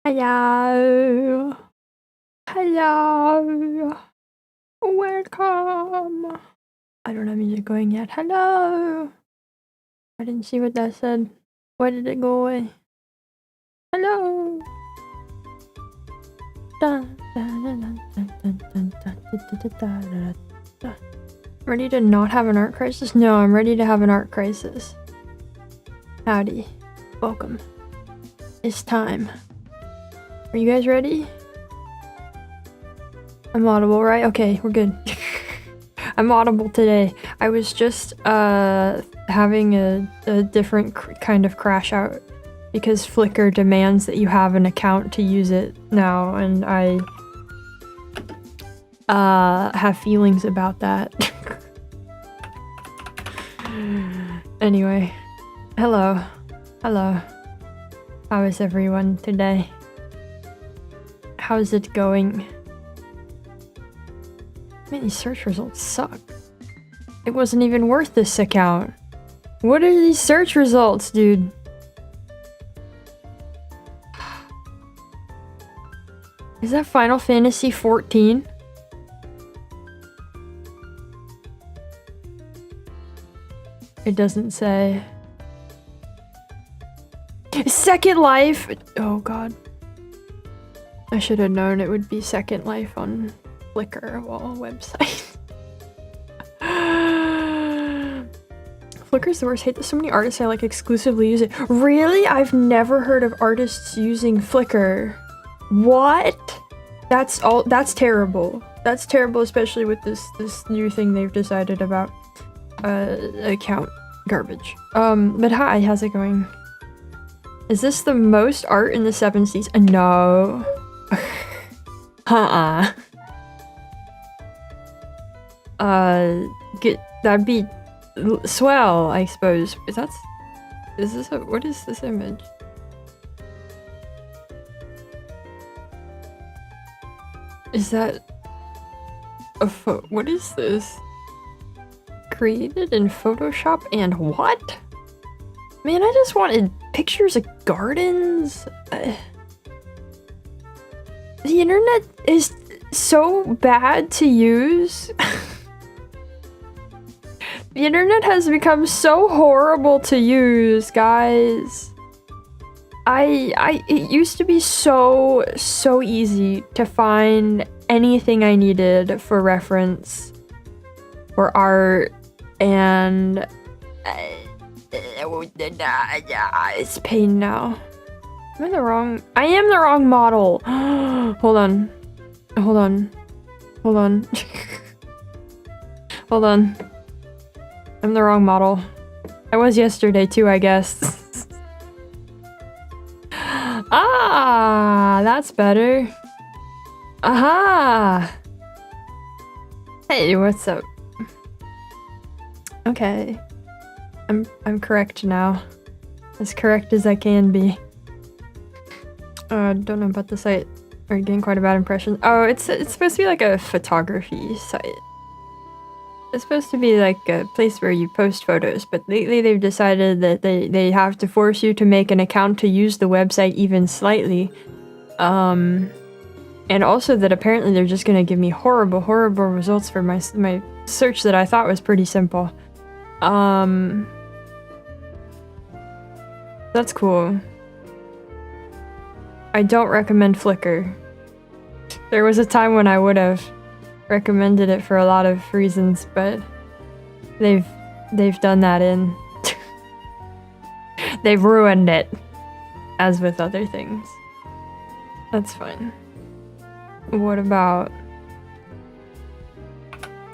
Hello. Hello. Welcome. I don't have music going yet. Hello. I didn't see what that said. Why did it go away? Hello. Ready to not have an art crisis? No, I'm ready to have an art crisis. Howdy. Welcome. It's time. Are you guys ready? I'm audible, right? Okay, we're good. I'm audible today. I was just having a different kind of crash out because Flickr demands that you have an account to use it now, and I have feelings about that. Anyway, hello. Hello. How is everyone today? How's it going? Man, these search results suck. It wasn't even worth this account. What are these search results, dude? Is that Final Fantasy 14? It doesn't say. Second Life! Oh god. I should have known it would be Second Life on Flickr of all websites. Flickr's the worst. I hate that so many artists I like exclusively use it. Really? I've never heard of artists using Flickr. What? That's terrible. That's terrible, especially with this new thing they've decided about account garbage. But hi, how's it going? Is this the most art in the 7 seas? No. That'd be swell, I suppose. What is this image? Is that a what is this? Created in Photoshop and what? Man, I just wanted pictures of gardens. The internet is so bad to use. The internet has become so horrible to use, guys. It used to be so easy to find anything I needed for reference, for art, and it's pain now. I am the wrong model. Hold on. Hold on. I'm the wrong model. I was yesterday too, I guess. Ah, that's better. Aha! Hey, what's up? Okay. I'm correct now. As correct as I can be. Don't know about the site. We're getting quite a bad impression. Oh, it's supposed to be like a photography site. It's supposed to be like a place where you post photos, but lately they've decided that they have to force you to make an account to use the website even slightly. And also that apparently they're just gonna give me horrible results for my search that I thought was pretty simple. That's cool. I don't recommend Flickr. There was a time when I would have recommended it for a lot of reasons, but they've done that in. They've ruined it, as with other things. That's fine. What about...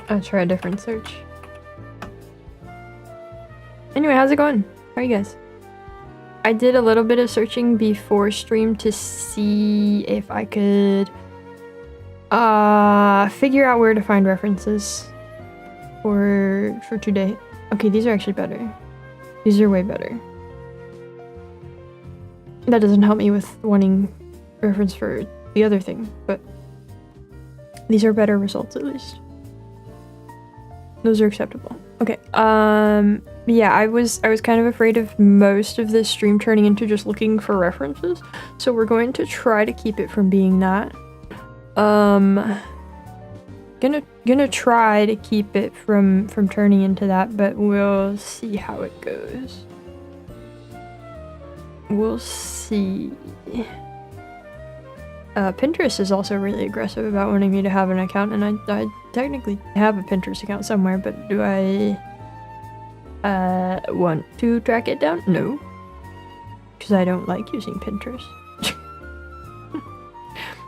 I'll try a different search. Anyway, how's it going? How are you guys? I did a little bit of searching before stream to see if I could figure out where to find references for today. Okay, these are actually better. These are way better. That doesn't help me with wanting reference for the other thing, but these are better results at least. Those are acceptable. Okay, yeah, I was kind of afraid of most of this stream turning into just looking for references, so we're going to try to keep it from being that. Gonna try to keep it from turning into that, but we'll see how it goes. We'll see. Pinterest is also really aggressive about wanting me to have an account, and I technically have a Pinterest account somewhere, but do I want to track it down? No. Because I don't like using Pinterest.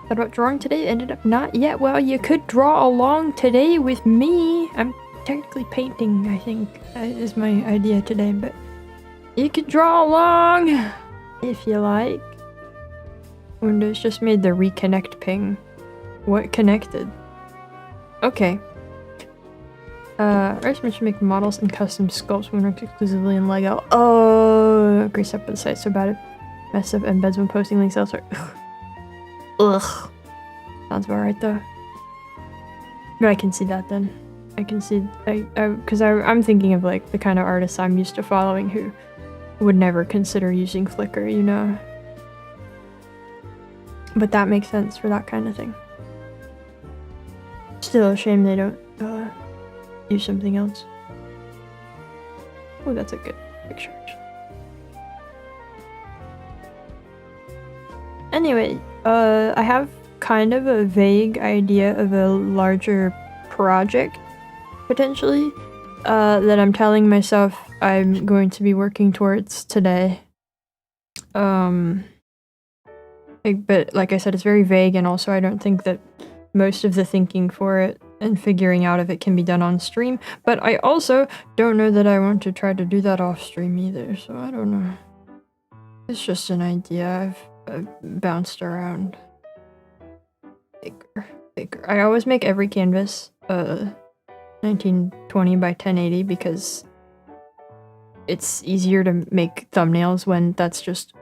Thought about drawing today, ended up not yet. Well, you could draw along today with me. I'm technically painting, I think, is my idea today, but you could draw along if you like. Windows just made the reconnect ping. What connected? Okay. Artists should make models and custom sculpts when works exclusively in Lego. Oh, grease up the site so bad it mess up embeds when posting links elsewhere. Ugh. Sounds about right though. But I can see that then. I can see, because I'm thinking of like the kind of artists I'm used to following who would never consider using Flickr, you know? But that makes sense for that kind of thing. Still a shame they don't use something else. Oh, that's a good picture. Anyway, I have kind of a vague idea of a larger project, potentially, that I'm telling myself I'm going to be working towards today. But like I said, it's very vague, and also I don't think that most of the thinking for it and figuring out of it can be done on stream, but I also don't know that I want to try to do that off stream either, so I don't know. It's just an idea I've bounced around. Bigger. I always make every canvas 1920 by 1080 because it's easier to make thumbnails when that's just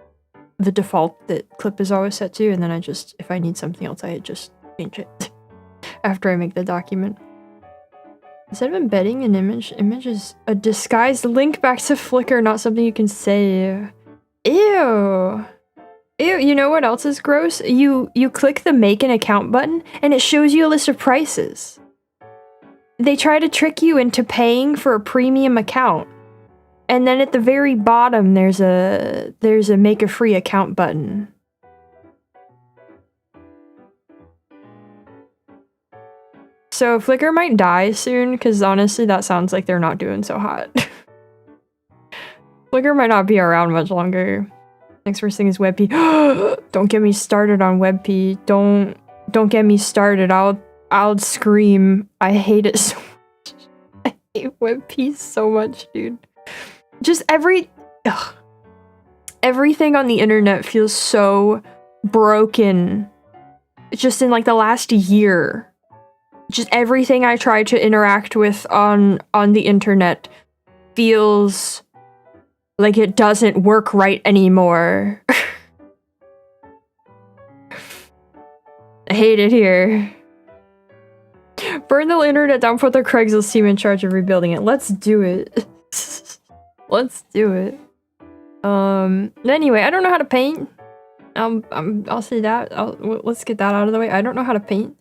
the default that clip is always set to, and then I just, if I need something else, I just change it after I make the document. Instead of embedding an image is a disguised link back to Flickr, not something you can save. Ew. Ew, you know what else is gross? You click the make an account button and it shows you a list of prices. They try to trick you into paying for a premium account. And then at the very bottom there's a make a free account button. So Flickr might die soon, because honestly that sounds like they're not doing so hot. Flickr might not be around much longer. Next first thing is WebP. Don't get me started on WebP. Don't get me started. I'll scream. I hate it so much. I hate WebP so much, dude. Just everything on the internet feels so broken. Just in like the last year. Just everything I try to interact with on the internet feels like it doesn't work right anymore. I hate it here. Burn the internet down, put the Craigslist team in charge of rebuilding it. Let's do it. Let's do it. Anyway, I don't know how to paint. I'll say that. Let's get that out of the way. I don't know how to paint.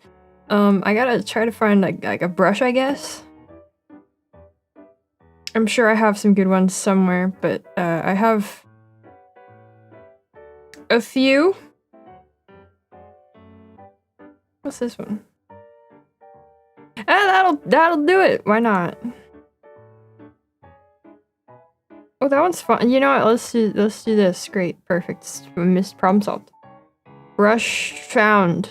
I gotta try to find like a brush, I guess. I'm sure I have some good ones somewhere, but I have a few. What's this one? That'll do it. Why not? Oh, that one's fun. You know what? Let's do this. Great, perfect. Missed problem solved. Brush found.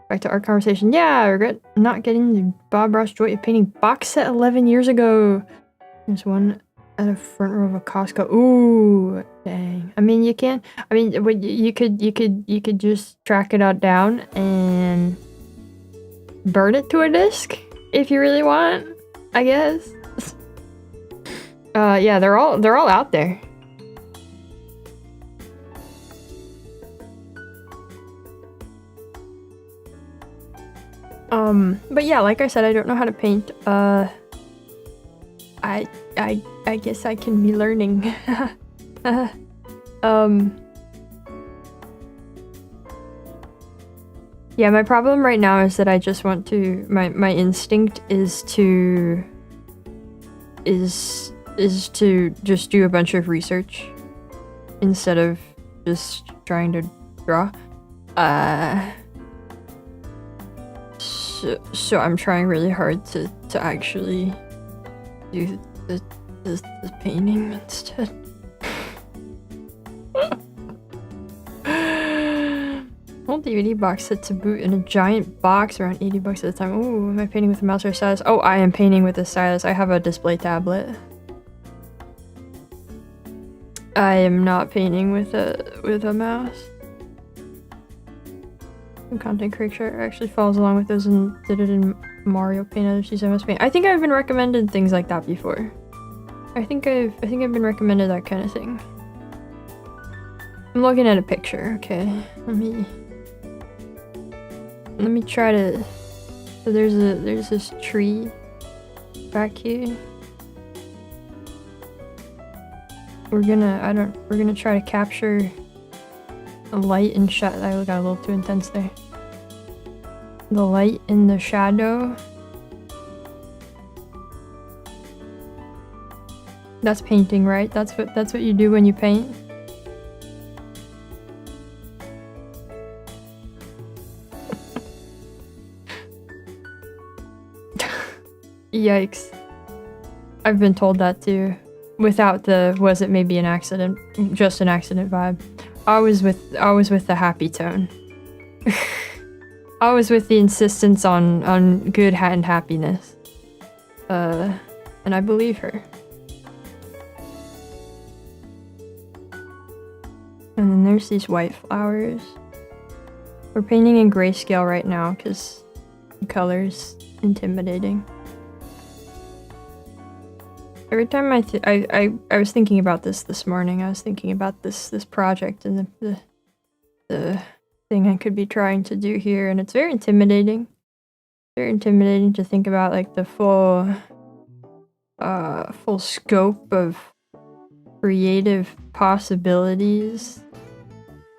Back to our conversation. Yeah, I regret not getting the Bob Ross joy of painting box set 11 years ago. There's one at a front row of a Costco. Ooh, dang. I mean, you can. I mean, you could just track it out down and burn it to a disc if you really want. I guess. Yeah, they're all out there. But yeah, like I said, I don't know how to paint. I guess I can be learning. Yeah, my problem right now is that I just want to, my instinct is to just do a bunch of research instead of just trying to draw. So I'm trying really hard to actually do the painting instead. Whole DVD box set to boot in a giant box around 80 bucks at a time. Ooh, am I painting with a mouse or a stylus? Oh, I am painting with a stylus. I have a display tablet. I am not painting with a mouse. Some content creator actually follows along with those and did it in Mario Paint. Other season must paint. I think I've been recommended things like that before. I think I've been recommended that kind of thing. I'm looking at a picture. Okay, let me try to. So there's this tree back here. We're gonna try to capture the light and shadow. I got a little too intense there. The light and the shadow. That's painting, right? That's what you do when you paint. Yikes. I've been told that too. Without the was it maybe an accident, just an accident vibe. I was with the happy tone. I was with the insistence on good and happiness. And I believe her. And then there's these white flowers. We're painting in grayscale right now because the color's intimidating. Every time I was thinking about this morning. I was thinking about this project and the thing I could be trying to do here, and it's very intimidating. Very intimidating to think about like the full scope of creative possibilities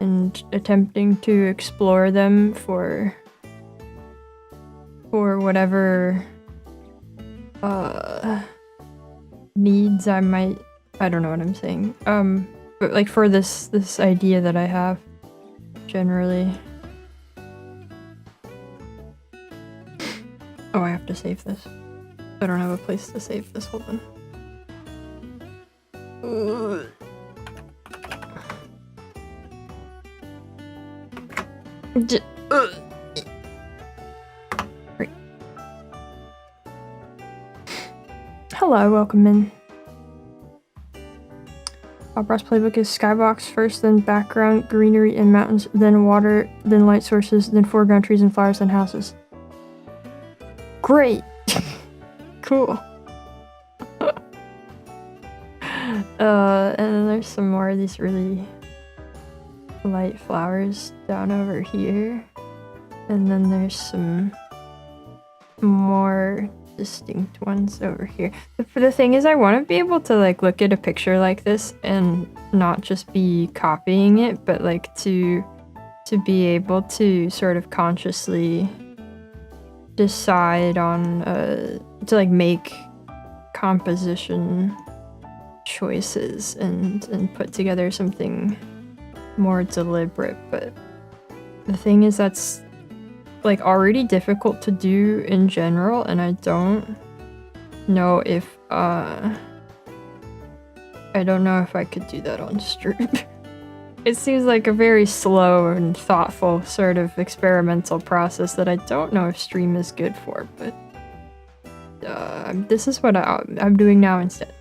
and attempting to explore them for whatever needs I don't know what I'm saying. But like for this idea that I have generally. Oh, I have to save this. I don't have a place to save this. Hold on. Great. Hello, welcome in. Bob Ross playbook is skybox first, then background, greenery and mountains, then water, then light sources, then foreground trees and flowers, then houses. Great! Cool. And then there's some more of these really light flowers down over here. And then there's some more distinct ones over here. The thing is, I want to be able to like look at a picture like this and not just be copying it, but like to be able to sort of consciously decide on to like make composition choices and put together something more deliberate. But the thing is, that's like already difficult to do in general, and I don't know if I could do that on stream. It seems like a very slow and thoughtful sort of experimental process that I don't know if stream is good for, but this is what I'm doing now instead.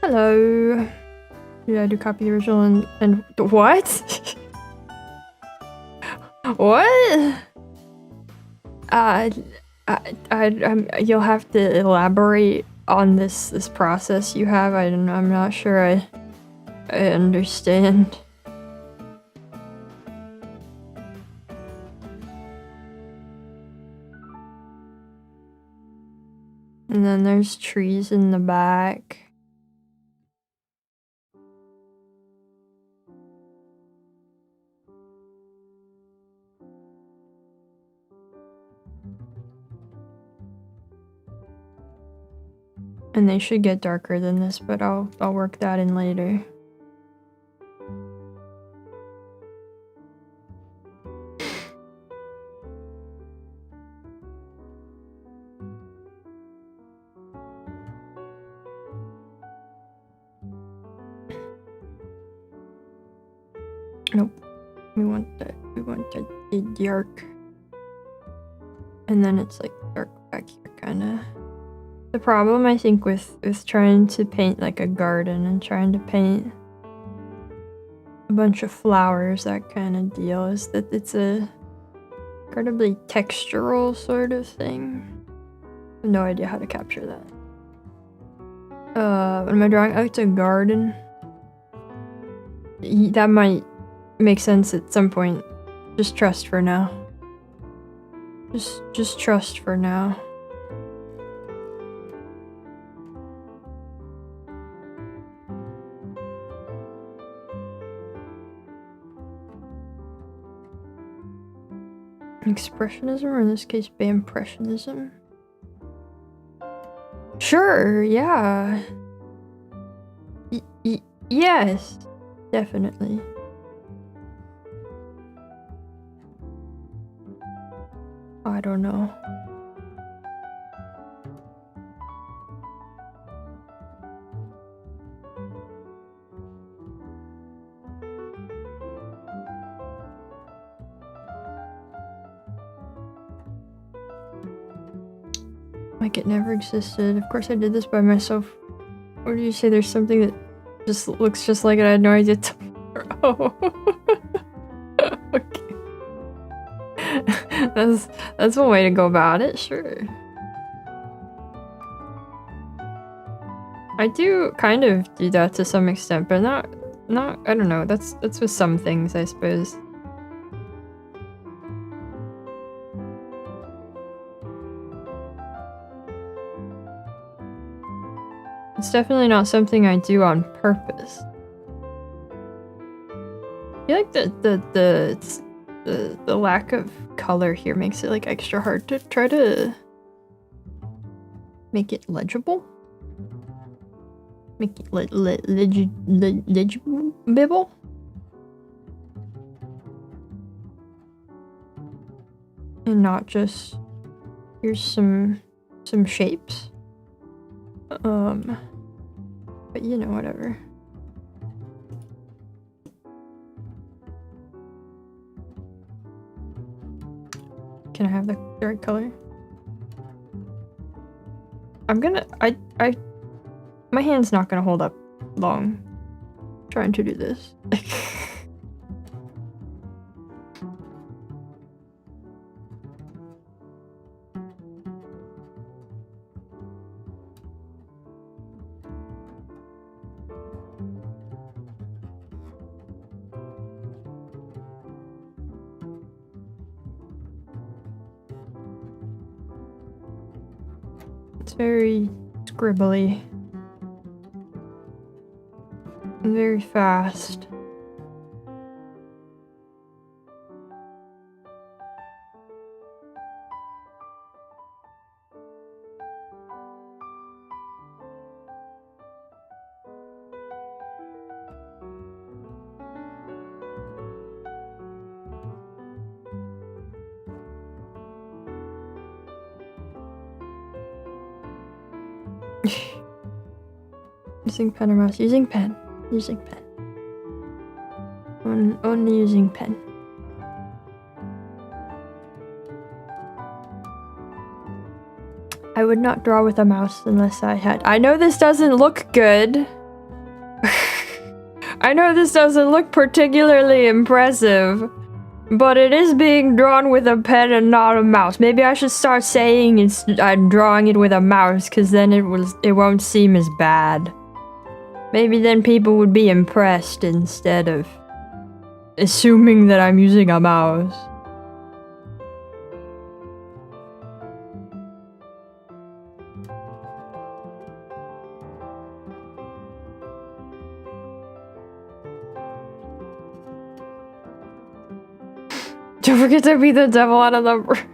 Hello. Yeah, I do copy the original and what? What? You'll have to elaborate on this process you have. I don't know. I'm not sure I understand. And then there's trees in the back. And they should get darker than this, but I'll work that in later. Nope. We want that dark. And then it's like dark back here, kinda. The problem, I think, with trying to paint like a garden and trying to paint a bunch of flowers, that kind of deal, is that it's a incredibly textural sort of thing. I have no idea how to capture that. What am I drawing? Oh, it's a garden. That might make sense at some point. Just trust for now. Just trust for now. Expressionism, or in this case, Bampressionism? Sure, yeah. Yes, definitely. I don't know. Like it never existed. Of course I did this by myself. Or do you say there's something that just looks just like it? I had no idea. Oh. Okay. That's one way to go about it, sure. I do kind of do that to some extent, but not I don't know. That's with some things, I suppose. It's definitely not something I do on purpose. I feel like the lack of color here makes it like extra hard to try to make it legible. Make it legible. And not just here's some shapes. But you know, whatever. Can I have the right color? I'm gonna, my hand's not gonna hold up long trying to do this. Very scribbly and very fast. Using pen or mouse? Using pen. Using pen. Only using pen. I would not draw with a mouse unless I had. I know this doesn't look good. I know this doesn't look particularly impressive, But it is being drawn with a pen and not a mouse. Maybe I should start saying I'm drawing it with a mouse, because then it won't seem as bad. Maybe then people would be impressed instead of assuming that I'm using a mouse. Don't forget to beat the devil out of the...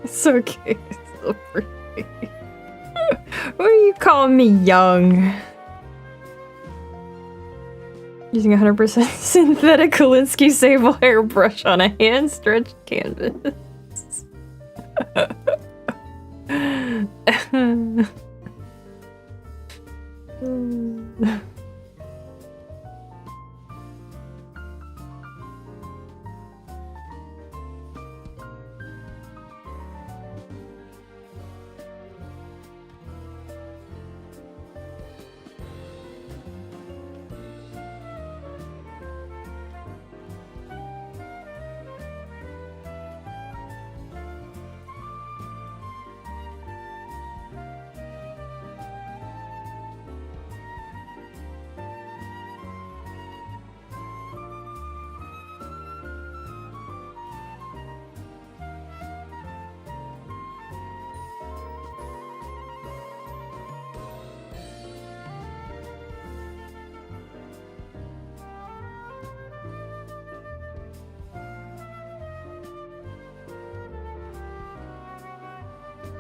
It's okay. It's so pretty. Why are you calling me young? Using 100% synthetic Kolinsky sable hairbrush on a hand-stretched canvas.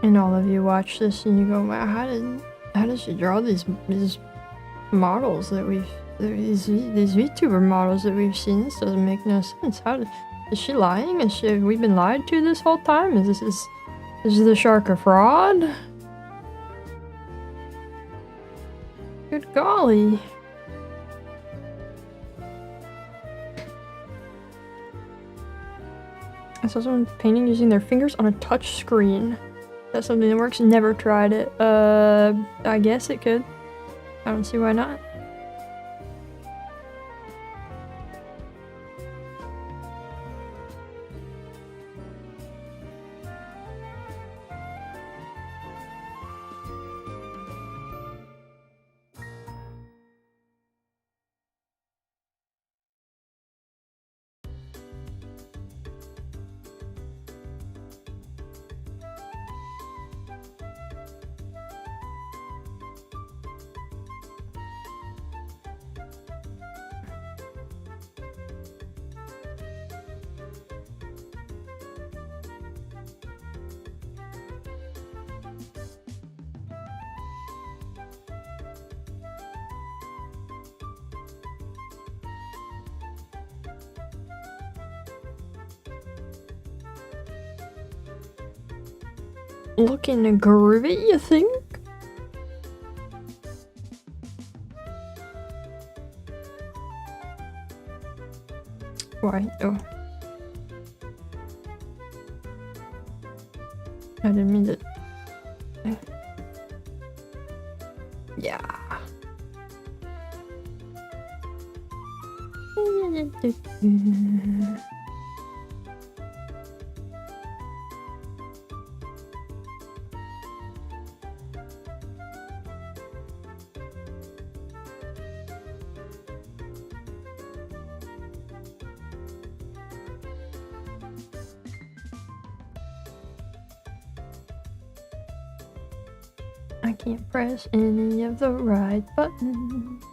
And all of you watch this and you go, wow, how did she draw these models that these VTuber models that we've seen? This doesn't make no sense. Is she lying? Have we been lied to this whole time? Is the shark a fraud? Good golly. I saw someone painting using their fingers on a touch screen. That's something that works? Never tried it. I guess it could. I don't see why not. Looking groovy, you think? Why? Oh. I didn't mean to... Yeah. I can't press any of the right buttons.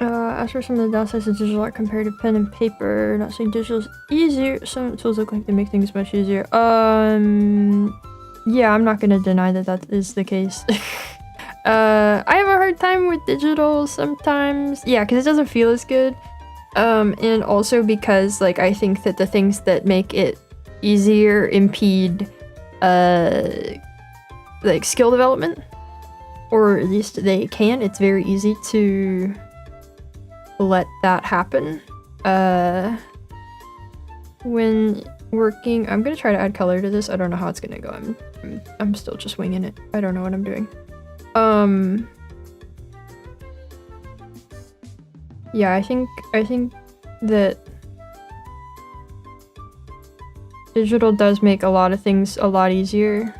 As for some of the downsides of digital art compared to pen and paper, not saying digital is easier. Some tools look like they make things much easier. Yeah, I'm not gonna deny that that is the case. I have a hard time with digital sometimes. Yeah, because it doesn't feel as good. And also because, like, I think that the things that make it easier impede, like, skill development. Or at least they can. It's very easy to let that happen. When working, I'm gonna try to add color to this. I don't know how it's gonna go. I'm still just winging it. I don't know what I'm doing. Yeah, I think that digital does make a lot of things a lot easier.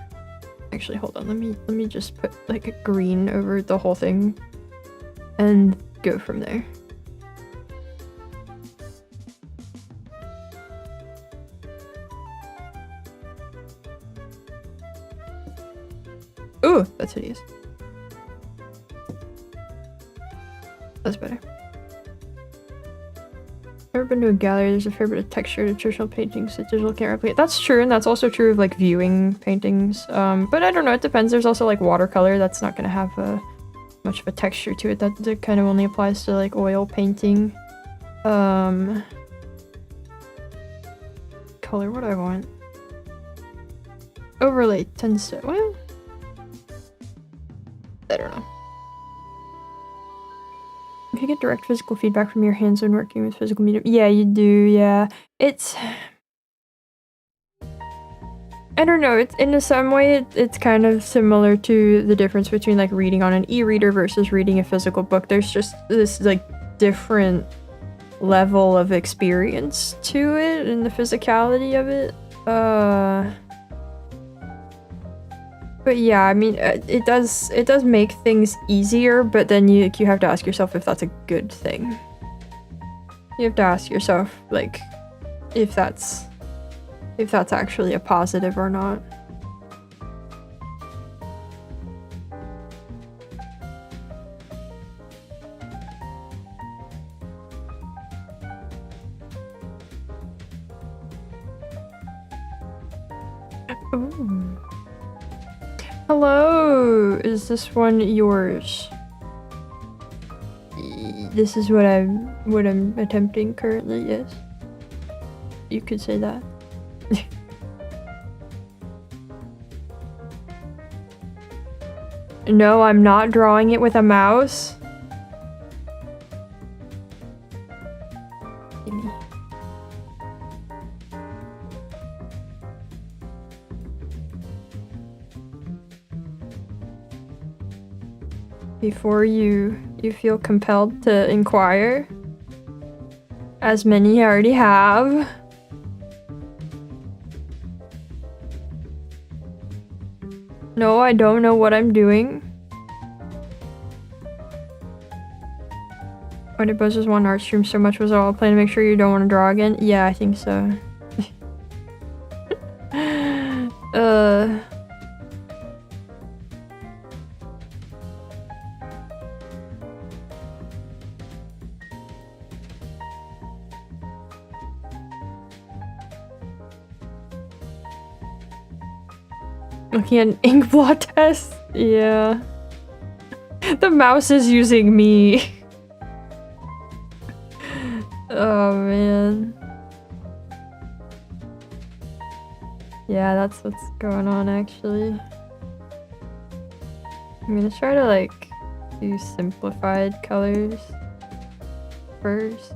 Actually, hold on. Let me just put like a green over the whole thing and go from there. Ooh, that's hideous. That's better. Ever been to a gallery? There's a fair bit of texture to traditional paintings that digital can't replicate. That's true, and that's also true of like viewing paintings. But I don't know, it depends. There's also like watercolor that's not gonna have much of a texture to it. That kind of only applies to like oil painting. Color, what do I want? Overlay tends to, well, I don't know. You can get direct physical feedback from your hands when working with physical medium. Yeah, you do, yeah. It's... I don't know, it's in some way it's kind of similar to the difference between like reading on an e-reader versus reading a physical book. There's just this like different level of experience to it and the physicality of it. But yeah, I mean, it does make things easier, but then you have to ask yourself if that's a good thing. You have to ask yourself, like, if that's actually a positive or not. Ooh. Hello! Is this one yours? This is what I'm attempting currently, yes. You could say that. No, I'm not drawing it with a mouse. Gimme. Before you feel compelled to inquire, as many already have. No, I don't know what I'm doing. Why did Bozos want art stream so much? Was it all a plan to make sure you don't want to draw again? Yeah, I think so. Looking at an ink blot test? Yeah. The mouse is using me. Oh man. Yeah, that's what's going on actually. I'm gonna try to like do simplified colors first.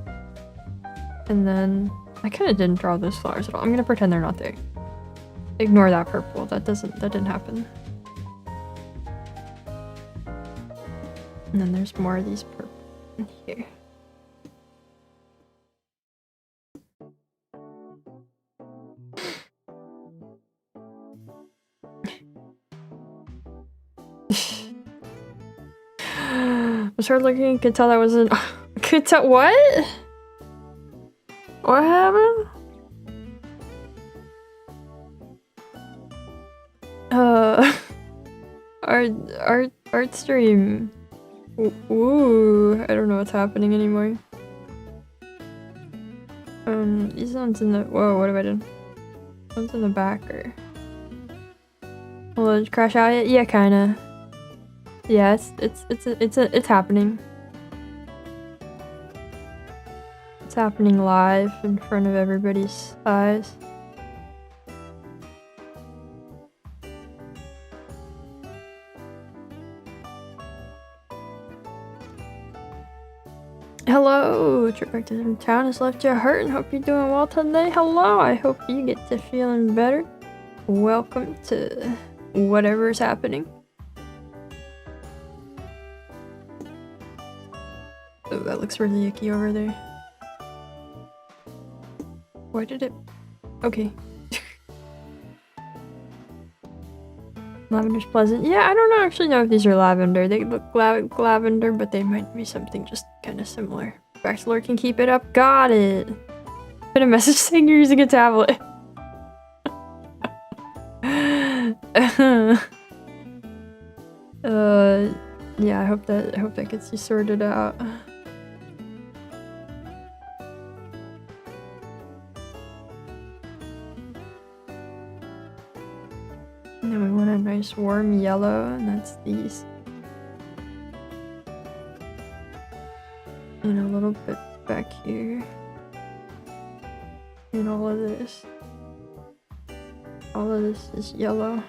And then I kind of didn't draw those flowers at all. I'm gonna pretend they're not there. Ignore that purple. That didn't happen. And then there's more of these purple in here. I was hard looking, could tell that wasn't. Could tell what? What happened? Art stream. Ooh, I don't know what's happening anymore. These ones in the. Whoa, what have I done? One's in the back, or. Will it crash out yet? Yeah, kinda. Yeah, it's happening. It's happening live in front of everybody's eyes. Hello! Trip back to town has left you hurting. Hope you're doing well today. Hello! I hope you get to feeling better. Welcome to whatever's happening. Oh, that looks really icky over there. Why did it... Okay. Lavender's pleasant. Yeah, I don't actually know if these are lavender. They look lavender, but they might be something just kind of similar. Bachelor can keep it up. Got it. Put a message saying you're using a tablet. Yeah, I hope that gets you sorted out. And then we want a nice warm yellow, and that's these. And a little bit back here. And all of this. All of this is yellow.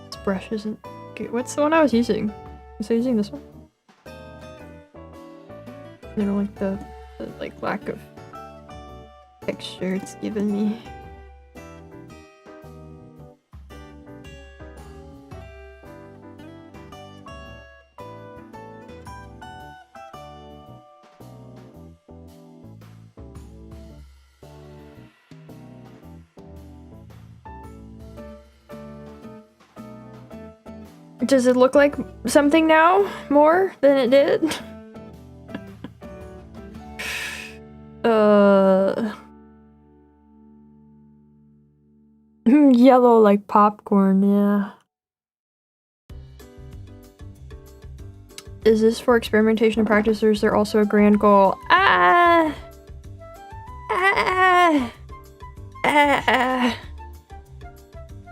This brush isn't good. What's the one I was using? Was I using this one? I don't like the like lack of texture it's given me. Does it look like something now? More than it did? Yellow like popcorn, yeah. Is this for experimentation and practice, or is there also a grand goal?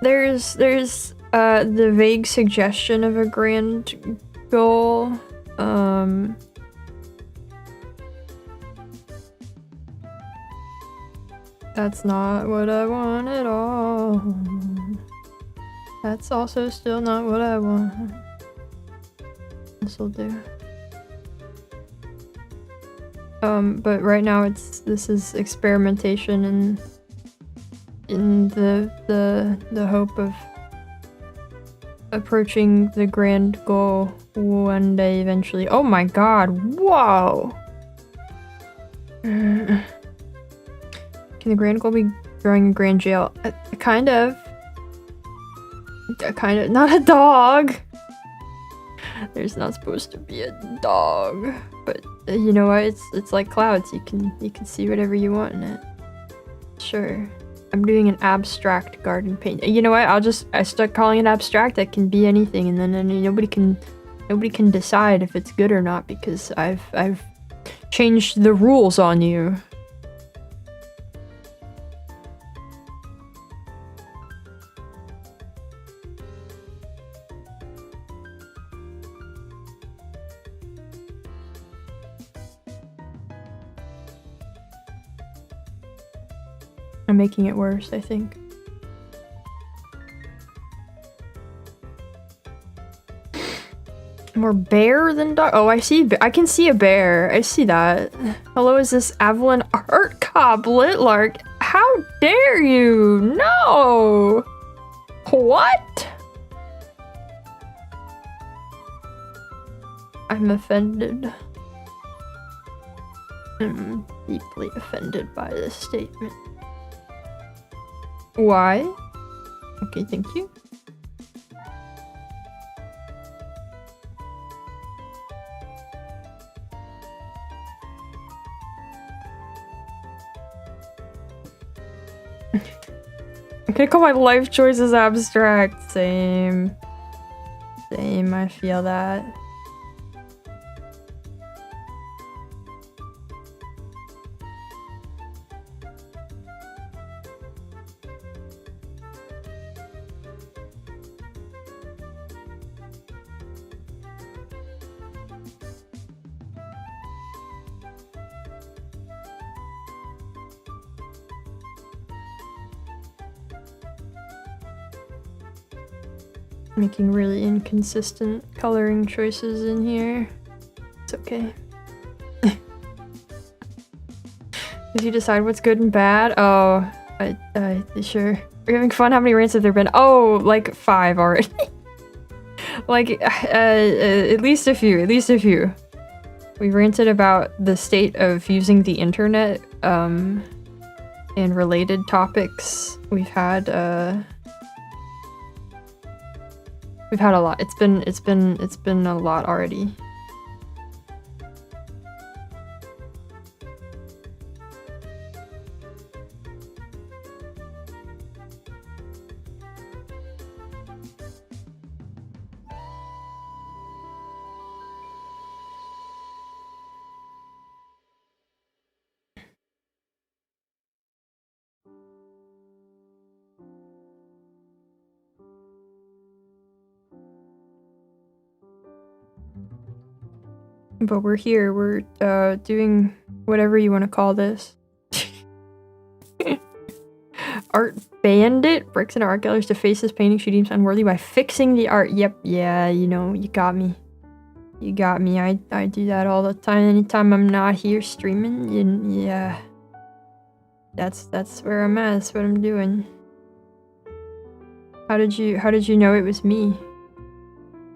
There's the vague suggestion of a grand goal. That's not what I want at all. That's also still not what I want. This'll do. But right now this is experimentation and in the hope of approaching the grand goal one day eventually. Oh my god, whoa! Can the grand goal be growing a grand jail? Kind of. Not a dog! There's not supposed to be a dog. But you know what? It's like clouds. You can see whatever you want in it. Sure. I'm doing an abstract garden paint. You know what? I start calling it abstract. That can be anything, and then nobody can decide if it's good or not because I've changed the rules on you. I'm making it worse, I think. More bear than dog. Oh, I see. I can see a bear. I see that. Hello, is this Avalon Art Cop Litlark? How dare you? No! What? I'm offended. I'm deeply offended by this statement. Why? Okay, thank you. I'm gonna call my life choices abstract. Same. Same, I feel that. Making really inconsistent coloring choices in here. It's okay. Did you decide what's good and bad? Oh, sure. We're having fun. How many rants have there been? Oh, like 5 already. Like, at least a few, at least a few. We ranted about the state of using the internet, and related topics. We've had a lot. It's been a lot already. But we're here, we're doing whatever you want to call this. Art bandit bricks and art galleries to face this painting she deems unworthy by fixing the art. Yep, yeah, you know, you got me. You got me. I do that all the time. Anytime I'm not here streaming, yeah. That's where I'm at. That's what I'm doing. How did you know it was me?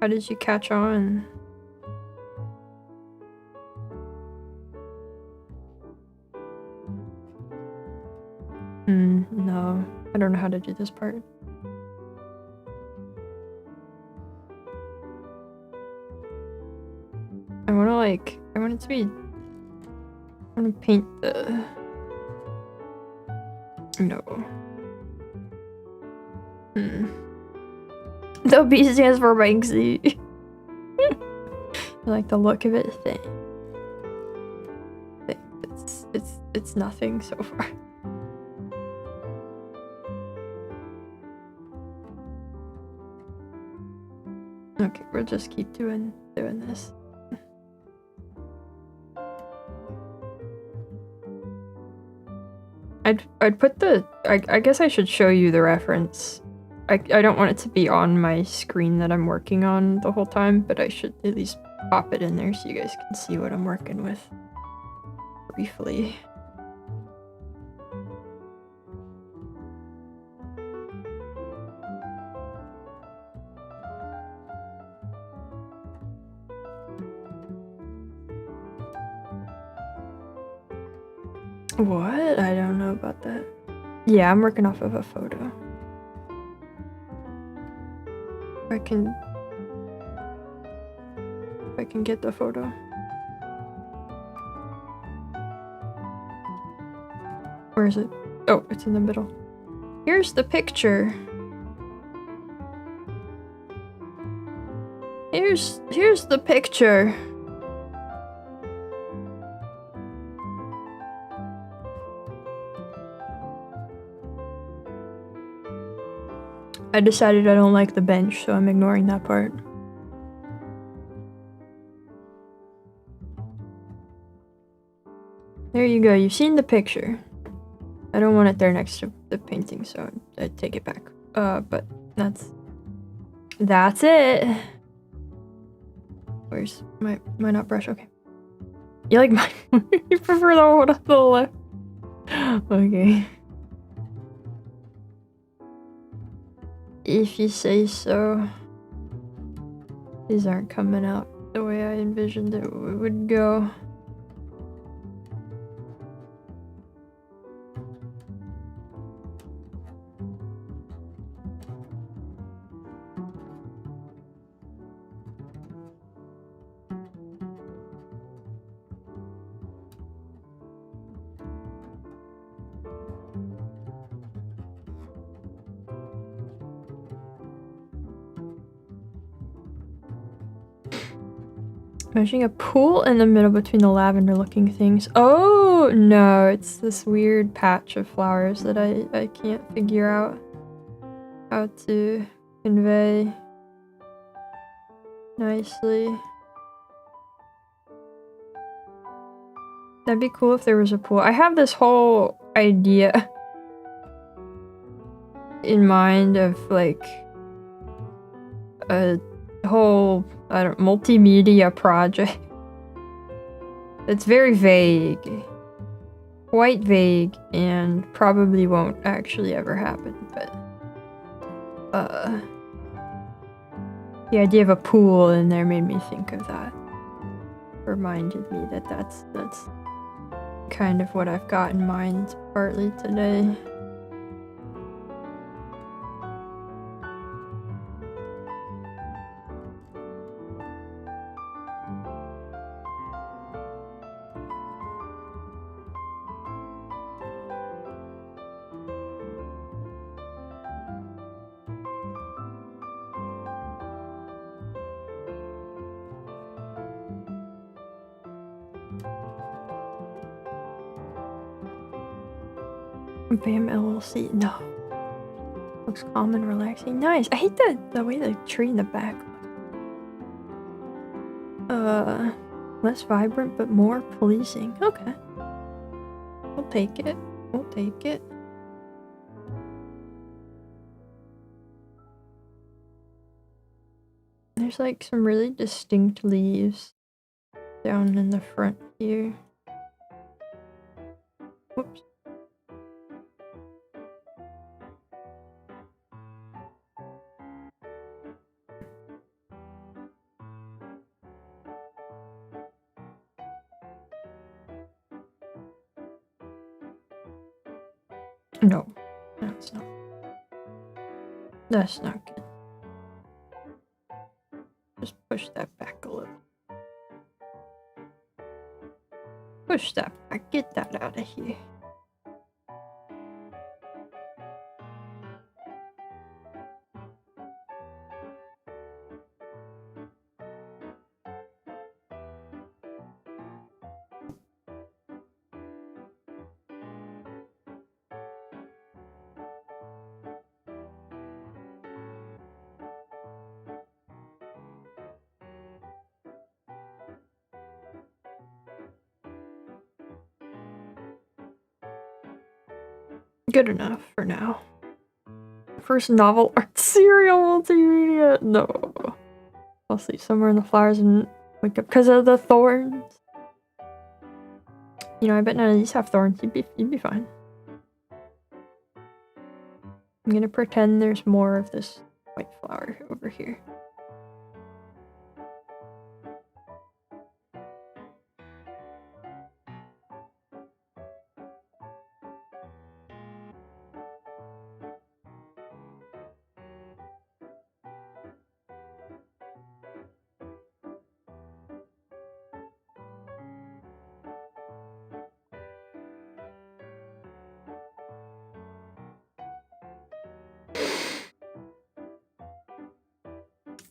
How did you catch on? No. I don't know how to do this part. I want it to be... I want to paint the... No. The B stands for Banksy. I like the look of it. It's nothing so far. Okay, we'll just keep doing this. I'd put the... I guess I should show you the reference. I don't want it to be on my screen that I'm working on the whole time, but I should at least pop it in there so you guys can see what I'm working with. Briefly. What? I don't know about that. Yeah, I'm working off of a photo. If I can get the photo. Where is it? Oh, it's in the middle. Here's the picture. Here's the picture. I decided I don't like the bench, so I'm ignoring that part. There you go, you've seen the picture. I don't want it there next to the painting, so I take it back. But that's it. Where's my not brush? Okay. You like mine? You prefer the one on the left? Okay. If you say so. These aren't coming out the way I envisioned it would go. Imagining a pool in the middle between the lavender looking things. Oh no, it's this weird patch of flowers that I can't figure out how to convey nicely. That'd be cool if there was a pool. I have this whole idea in mind of like a whole multimedia project. It's very vague. Quite vague and probably won't actually ever happen, but the idea of a pool in there made me think of that. Reminded me that that's kind of what I've got in mind partly today. BAM LLC. No. Looks calm and relaxing. Nice. I hate the way the tree in the back looks. Less vibrant but more pleasing. Okay. We'll take it. We'll take it. There's like some really distinct leaves down in the front here. Whoops. No, that's not. That's not good. Just push that back a little. Push that back. Get that out of here. Good enough for now. First novel art serial multimedia. No. I'll sleep somewhere in the flowers and wake up because of the thorns. You know, I bet none of these have thorns. You'd be fine. I'm gonna pretend there's more of this white flower over here.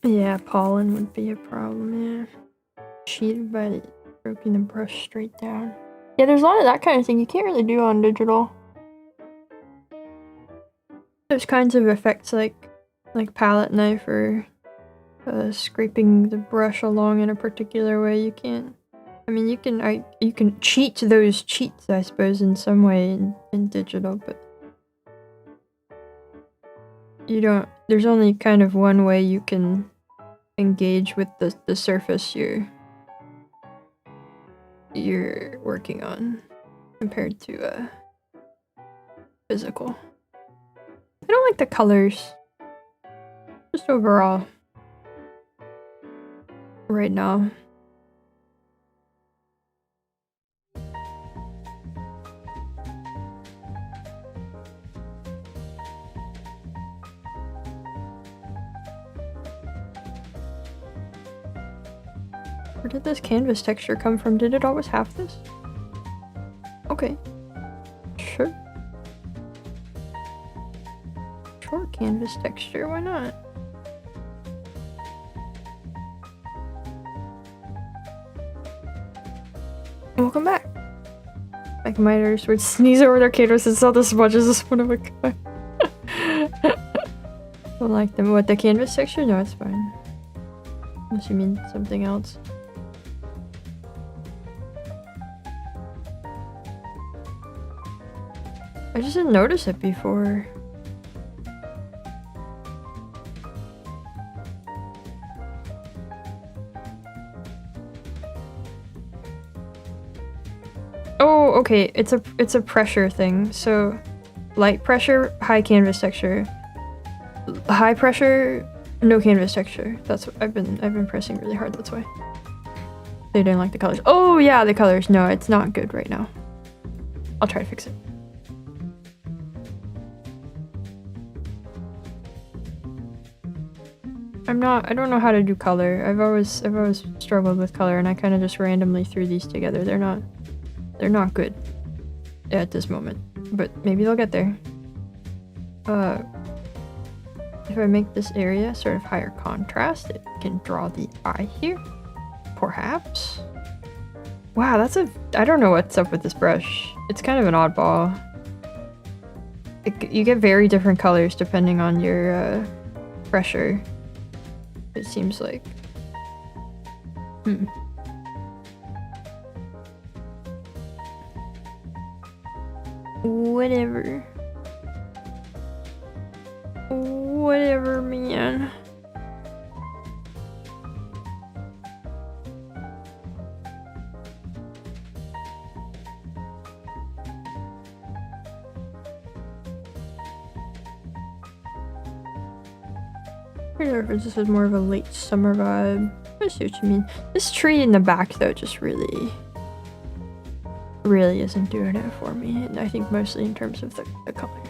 Yeah, pollen would be a problem, yeah. Cheated by broken the brush straight down. Yeah, there's a lot of that kind of thing you can't really do on digital. There's kinds of effects like palette knife or scraping the brush along in a particular way. You can't. I mean, you can cheat those cheats, I suppose, in some way in digital, but you don't. There's only kind of one way you can engage with the surface you're working on compared to physical. I don't like the colors. Just overall. Right now. Where did this canvas texture come from? Did it always have this? Okay. Sure. Sure, canvas texture, why not? Welcome back. Like miters would sneeze over their caters and sell the smudges as one of a kind. Don't like them. What, the canvas texture? No, it's fine. Unless you mean something else. I just didn't notice it before. Oh, okay. It's a pressure thing. So, light pressure, high canvas texture. High pressure, no canvas texture. That's what I've been pressing really hard. That's why. They didn't like the colors. Oh yeah, the colors. No, it's not good right now. I'll try to fix it. I don't know how to do color. I've always struggled with color, and I kind of just randomly threw these together. They're not good at this moment, but maybe they'll get there. If I make this area sort of higher contrast, it can draw the eye here, perhaps. Wow, I don't know what's up with this brush. It's kind of an oddball. You get very different colors depending on your pressure. It seems like. Whatever. Whatever, man. I don't know if this is more of a late summer vibe. I see what you mean. This tree in the back, though, just really isn't doing it for me. And I think mostly in terms of the color.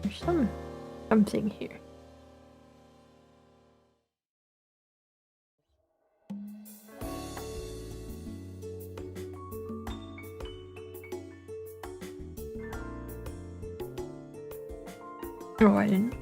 There's something here. Oh, I didn't.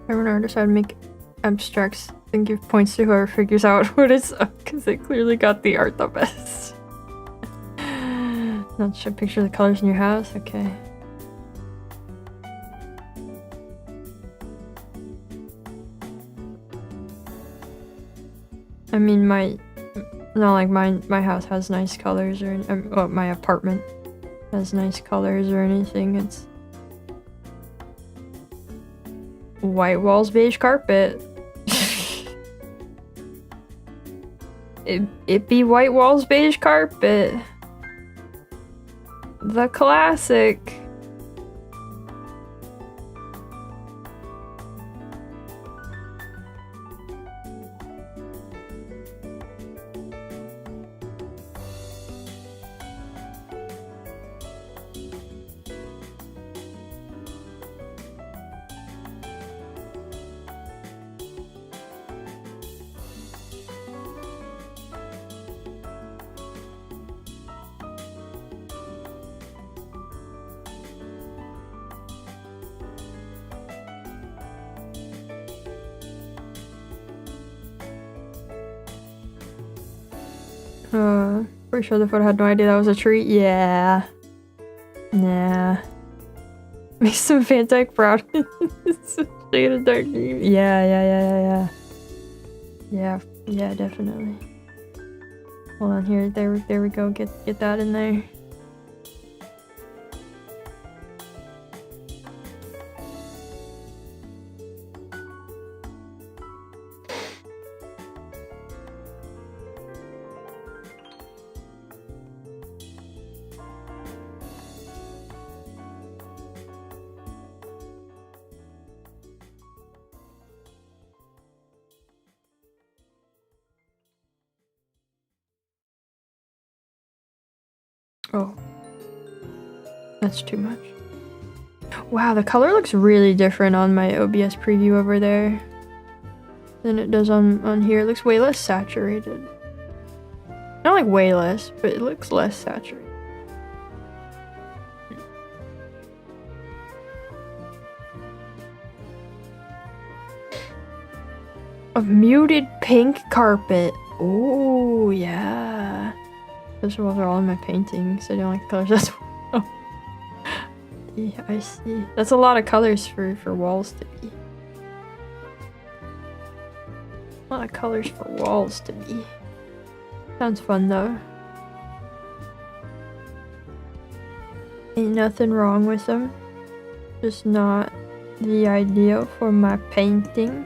I'm an artist, I'd make abstracts and give points to whoever figures out what it's up, because they clearly got the art the best. Not show a picture of the colors in your house? Okay. I mean, not like my house has nice colors or well, my apartment has nice colors or anything. It's white walls, beige carpet. it be white walls, beige carpet. The classic. Pretty sure the photo had no idea that was a tree. Yeah. Nah. Makes some Fantike proud. Shade of dark green. Yeah. Yeah, definitely. Hold on here. There we go. Get that in there. Oh. That's too much. Wow, the color looks really different on my OBS preview over there than it does on here. It looks way less saturated. Not like way less, but it looks less saturated. A muted pink carpet. Oh, yeah. Those ones are all in my paintings. I don't like the colors as well. Yeah, I see. That's a lot of colors for walls to be. A lot of colors for walls to be. Sounds fun though. Ain't nothing wrong with them. Just not the ideal for my painting.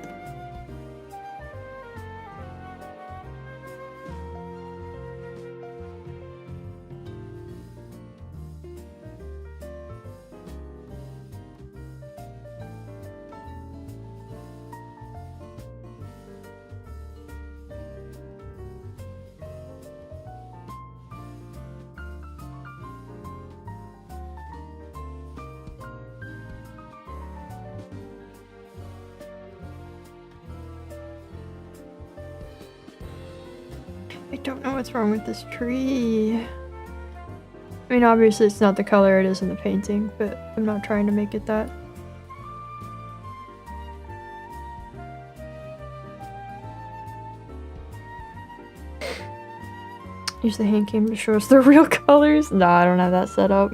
I don't know what's wrong with this tree. I mean, obviously it's not the color it is in the painting, but I'm not trying to make it that. Use the hand cam to show us the real colors. No, I don't have that set up.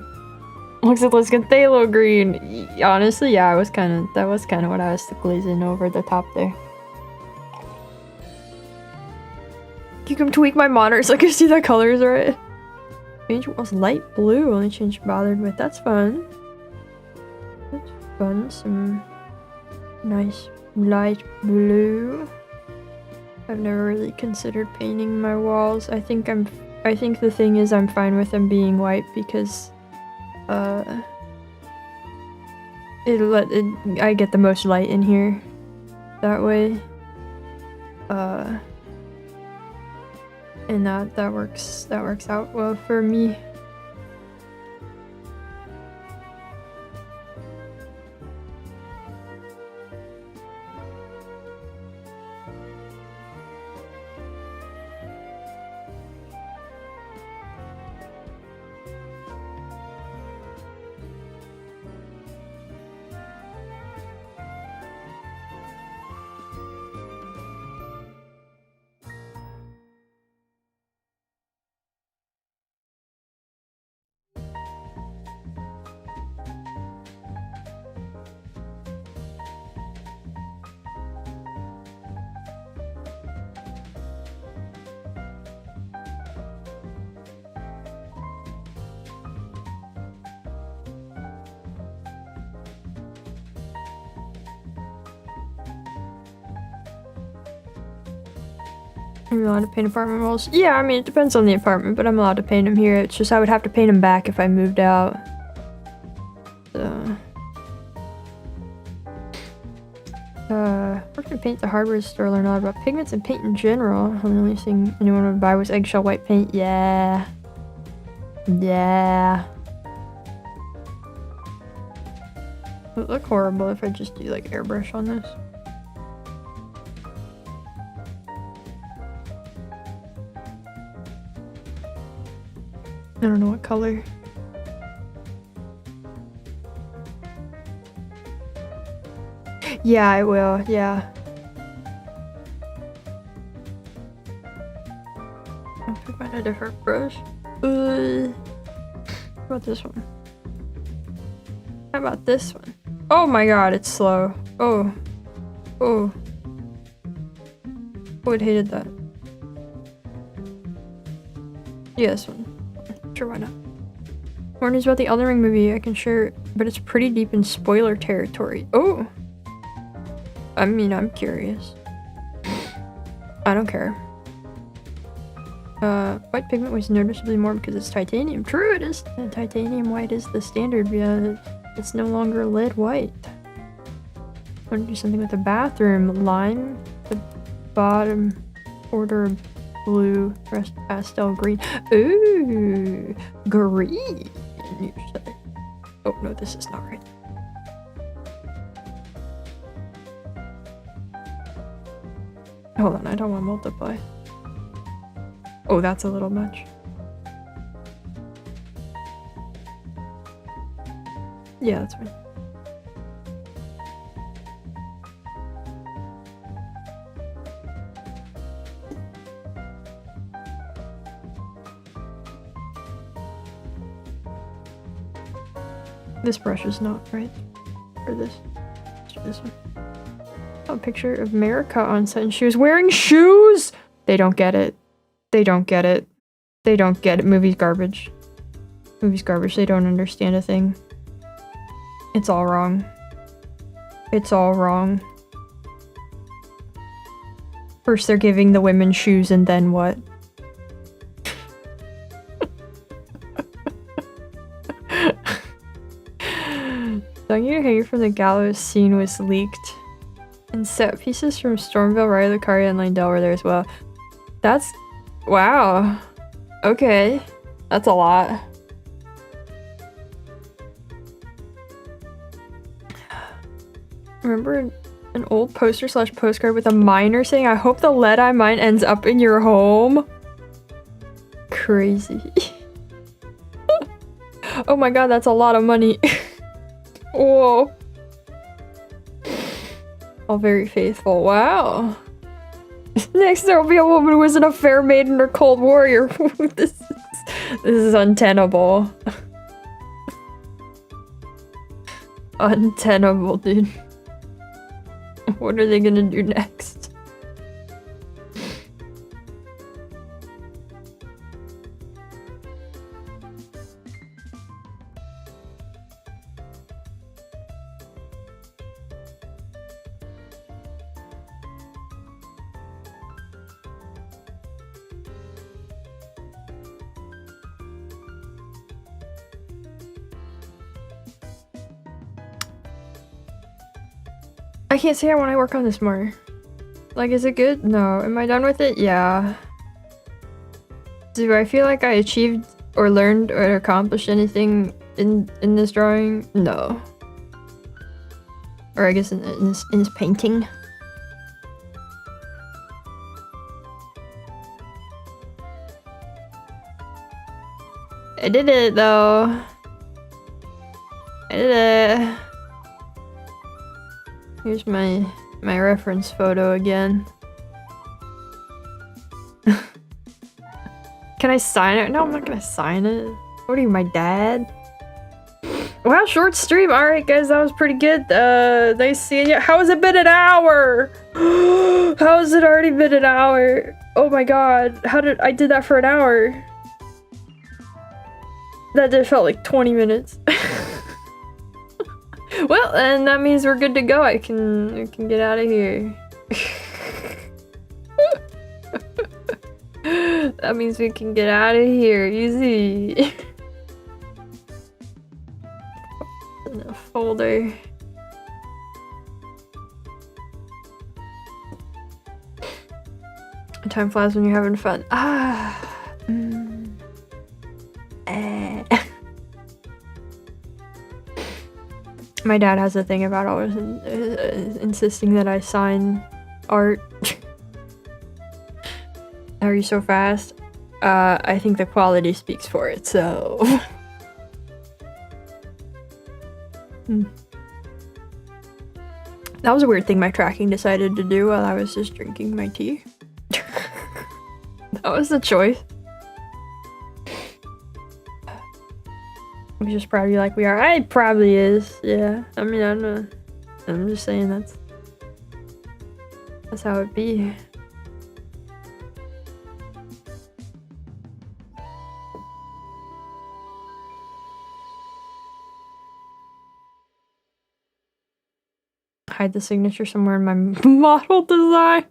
Looks like phthalo green. Honestly, yeah, that was kind of what I was glazing over the top there. You can tweak my monitor so I can see the colors right. Change was light blue, only change bothered with. That's fun. That's fun. Some nice light blue. I've never really considered painting my walls. I think the thing is I'm fine with them being white because I get the most light in here that way. And that works out well for me. Are you allowed to paint apartment walls? Yeah, I mean, it depends on the apartment, but I'm allowed to paint them here. It's just I would have to paint them back if I moved out. So... we're gonna paint the hardware store or not about pigments and paint in general. The only thing anyone would buy was eggshell white paint. Yeah. Yeah. It would look horrible if I just do like airbrush on this. I don't know what color. Yeah, I will. Yeah. I'll pick mine a different brush. How about this one? How about this one? Oh my god, it's slow. Oh. Oh. I would hated that. Yeah, this one. Sure, why not? More news about the Elden Ring movie I can share, but it's pretty deep in spoiler territory. Oh! I mean, I'm curious. I don't care. White pigment was noticeably more because it's titanium. True, it is. Titanium white is the standard. Yeah, it's no longer lead white. Want to do something with the bathroom. Lime, the bottom border blue, rest pastel green. Ooh, green, you say. Oh no, this is not right. Hold on, I don't want to multiply. Oh, that's a little much. Yeah, that's fine. This brush is not right. Or this. Let's do this one. A picture of America on set and she was wearing shoes! They don't get it. They don't get it. They don't get it. Movie's garbage. Movie's garbage. They don't understand a thing. It's all wrong. It's all wrong. First they're giving the women shoes and then what? Song you hang from the gallows scene was leaked. And set pieces from Stormville, Raya Lucaria, and Lindell were there as well. That's... wow. Okay. That's a lot. Remember an old poster slash postcard with a miner saying, I hope the lead I mine ends up in your home? Crazy. Oh my god, that's a lot of money. Whoa. All very faithful. Wow. Next there will be a woman who isn't a fair maiden or cold warrior. This is untenable. Untenable, dude. What are they gonna do next? I can't say I want to work on this more. Like, is it good? No. Am I done with it? Yeah. Do I feel like I achieved or learned or accomplished anything in this drawing? No. Or I guess in this painting. I did it though. I did it. Here's my reference photo again. Can I sign it? No, I'm not gonna sign it. What are you, my dad? Wow, short stream. Alright guys, that was pretty good. Nice seeing you. How has it been an hour? How has it already been an hour? Oh my god. I did that for an hour. That just felt like 20 minutes. Well, and that means we're good to go. I can get out of here. That means we can get out of here. Easy. In a folder. Time flies when you're having fun. My dad has a thing about always insisting that I sign art. Are you so fast? I think the quality speaks for it, so... That was a weird thing my tracking decided to do while I was just drinking my tea. That was the choice. He's just probably like we are. It probably is. Yeah. I mean, I'm just saying that's how it be. Hide the signature somewhere in my model design.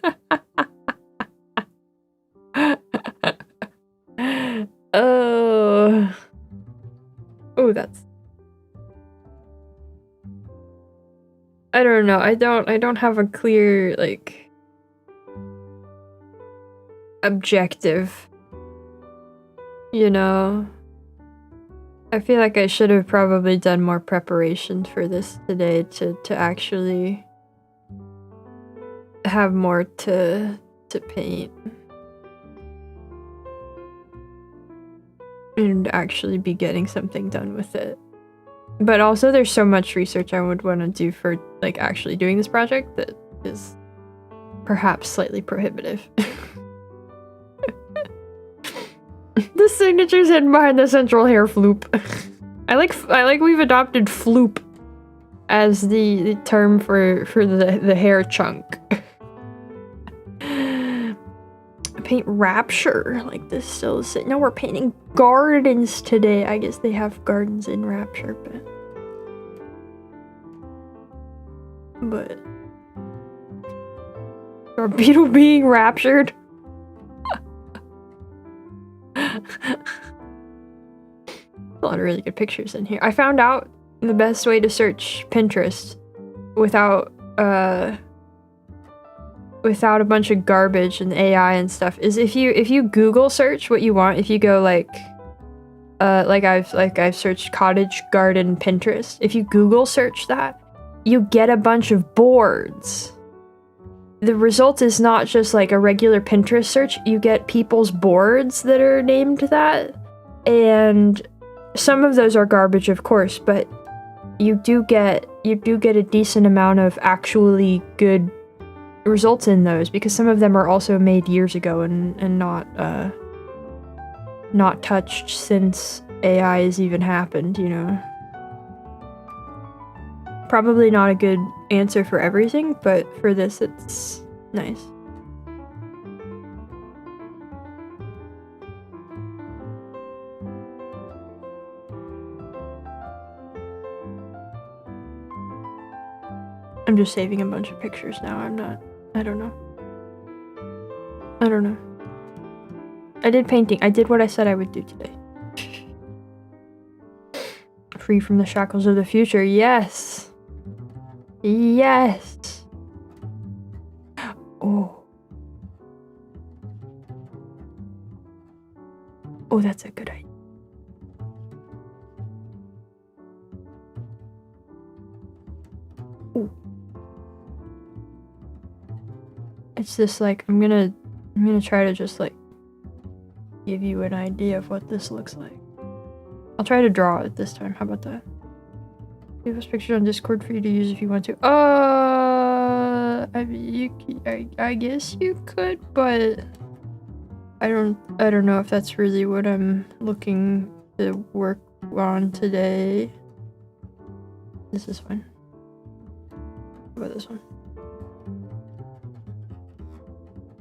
Oh, that's. I don't know. I don't have a clear like objective. You know. I feel like I should have probably done more preparation for this today to actually have more to paint. And actually be getting something done with it. But also there's so much research I would want to do for like actually doing this project that is perhaps slightly prohibitive. The signature's hidden behind the central hair floop. I like we've adopted floop as the term for the hair chunk. Paint Rapture like this still. No, we're painting gardens today. I guess they have gardens in Rapture, but our beetle being raptured. A lot of really good pictures in here. I found out the best way to search Pinterest without a bunch of garbage and AI and stuff is if you Google search what you want. If you go like I've searched cottage garden Pinterest. If you Google search that, you get a bunch of boards. The result is not just like a regular Pinterest search. You get people's boards that are named that, and some of those are garbage, of course, but you do get a decent amount of actually good results in those, because some of them are also made years ago and not touched since AI has even happened, you know. Probably not a good answer for everything, but for this it's nice. I'm just saving a bunch of pictures now. I don't know. I did painting. I did what I said I would do today. Free from the shackles of the future. Yes. Yes. Oh. Oh, that's a good idea. Ooh. It's just like I'm gonna try to just like give you an idea of what this looks like. I'll try to draw it this time. How about that? Leave us pictures on Discord for you to use if you want to. I mean, I guess you could, but I don't know if that's really what I'm looking to work on today. This is fine. How about this one?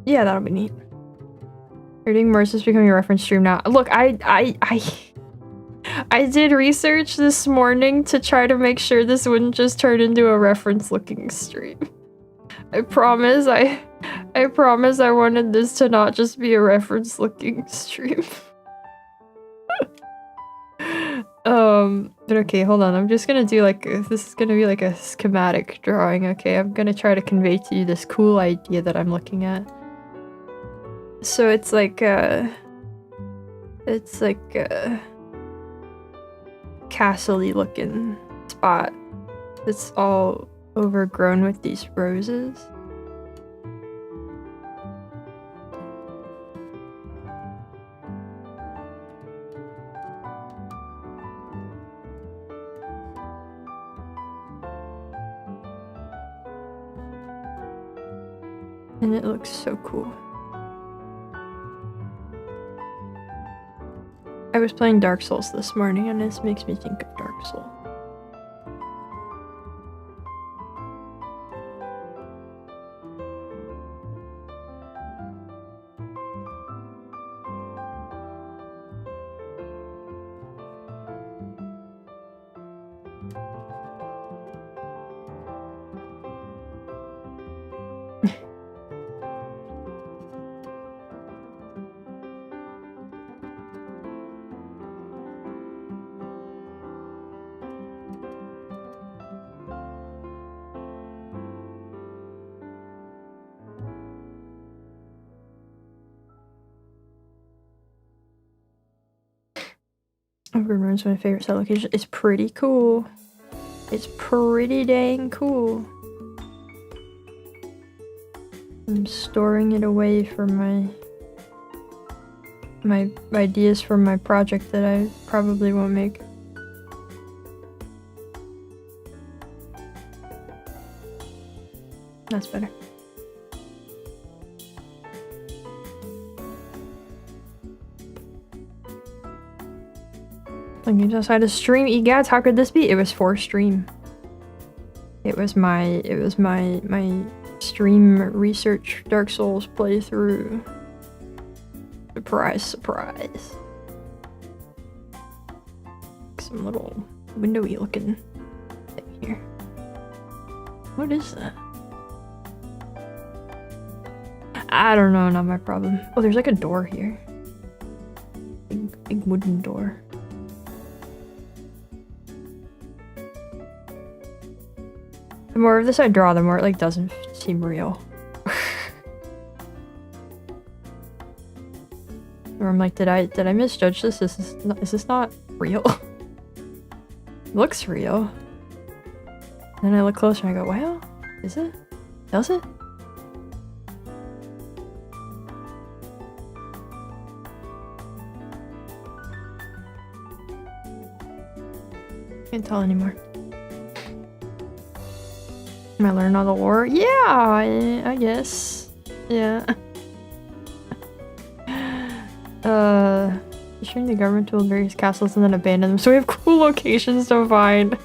Yeah, that'll be neat. You're doing more. Is this becoming a reference stream now? Look, I did research this morning to try to make sure this wouldn't just turn into a reference looking stream. I promise I wanted this to not just be a reference looking stream. But okay, hold on. I'm just gonna do like, this is gonna be like a schematic drawing, okay? I'm gonna try to convey to you this cool idea that I'm looking at. So it's like a castle-y looking spot that's all overgrown with these roses. And it looks so cool. I was playing Dark Souls this morning, and this makes me think of Dark Souls. Overrun's my favorite set location. It's pretty cool. It's pretty dang cool. I'm storing it away for my ideas for my project that I probably won't make. That's better. Like you just had a stream, egads, how could this be? It was for stream. It was my stream research Dark Souls playthrough. Surprise, surprise. Some little windowy looking thing here. What is that? I don't know, not my problem. Oh, there's like a door here. Big wooden door. The more of this I draw, the more it like doesn't seem real. Or I'm like, did I misjudge this? Is this not real? It looks real. Then I look closer and I go, wow, is it? Does it? Can't tell anymore. Am I learning all the lore? Yeah, I guess. Yeah. Destroying the government to build various castles and then abandon them, so we have cool locations to find.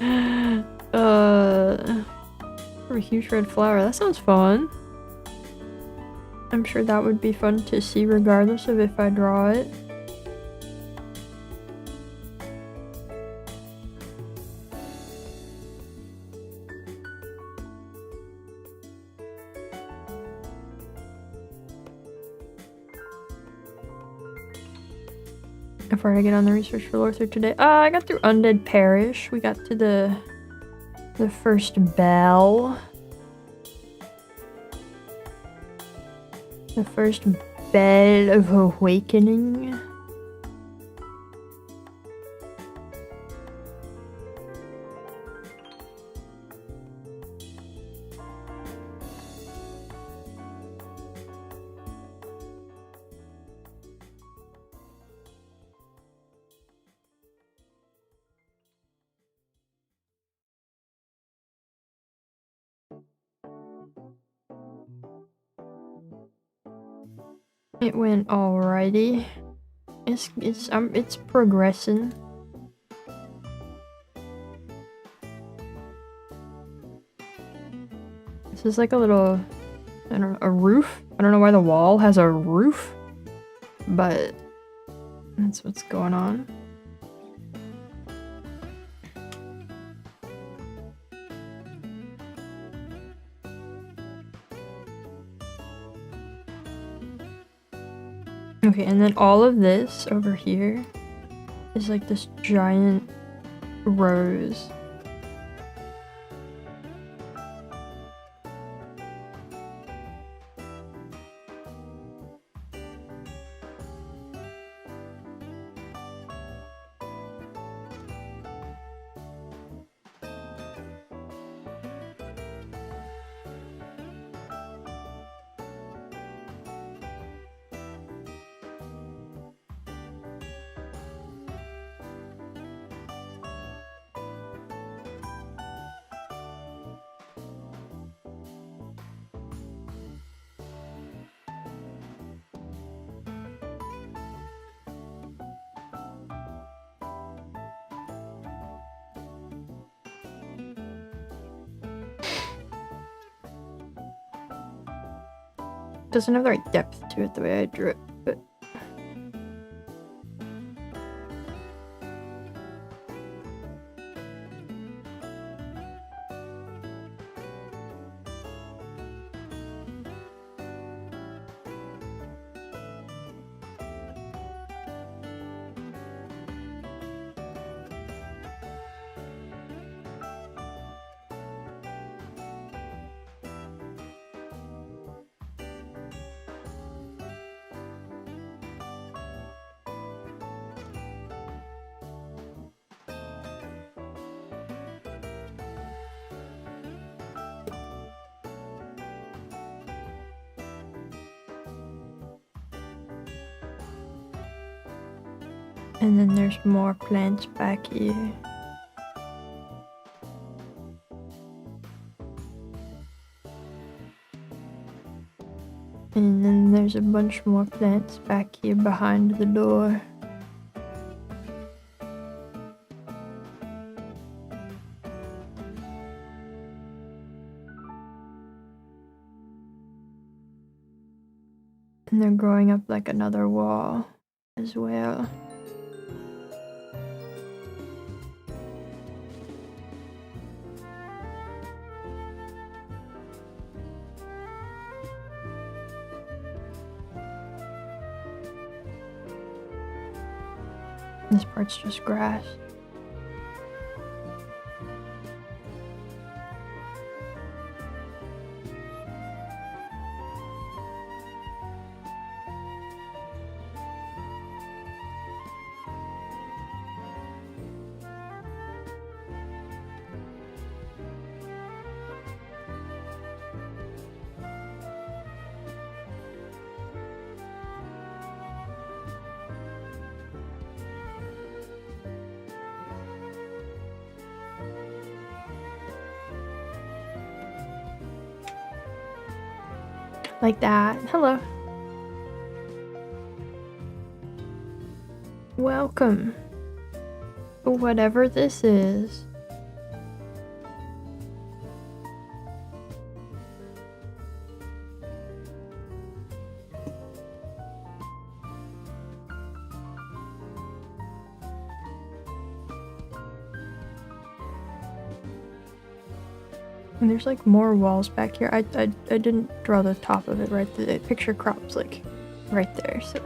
A huge red flower. That sounds fun. I'm sure that would be fun to see regardless of if I draw it. How far did I get on the research for lore through today? I got through Undead Parish. We got to the first bell. The first bell of awakening. It went alrighty. It's progressing. This is like a little, I don't know, a roof. I don't know why the wall has a roof, but that's what's going on. Okay, and then all of this over here is like this giant rose. Doesn't have the right depth to it the way I drew it, but... And then there's more plants back here. And then there's a bunch more plants back here behind the door. And they're growing up like another wall as well. This part's just grass. Like that. Hello. Welcome. Whatever this is. And there's like more walls back here. I didn't draw the top of it right. The picture crops like right there, so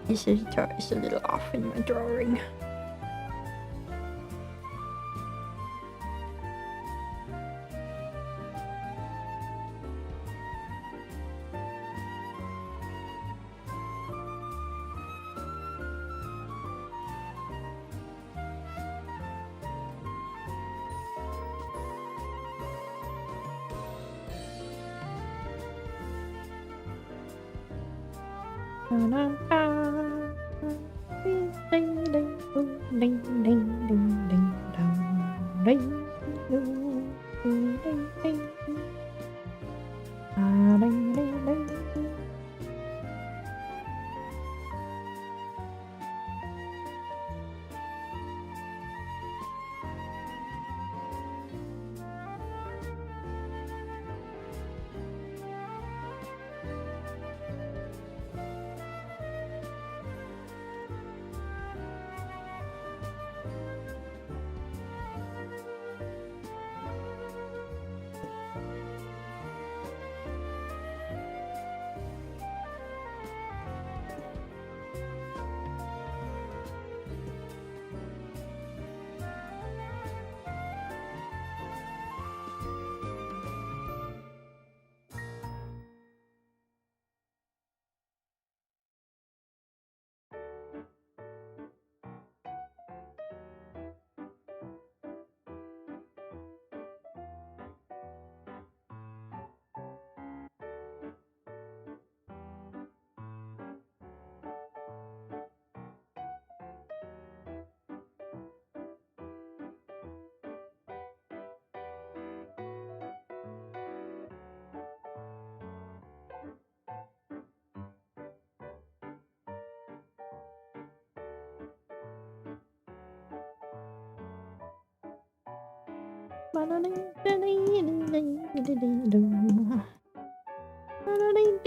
it's a little off in my drawing.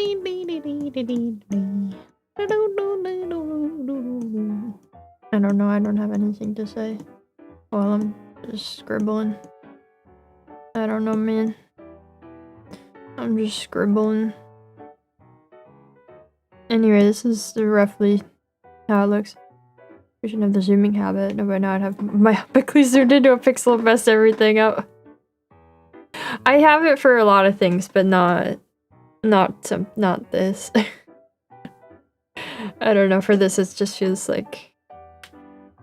I don't know, I don't have anything to say. Well, I'm just scribbling. I don't know, man. I'm just scribbling. Anyway, this is roughly how it looks. We shouldn't have the zooming habit. No, but now I'd have myopically zoomed into a pixel and messed everything up. I have it for a lot of things, but not this. I don't know, for this it just feels like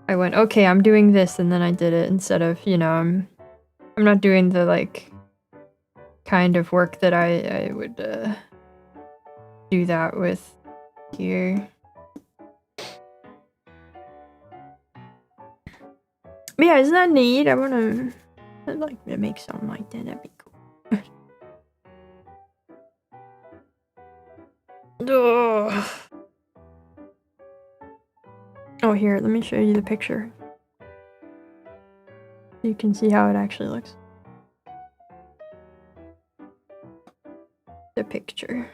I went, okay, I'm doing this, and then I did it instead of, you know, I'm not doing the, like, kind of work that I would do that with here. But yeah, isn't that neat? I'd like to make something like that. That'd be cool. Ugh. Oh, here, let me show you the picture. You can see how it actually looks. The picture.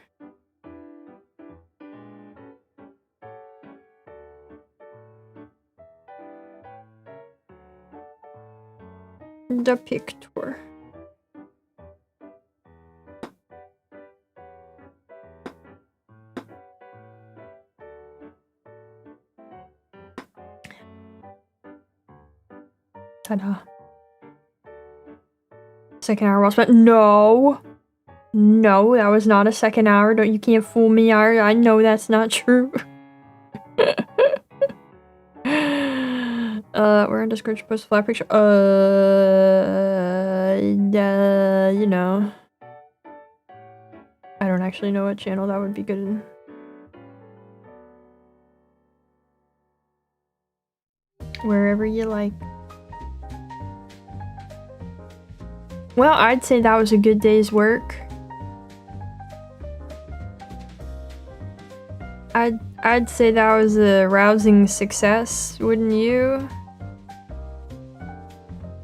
The picture. Ta-da. Second hour well spent. No! No, that was not a second hour. You can't fool me. I know that's not true. We're in Discord, you're supposed to flat picture. You know. I don't actually know what channel that would be good in. Wherever you like. Well, I'd say that was a good day's work. I'd say that was a rousing success, wouldn't you?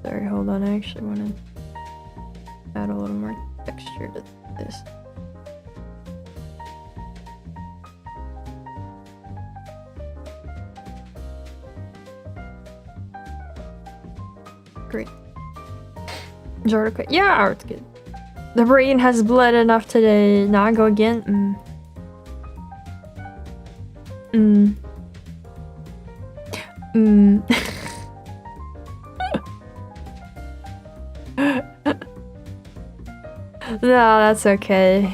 Sorry, hold on, I actually want to add a little more texture to this. Great. Is art okay? Yeah, art's good. The brain has bled enough today. Now go again. No, that's okay.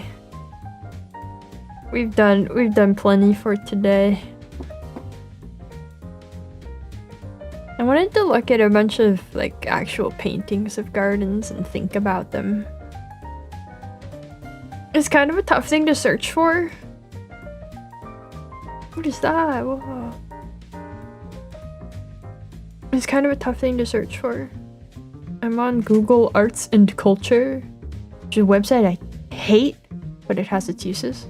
We've done plenty for today. I wanted to look at a bunch of like actual paintings of gardens and think about them. It's kind of a tough thing to search for. What is that? Whoa. It's kind of a tough thing to search for. I'm on Google Arts and Culture, which is a website I hate, but it has its uses.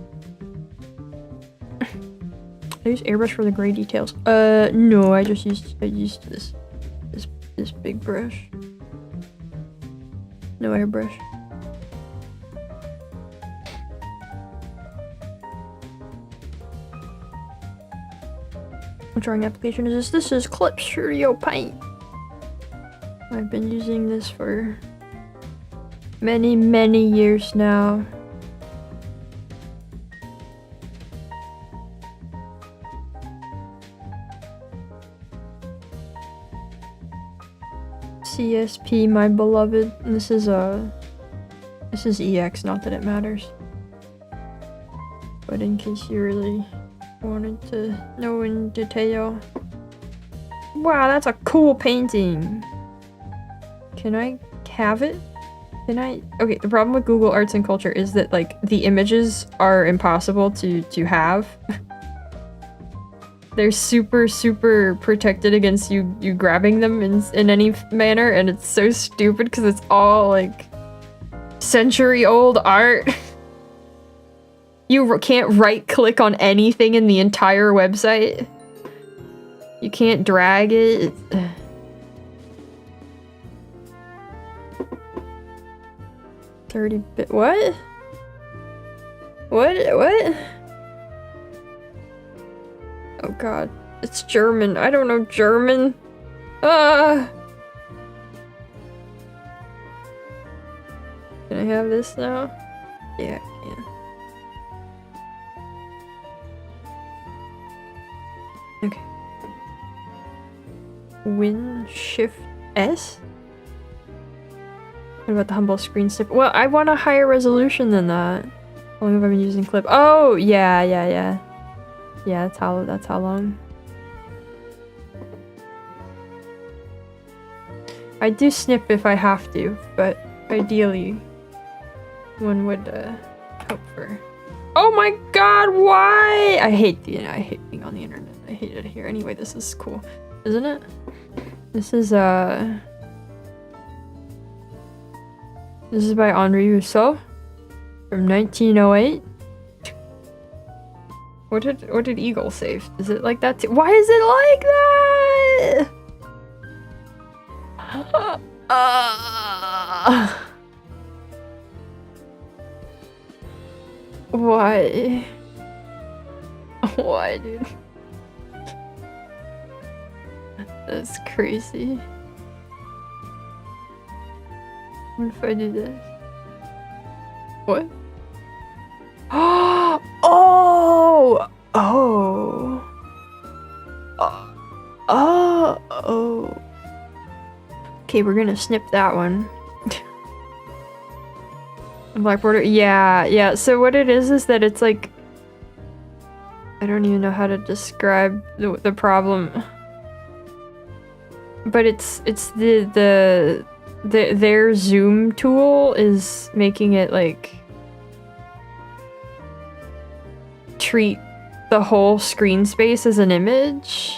I use airbrush for the gray details. No, I used this big brush. No airbrush. What drawing application is this? This is Clip Studio Paint. I've been using this for many years now. CSP, my beloved. And this is EX, not that it matters. But in case you really wanted to know in detail. Wow, that's a cool painting. Can I have it? Can I? Okay, the problem with Google Arts and Culture is that like the images are impossible to have. They're super protected against you grabbing them in any manner, and it's so stupid because it's all like century-old art. You can't right-click on anything in the entire website. You can't drag it. 30-bit. What? What? What? Oh god. It's German. I don't know German. Ah! Can I have this now? Yeah, I can. Okay. Win Shift S? What about the humble screen snip? Well, I want a higher resolution than that. How long have I been using clip? Oh, yeah. Yeah, that's how long. I do snip if I have to, but ideally one would hope for. Oh my god, why? I hate being on the internet. I hate it here. Anyway, this is cool, isn't it? This is by Henri Rousseau from 1908. What did Eagle save? Is it like that too? Why is it like that? Why? Why, dude? That's crazy. What if I do this? What? Oh! Okay, we're gonna snip that one. Black border? Yeah. So what it is that it's like... I don't even know how to describe the problem. But it's their zoom tool is making it like... treat the whole screen space as an image.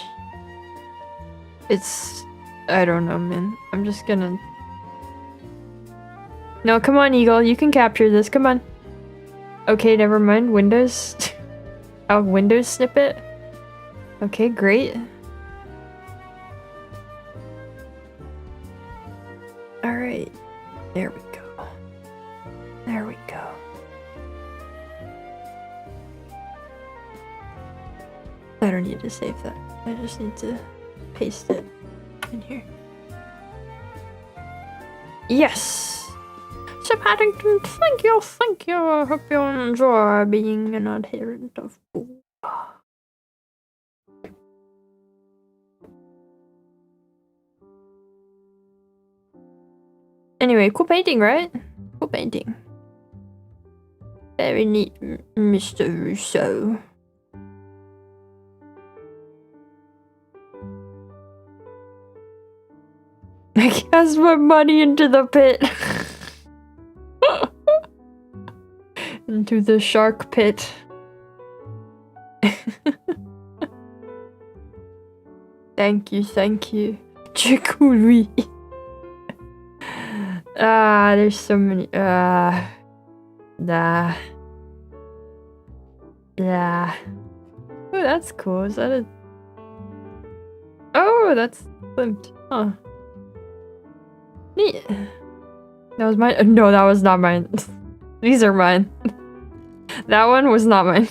It's... I don't know, man. I'm just gonna... No, come on, Eagle. You can capture this. Come on. Okay, never mind. Windows. I'll Windows snip it. Okay, great. Alright. There we go. There we go. I don't need to save that. I just need to paste it in here. Yes! So Paddington, thank you. I hope you enjoy being an adherent of Boo. Anyway, cool painting, right? Cool painting. Very neat, Mr. Rousseau. I cast my money into the pit. Into the shark pit. Thank you. Chicory. There's so many. Yeah. Oh, that's cool. Is that a... Oh, that's limped. Huh. Neat. That was mine? No, that was not mine. These are mine. That one was not mine.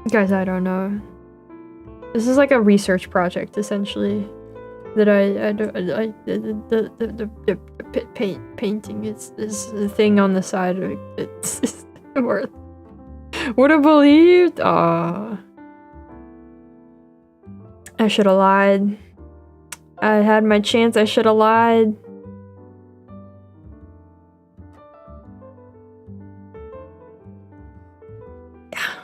Guys, I don't know. This is like a research project, essentially. That the painting is the thing on the side of it. It's worth. Would have believed. I should have lied. I had my chance. I should have lied. Yeah.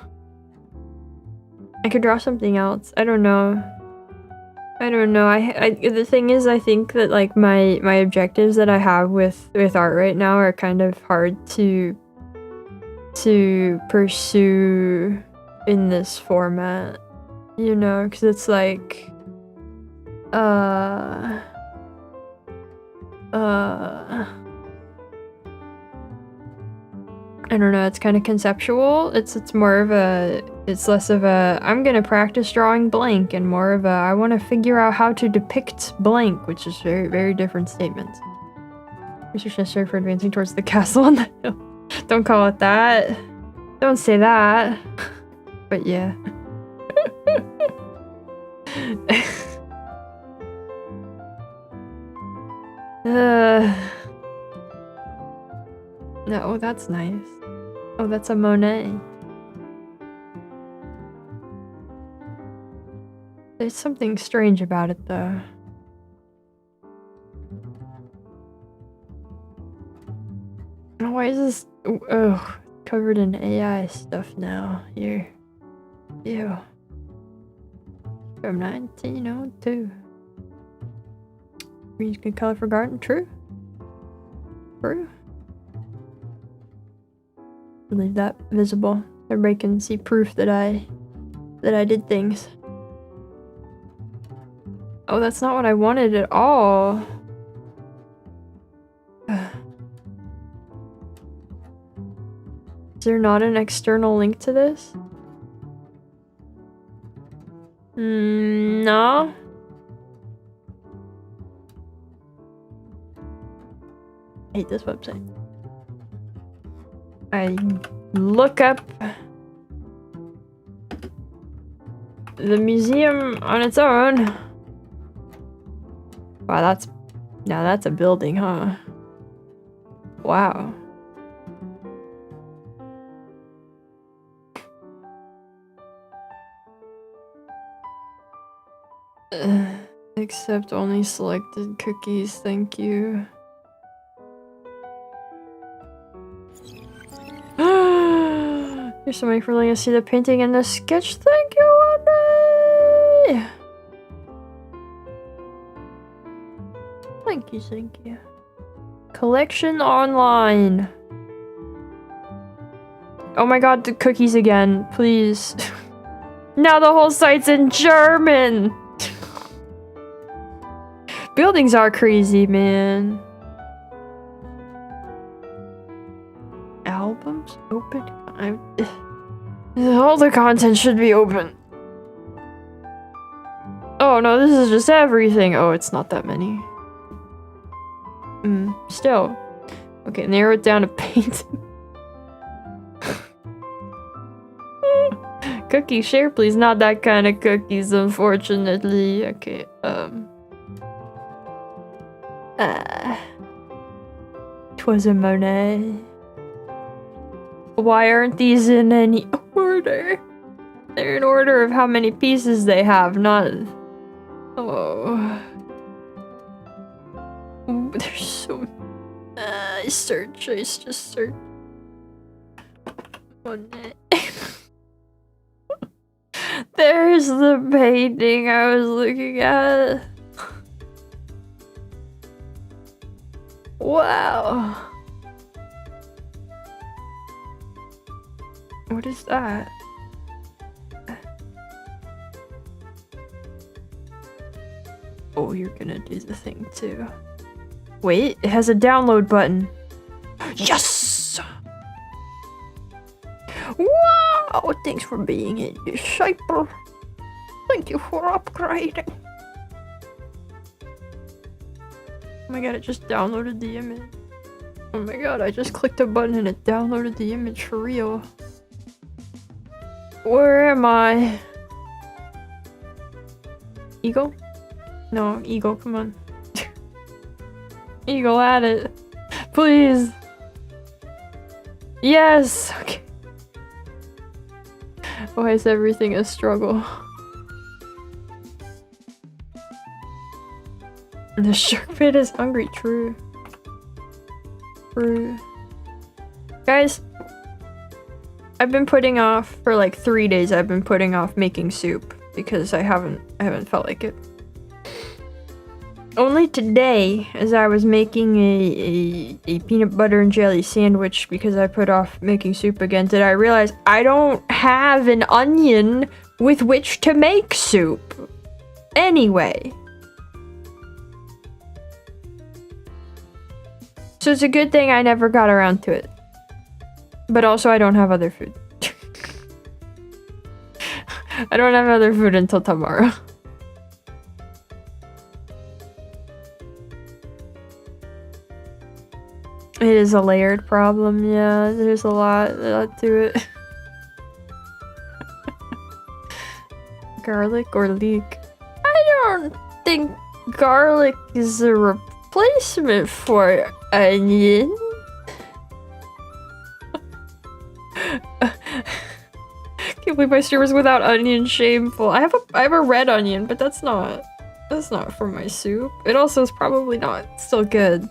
I could draw something else. I don't know. The thing is, I think that like my objectives that I have with art right now are kind of hard to pursue in this format, you know, because it's like I don't know, it's kind of conceptual. It's more of a, it's less of a, I'm gonna practice drawing blank, and more of a, I want to figure out how to depict blank, which is very, very different statements. Research necessary for advancing towards the castle on the hill. Don't call it that. Don't say that. But yeah. No, that's nice. Oh, that's a Monet. There's something strange about it, though. Oh, why is this... Oh, covered in AI stuff now. Here. Ew. From 1902. Green's good color for garden. True. True. Leave that visible. Everybody can see proof that I did things. Oh, that's not what I wanted at all. Is there not an external link to this? No. I hate this website. I look up the museum on its own. Wow, now that's a building, huh? Wow. Accept only selected cookies, thank you. Here's somebody for letting us see the painting and the sketch. Thank you, Andre! Thank you, thank you. Collection online. Oh my god, the cookies again, please. Now the whole site's in German! Buildings are crazy, man. Albums open? All the content should be open. Oh no, this is just everything. Oh, it's not that many. Still. Okay, narrow it down to paint. Cookie share, please. Not that kind of cookies, unfortunately. Okay, Twas a Monet. Why aren't these in any order? They're in order of how many pieces they have, not... Oh... There's so... I just search... Monet. There's the painting I was looking at. Wow. What is that? Oh, you're gonna do the thing too. Wait, it has a download button. Yes! Wow! Thanks for being a disciple. Thank you for upgrading. Oh my god, it just downloaded the image. Oh my god, I just clicked a button and it downloaded the image for real. Where am I? Eagle? No, Eagle, come on. Eagle at it. Please. Yes! Okay. Why is everything a struggle? The shark pit is hungry, true. True. Guys, I've been putting off, for like 3 days, I've been putting off making soup because I haven't felt like it. Only today, as I was making a peanut butter and jelly sandwich because I put off making soup again, did I realize I don't have an onion with which to make soup. Anyway. So it's a good thing I never got around to it. But also I don't have other food. I don't have other food until tomorrow. It is a layered problem, yeah. There's a lot to it. Garlic or leek? I don't think garlic is a replacement for onion. Can't believe my stream was without onion. Shameful. I have a red onion, but that's not for my soup. It also is probably not still good.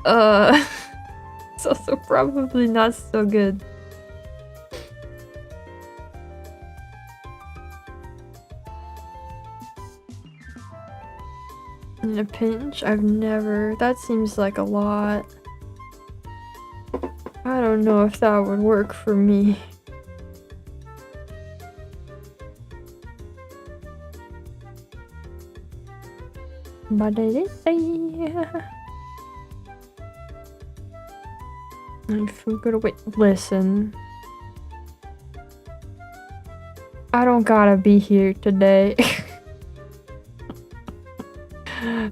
It's also probably not so good. In a pinch? I've never. That seems like a lot. I don't know if that would work for me. But it is. If we go to wait, listen. I don't gotta be here today.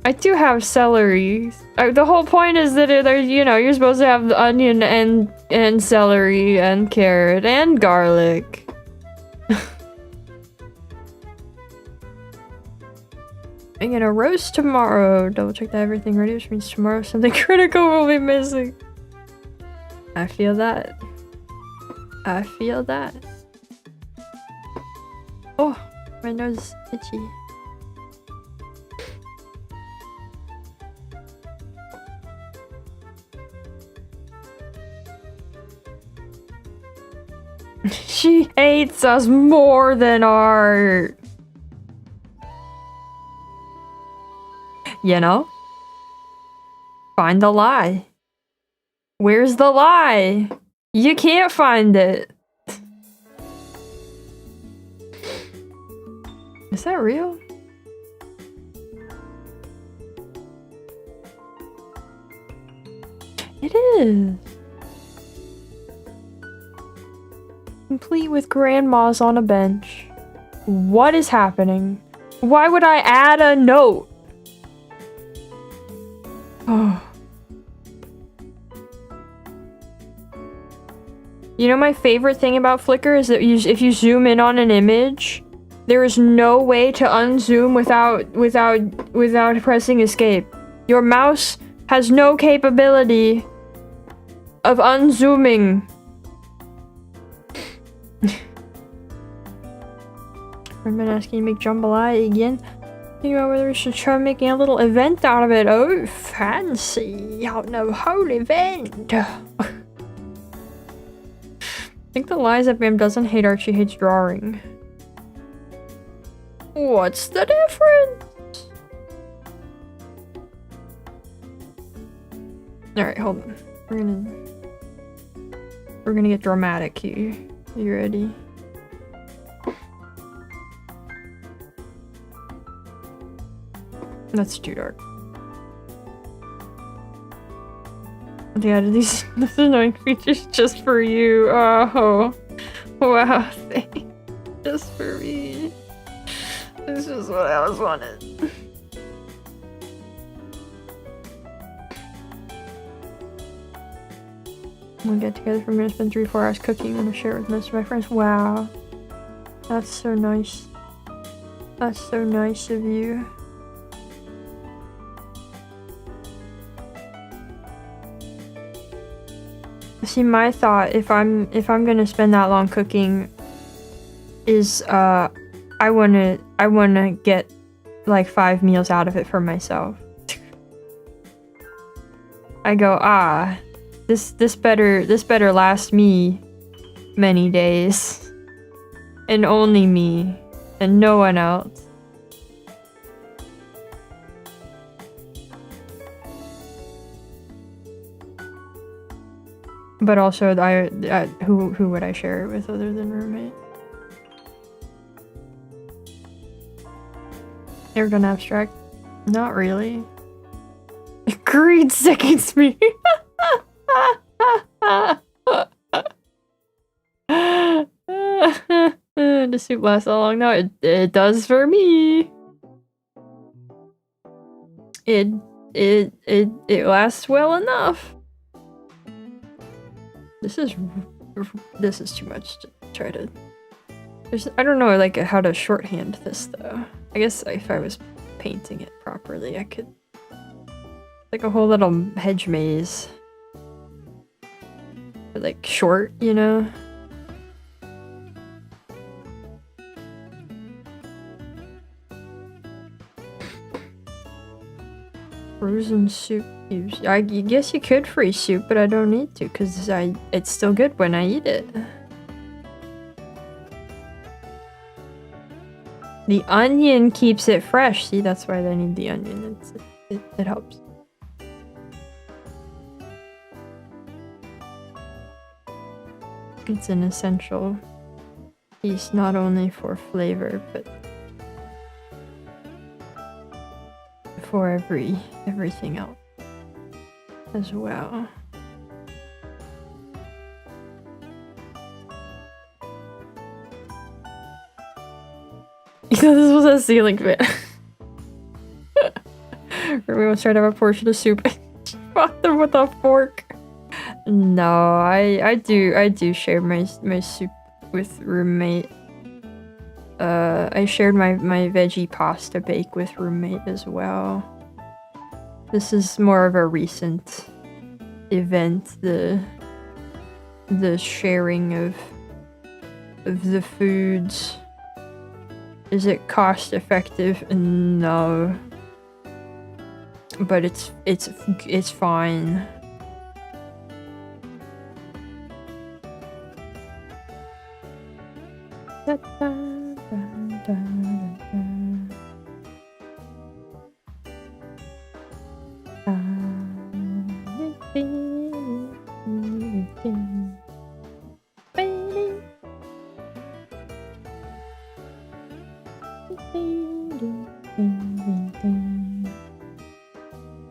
I do have celery. The whole point is that you're supposed to have the onion and celery and carrot and garlic. I'm gonna roast tomorrow. Double check that everything ready, which means tomorrow something critical will be missing. I feel that. I feel that. Oh, my nose is itchy. She hates us more than art. You know? Find the lie. Where's the lie? You can't find it. Is that real? It is. Complete with grandmas on a bench. What is happening? Why would I add a note? Oh. You know, my favorite thing about Flickr is that if you zoom in on an image, there is no way to unzoom without pressing escape. Your mouse has no capability of unzooming. I've been asking you to make jambalaya again. Think about whether we should try making a little event out of it. Oh, fancy. Out no whole event. I think the lies that Bam doesn't hate art, she hates drawing. What's the difference? Alright, hold on. We're gonna get dramatic here. You ready? That's too dark. They added these annoying features just for you. Oh, wow, thanks. Just for me. This is what I was wanted. We'll get together for a minute, spend 3-4 hours cooking. I'm gonna share it with most of my friends. Wow, that's so nice. That's so nice of you. See, my thought, if I'm gonna spend that long cooking, is I wanna get like 5 meals out of it for myself. I go, this better last me many days, and only me, and no one else. But also, who would I share it with other than roommate? Ever done abstract? Not really. Greed sickens me. The soup lasts so long now. It does for me. It lasts well enough. This is too much to try to. I don't know like how to shorthand this though. I guess if I was painting it properly, I could like a whole little hedge maze. But, like short, you know. Frozen soup cubes. I guess you could freeze soup, but I don't need to because it's still good when I eat it. The onion keeps it fresh. See, that's why they need the onion. It helps. It's an essential piece, not only for flavor, but for everything else as well. This was a ceiling fan. Everyone's trying to have a portion of soup. Fought them with a fork. No, I do share my soup with roommate. I shared my veggie pasta bake with roommate as well. This is more of a recent event, the sharing of the foods. Is it cost effective? No. But it's fine.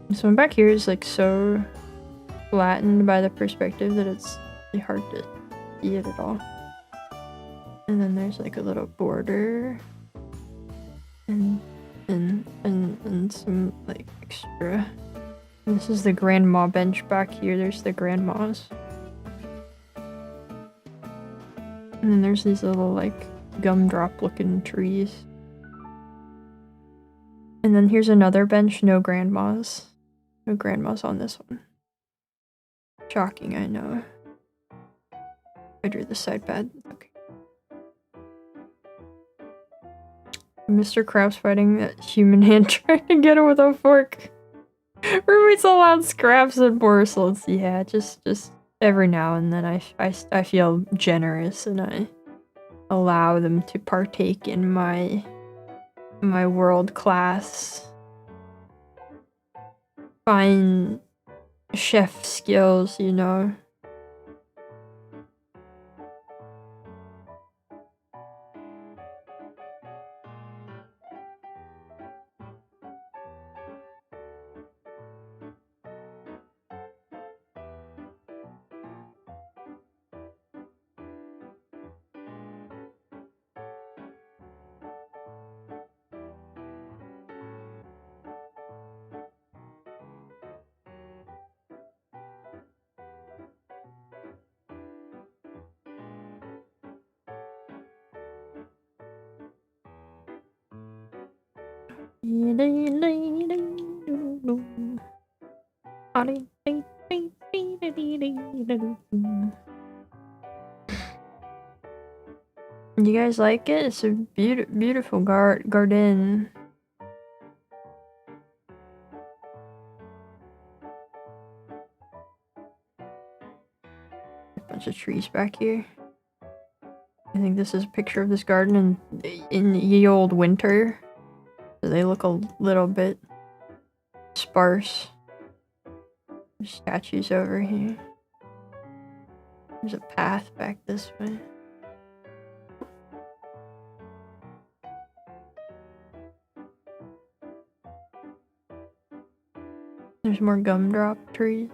This one back here is like so flattened by the perspective that it's really hard to see it at all. And then there's like a little border and some like extra. And this is the grandma bench back here. There's the grandmas. And then there's these little like gumdrop looking trees. And then here's another bench, no grandmas. No grandmas on this one. Shocking, I know. I drew the side bed. Okay. Mr. Krabs fighting that human hand trying to get it with a fork. Roommates allowed scraps and morsels. Yeah, just every now and then I feel generous and I allow them to partake in my world-class fine chef skills, you know. You guys like it? It's a beautiful garden. A bunch of trees back here. I think this is a picture of this garden in ye old winter. So they look a little bit sparse. There's statues over here. There's a path back this way. There's more gumdrop trees.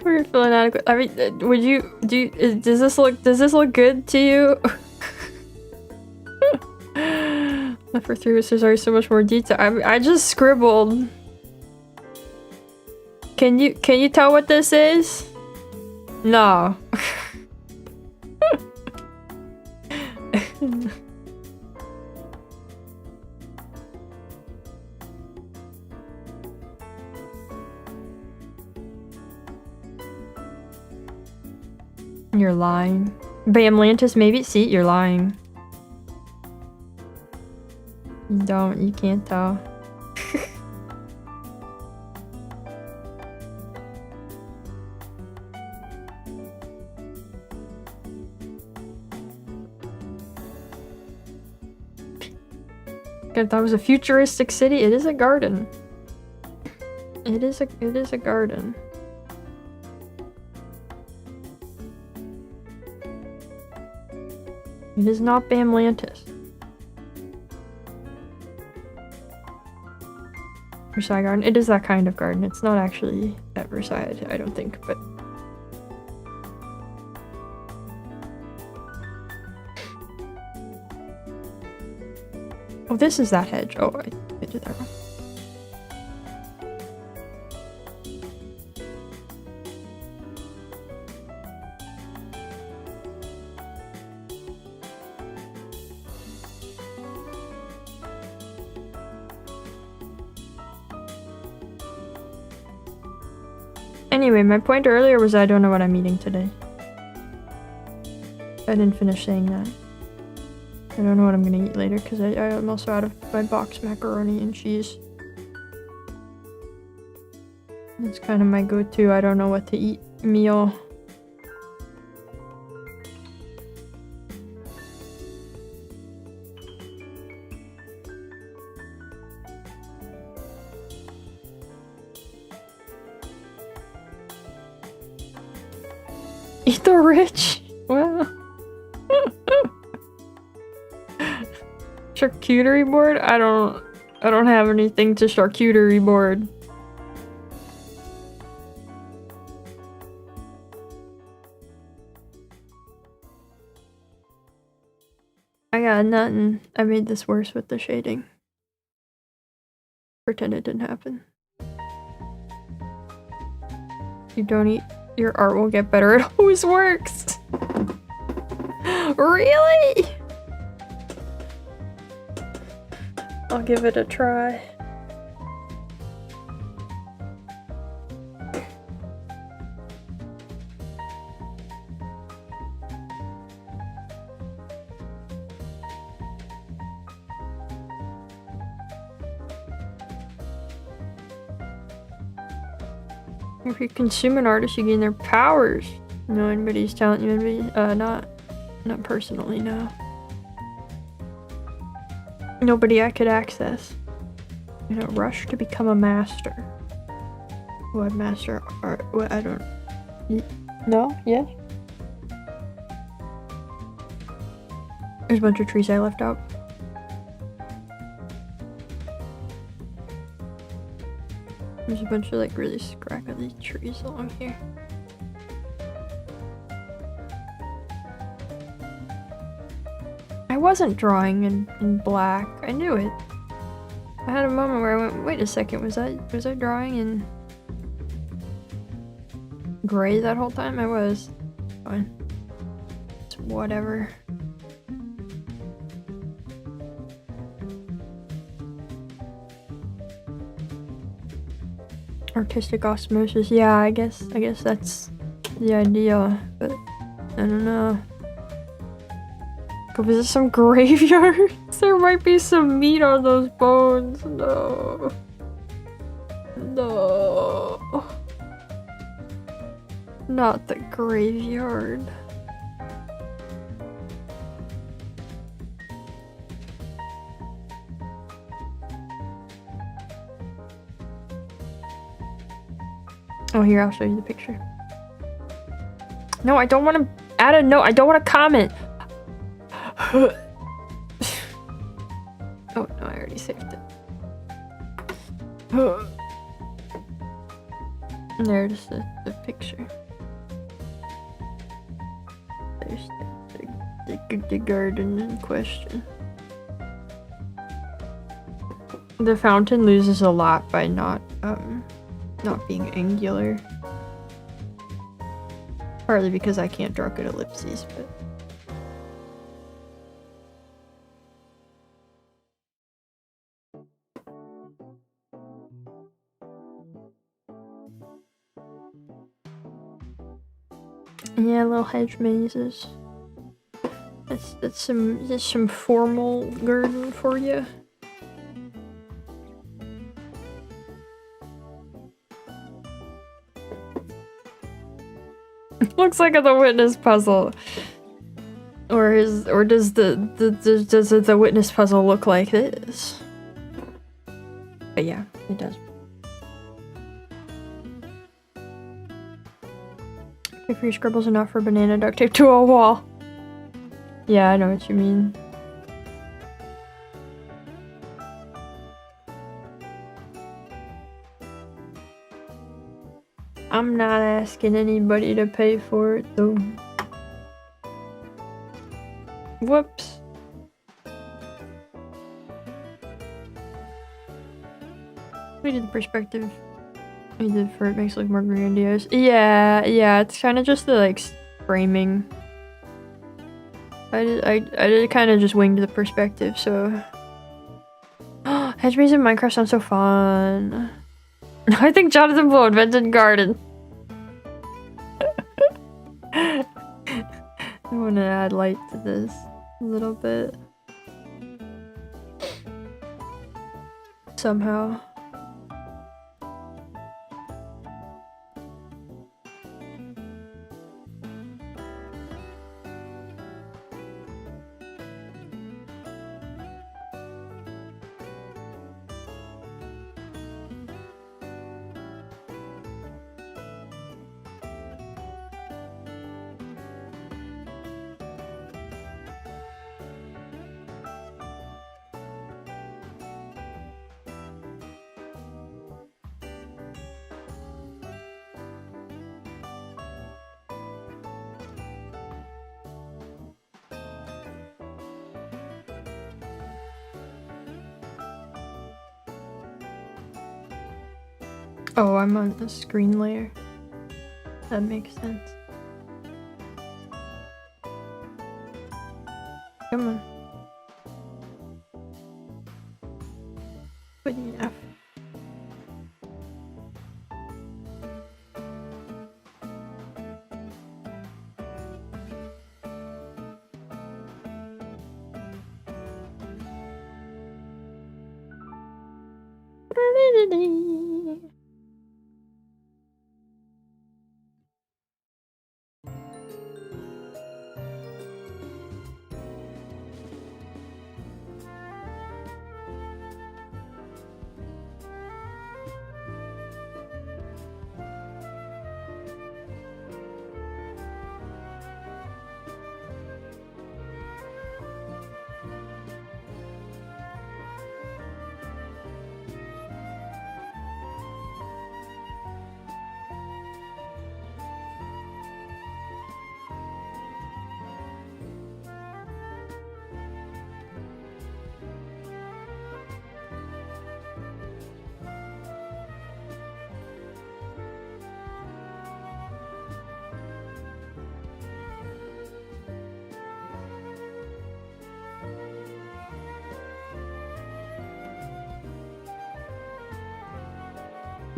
We're feeling adequate. I mean, would you does this look good to you? Left for 3 was already so much more detail. I just scribbled. Can you tell what this is? No. You're lying. Bamlantis, maybe? See, you're lying. You can't tell. I thought it was a futuristic city. It is a garden. It is a garden. It is not Bamlantis. Versailles Garden. It is that kind of garden. It's not actually at Versailles, I don't think, but... Oh, this is that hedge. Oh, I did that wrong. Anyway, my point earlier was I don't know what I'm eating today. I didn't finish saying that. I don't know what I'm gonna eat later because I'm also out of my box macaroni and cheese. It's kind of my go-to I don't know what to eat meal. Eat the rich? Well... Charcuterie board? I don't have anything to charcuterie board. I got nothing. I made this worse with the shading. Pretend it didn't happen. If you don't eat, your art will get better. It always works! Really? I'll give it a try. If you consume an artist, you gain their powers. No, anybody's talent you envy? Not personally, no. Nobody I could access. In a rush to become a master. What master art? What, I don't... No? Yes? There's a bunch of trees I left out. There's a bunch of like really scraggly trees along here. I wasn't drawing in black. I knew it. I had a moment where I went, wait a second, was I drawing in gray that whole time? I was. Fine. It's whatever. Artistic osmosis. Yeah, I guess that's the idea, but I don't know. Go visit some graveyards. There might be some meat on those bones. No. No. Not the graveyard. Oh, here, I'll show you the picture. No, I don't want to add a note. I don't want to comment. Oh, no, I already saved it. And there's the picture. There's the garden in question. The fountain loses a lot by not being angular. Partly because I can't draw good ellipses, but... Yeah, little hedge mazes. That's some formal garden for you. Looks like the witness puzzle. Or does the witness puzzle look like this? But yeah, it does. If your scribbles enough for banana duct tape to a wall. Yeah, I know what you mean. I'm not asking anybody to pay for it though. Whoops. We did the perspective. We did for it makes it look more grandiose. Yeah, it's kind of just the like framing. I did kind of just winged the perspective, so. Hedge maze in Minecraft sounds so fun. I think Jonathan Blow invented garden. I want to add light to this a little bit. Somehow. Oh, I'm on the screen layer. That makes sense. Come on. Good enough.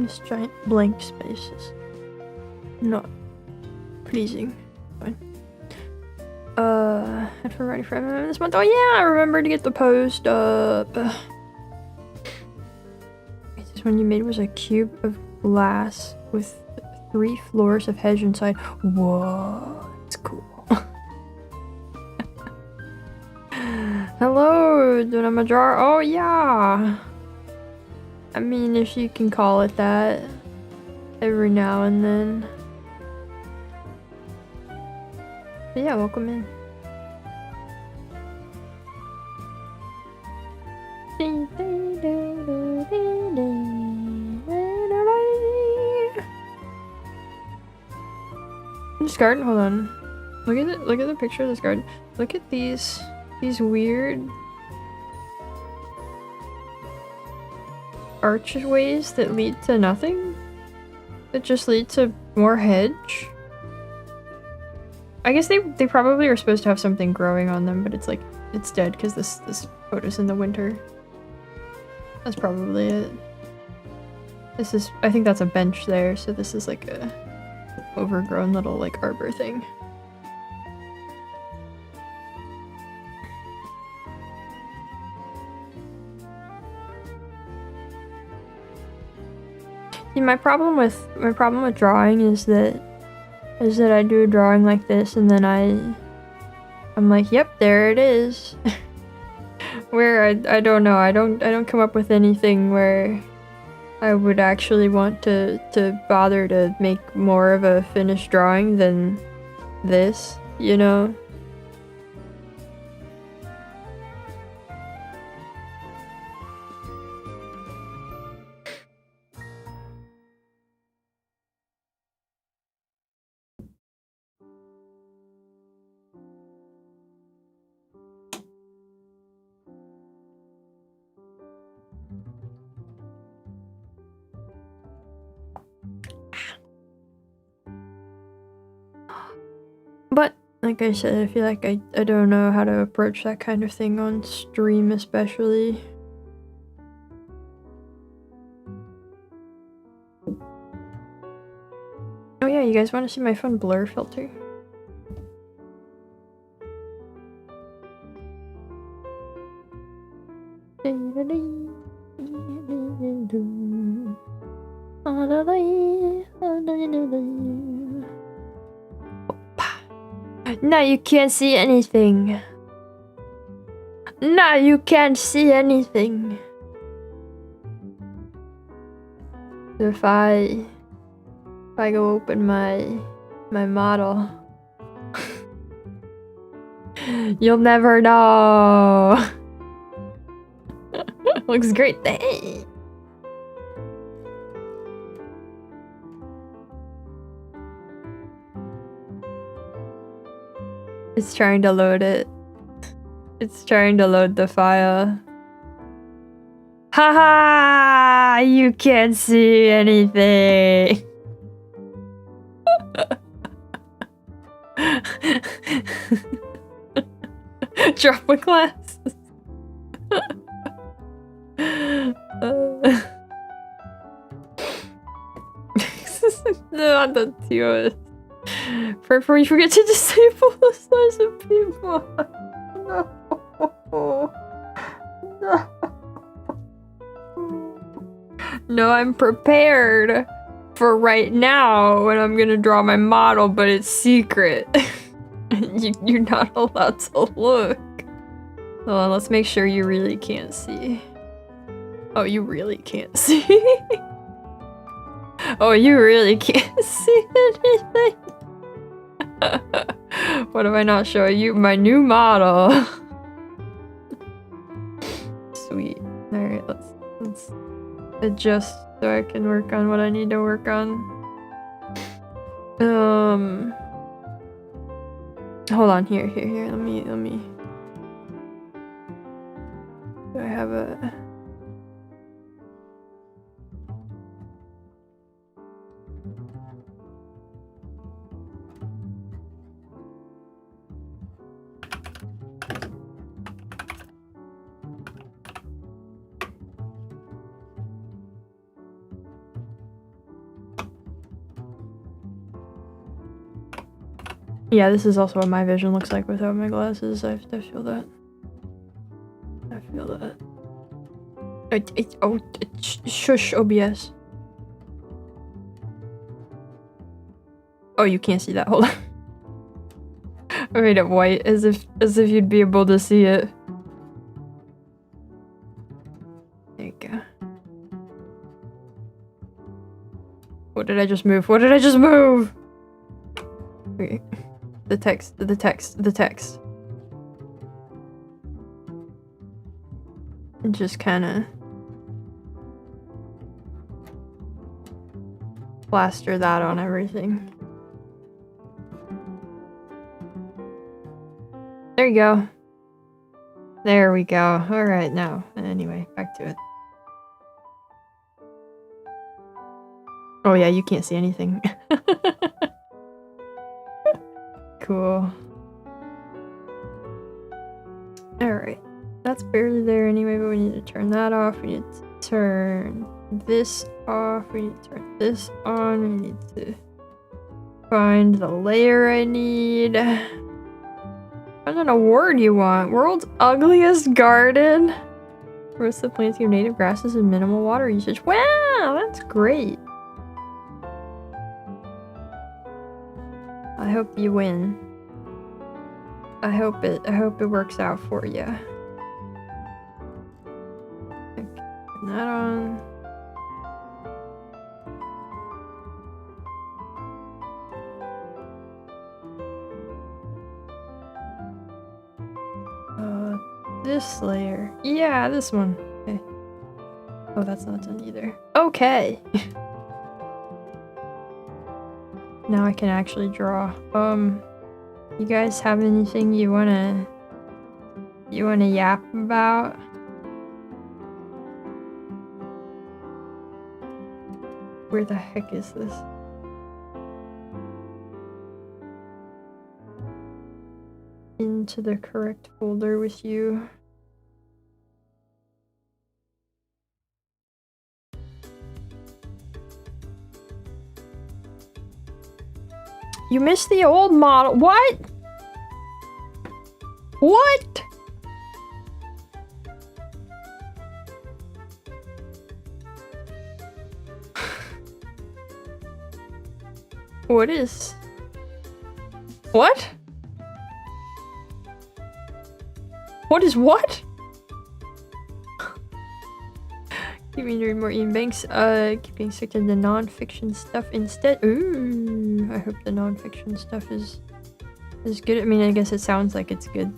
Just giant blank spaces. Not pleasing. Fine. And for ready for MMA this month. Oh yeah, I remember to get the post up. This one you made was a cube of glass with 3 floors of hedge inside. Whoa, it's cool. Hello, Dunama Jar. Oh yeah. I mean, if you can call it that, every now and then. But yeah, welcome in. this garden. Hold on. Look at it. Look at the picture of this garden. Look at these weird archways that lead to nothing. That just lead to more hedge. I guess they probably are supposed to have something growing on them, but it's like it's dead because this photo's in the winter. That's probably it. This is, I think that's a bench there, so this is like a overgrown little like arbor thing. See, my problem with drawing is that I do a drawing like this and then I'm like, yep, there it is. Where I don't know, I don't come up with anything where I would actually want to bother to make more of a finished drawing than this, you know? But, like I said, I feel like I don't know how to approach that kind of thing on stream, especially. Oh yeah, you guys want to see my fun blur filter? Now you can't see anything. Now you can't see anything. So if I go open my model, you'll never know. Looks great. Hey. It's trying to load it. It's trying to load the file. Haha! You can't see anything. Drop my glasses. No, don't do it. Before you forget to disable the size of people. No. No. No, I'm prepared for right now when I'm gonna draw my model, but it's secret. You're not allowed to look. Hold on, let's make sure you really can't see. Oh, you really can't see? Oh, you really can't see anything? What if I not show you my new model? Sweet. Alright, let's adjust so I can work on what I need to work on. Hold on, here. Let me. Do I have a... Yeah, this is also what my vision looks like without my glasses. I feel that. I feel that. Shush, OBS. Oh, you can't see that. Hold on. I made it white as if you'd be able to see it. There you go. What did I just move? What did I just move? Okay. The text. And just kinda plaster that on everything. we go. There we go. Alright, now. Anyway, back to it. Oh yeah, you can't see anything. Cool. Alright. That's barely there anyway, but we need to turn that off. We need to turn this off. We need to turn this on. We need to find the layer I need. What an award you want? World's ugliest garden? Roast the planting of native grasses and minimal water usage. Wow, that's great. I hope you win. I hope it works out for you. Okay, turn that on. This layer. Yeah, this one. Okay. Oh, that's not done either. Okay. Now I can actually draw. You guys have anything you wanna yap about? Where the heck is this? Into the correct folder with you. You missed the old model. What? What? What is? What? What is what? Keeping to read more Ian Banks, keeping stick to the non-fiction stuff instead. Ooh, I hope the non-fiction stuff is good. I mean, I guess it sounds like it's good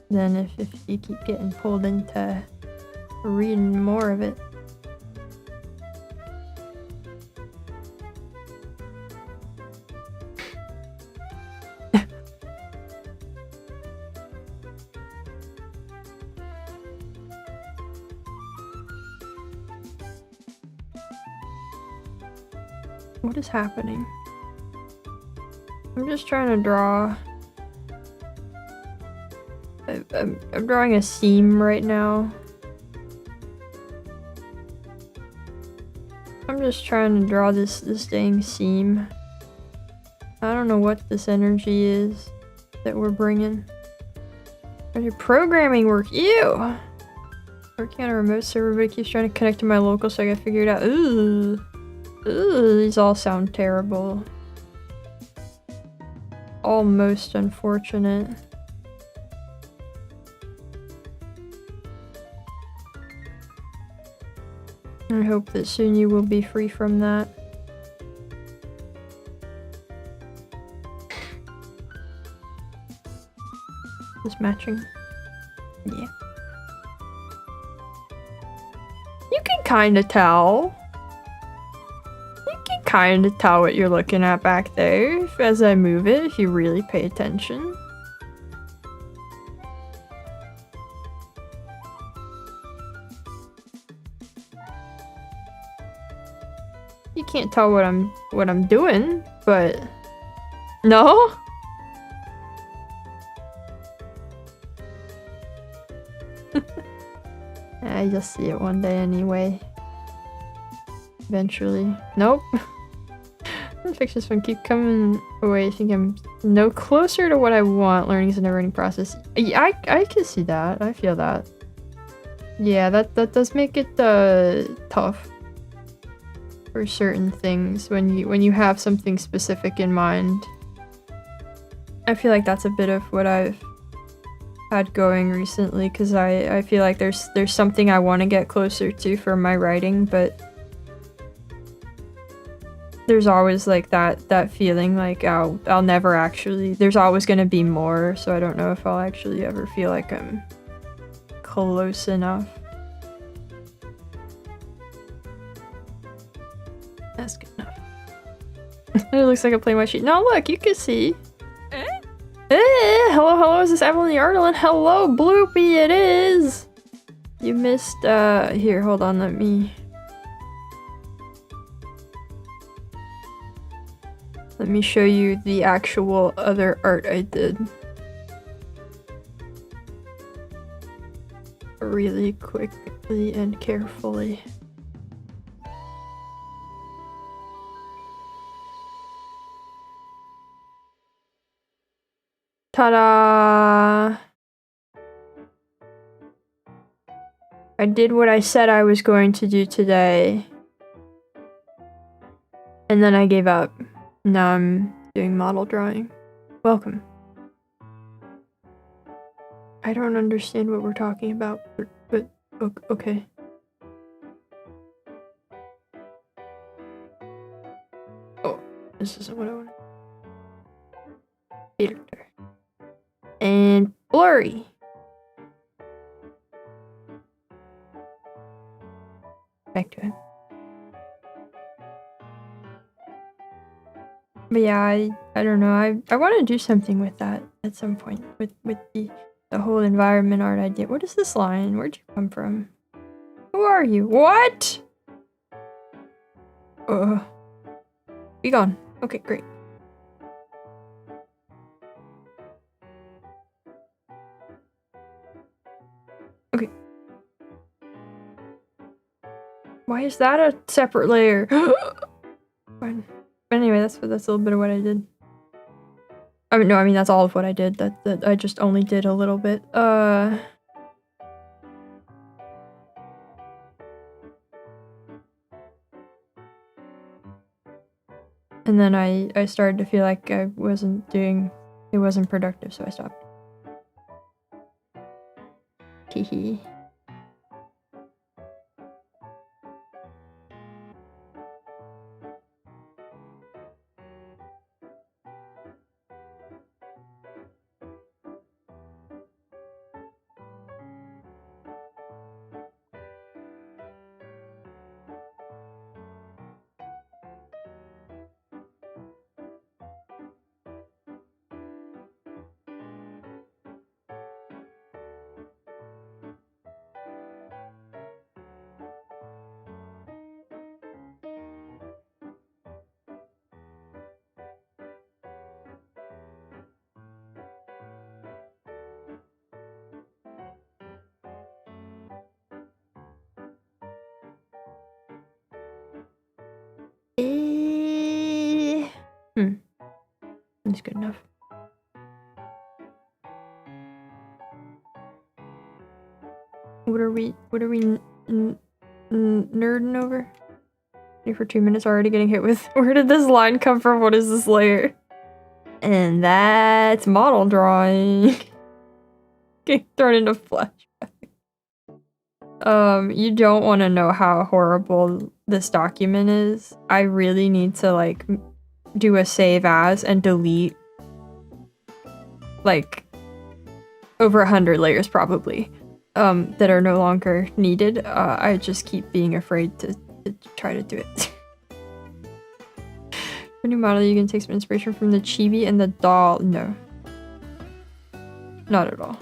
then if you keep getting pulled into reading more of it. What is happening? I'm just trying to draw. I'm drawing a seam right now. I'm just trying to draw this dang seam. I don't know what this energy is that we're bringing. Programming work. Ew! Working on a remote server, but it keeps trying to connect to my local, so I gotta figure it out. Ooh. Ooh, these all sound terrible. Almost unfortunate. I hope that soon you will be free from that. Just matching. Yeah. You can kinda tell. Kind of tell what you're looking at back there as I move it, if you really pay attention. You can't tell what I'm doing, but no? You'll see it one day anyway. Eventually. Nope. Fiction's fun. Keep coming away. I think I'm no closer to what I want. Learning is a never-ending process. I can see that. I feel that. Yeah, that does make it tough for certain things when you have something specific in mind. I feel like that's a bit of what I've had going recently, because I feel like there's something I want to get closer to for my writing, but there's always like that feeling like I'll never actually, there's always going to be more, so I don't know if I'll actually ever feel like I'm close enough. That's good enough. It looks like I'm playing my sheet. No, look, you can see. Hello, is this Evelyn the Arnold? Hello, Bloopy, it is! You missed, here, hold on, let me show you the actual other art I did. Really quickly and carefully. Ta-da! I did what I said I was going to do today. And then I gave up. Now I'm doing model drawing. Welcome. I don't understand what we're talking about, but okay. Oh, this isn't what I wanted. Filter. And blurry. Back to it. But yeah, I don't know. I want to do something with that at some point. With the whole environment art I did. What is this line? Where'd you come from? Who are you? What? Be gone. Okay, great. Okay. Why is that a separate layer? Fine. But anyway, that's a little bit of what I did. I mean, no, I mean that's all of what I did. That I just only did a little bit. And then I started to feel like it wasn't productive, so I stopped. Hehe. That's good enough. What are we nerding over? For 2 minutes already getting hit with. Where did this line come from? What is this layer? And that's model drawing. Getting thrown into flashback. You don't want to know how horrible this document is. I really need to like do a save as and delete like over 100 layers probably that are no longer needed. I just keep being afraid to try to do it. For new model, you can take some inspiration from the chibi and the doll. No. Not at all.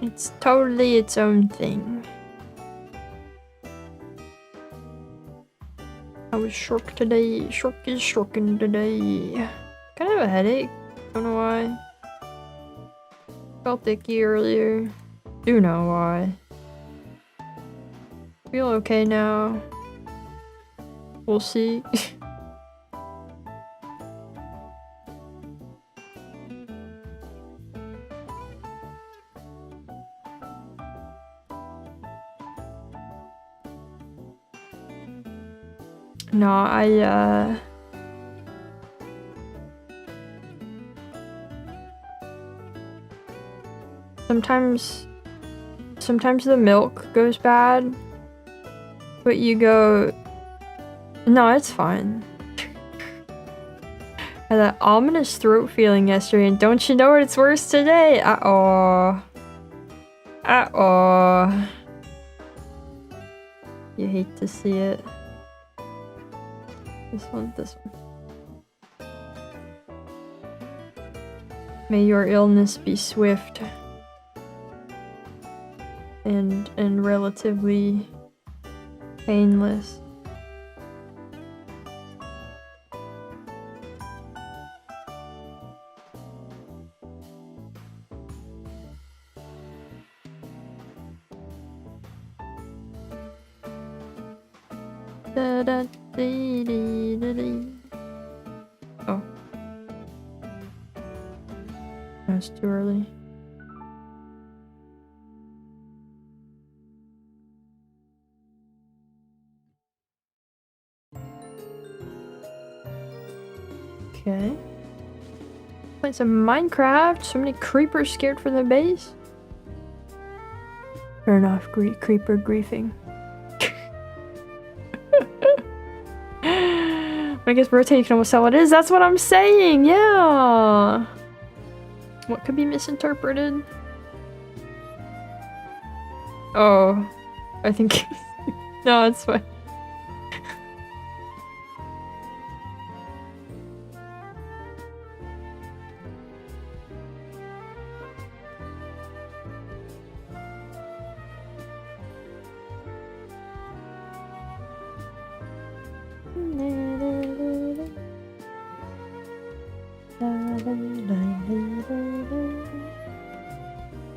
It's totally its own thing. I was shook today. Shook is shooking today. Kind of have a headache. Don't know why. Felt icky earlier. Do know why. Feel okay now. We'll see. No, Sometimes the milk goes bad, but you go, no, it's fine. I had that ominous throat feeling yesterday, and don't you know it's worse today? Uh-oh. Uh-oh. You hate to see it. This one. May your illness be swift and relatively painless. Oh. That's too early. Okay. Playing some Minecraft. So many creepers scared for the base. Fair enough. Creeper griefing. I guess rotate, you can almost tell what it is. That's what I'm saying. Yeah. What could be misinterpreted? Oh, I think. No, it's fine.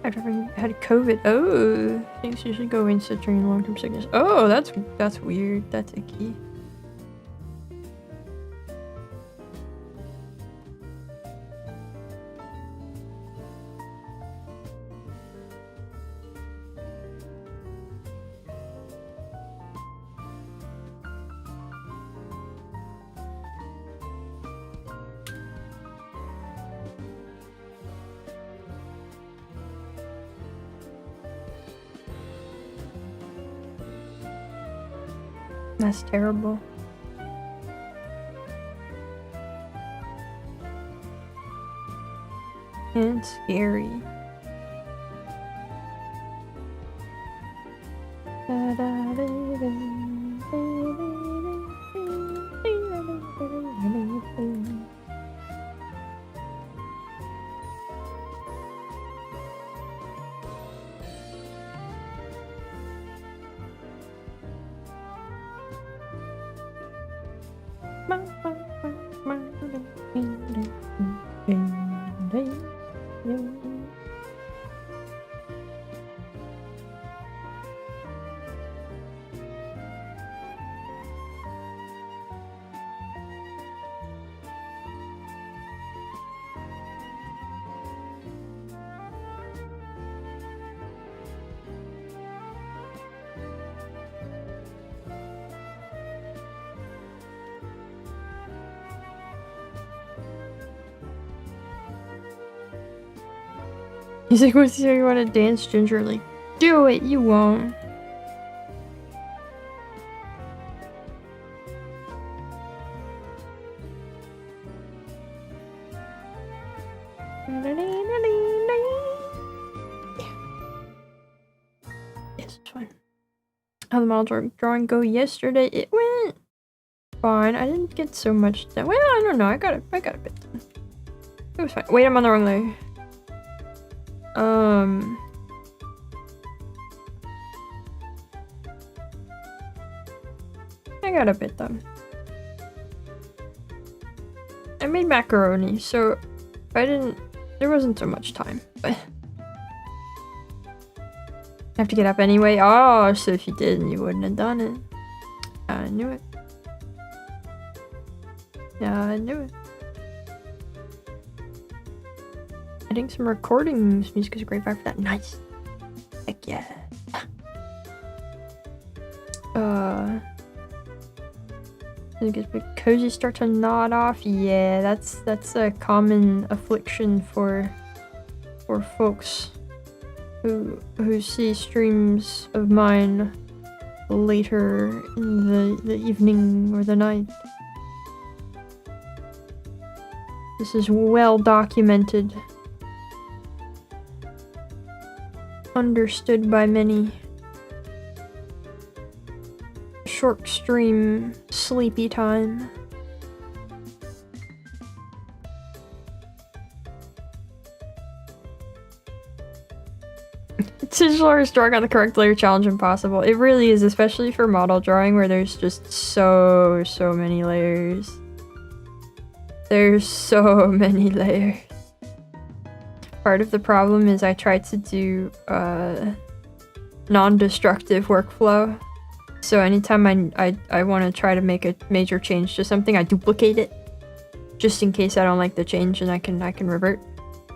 I've never had COVID. Oh, things usually go into during long-term sickness. Oh, that's weird. That's icky. That's terrible. And scary. He's like, what's here? You want to dance gingerly? Do it, you won't. Yes, it's fine. How the model drawing go yesterday? It went fine. I didn't get so much done. Well, I don't know. I got a bit done. It was fine. Wait, I'm on the wrong layer. I got a bit done. I made macaroni, so there wasn't so much time, but I have to get up anyway. Oh, so if you didn't, you wouldn't have done it. I knew it. Yeah, I knew it. Adding some recordings. Music is a great vibe for that. Nice. Heck yeah. I think it's cozy start to nod off. Yeah, that's a common affliction for folks who see streams of mine later in the evening or the night. This is well documented. Understood by many. Short stream, sleepy time. Digital is drawing on the correct layer challenge impossible. It really is, especially for model drawing where there's just so many layers. There's so many layers. Part of the problem is I tried to do non-destructive workflow. So anytime I want to try to make a major change to something, I duplicate it. Just in case I don't like the change and I can revert.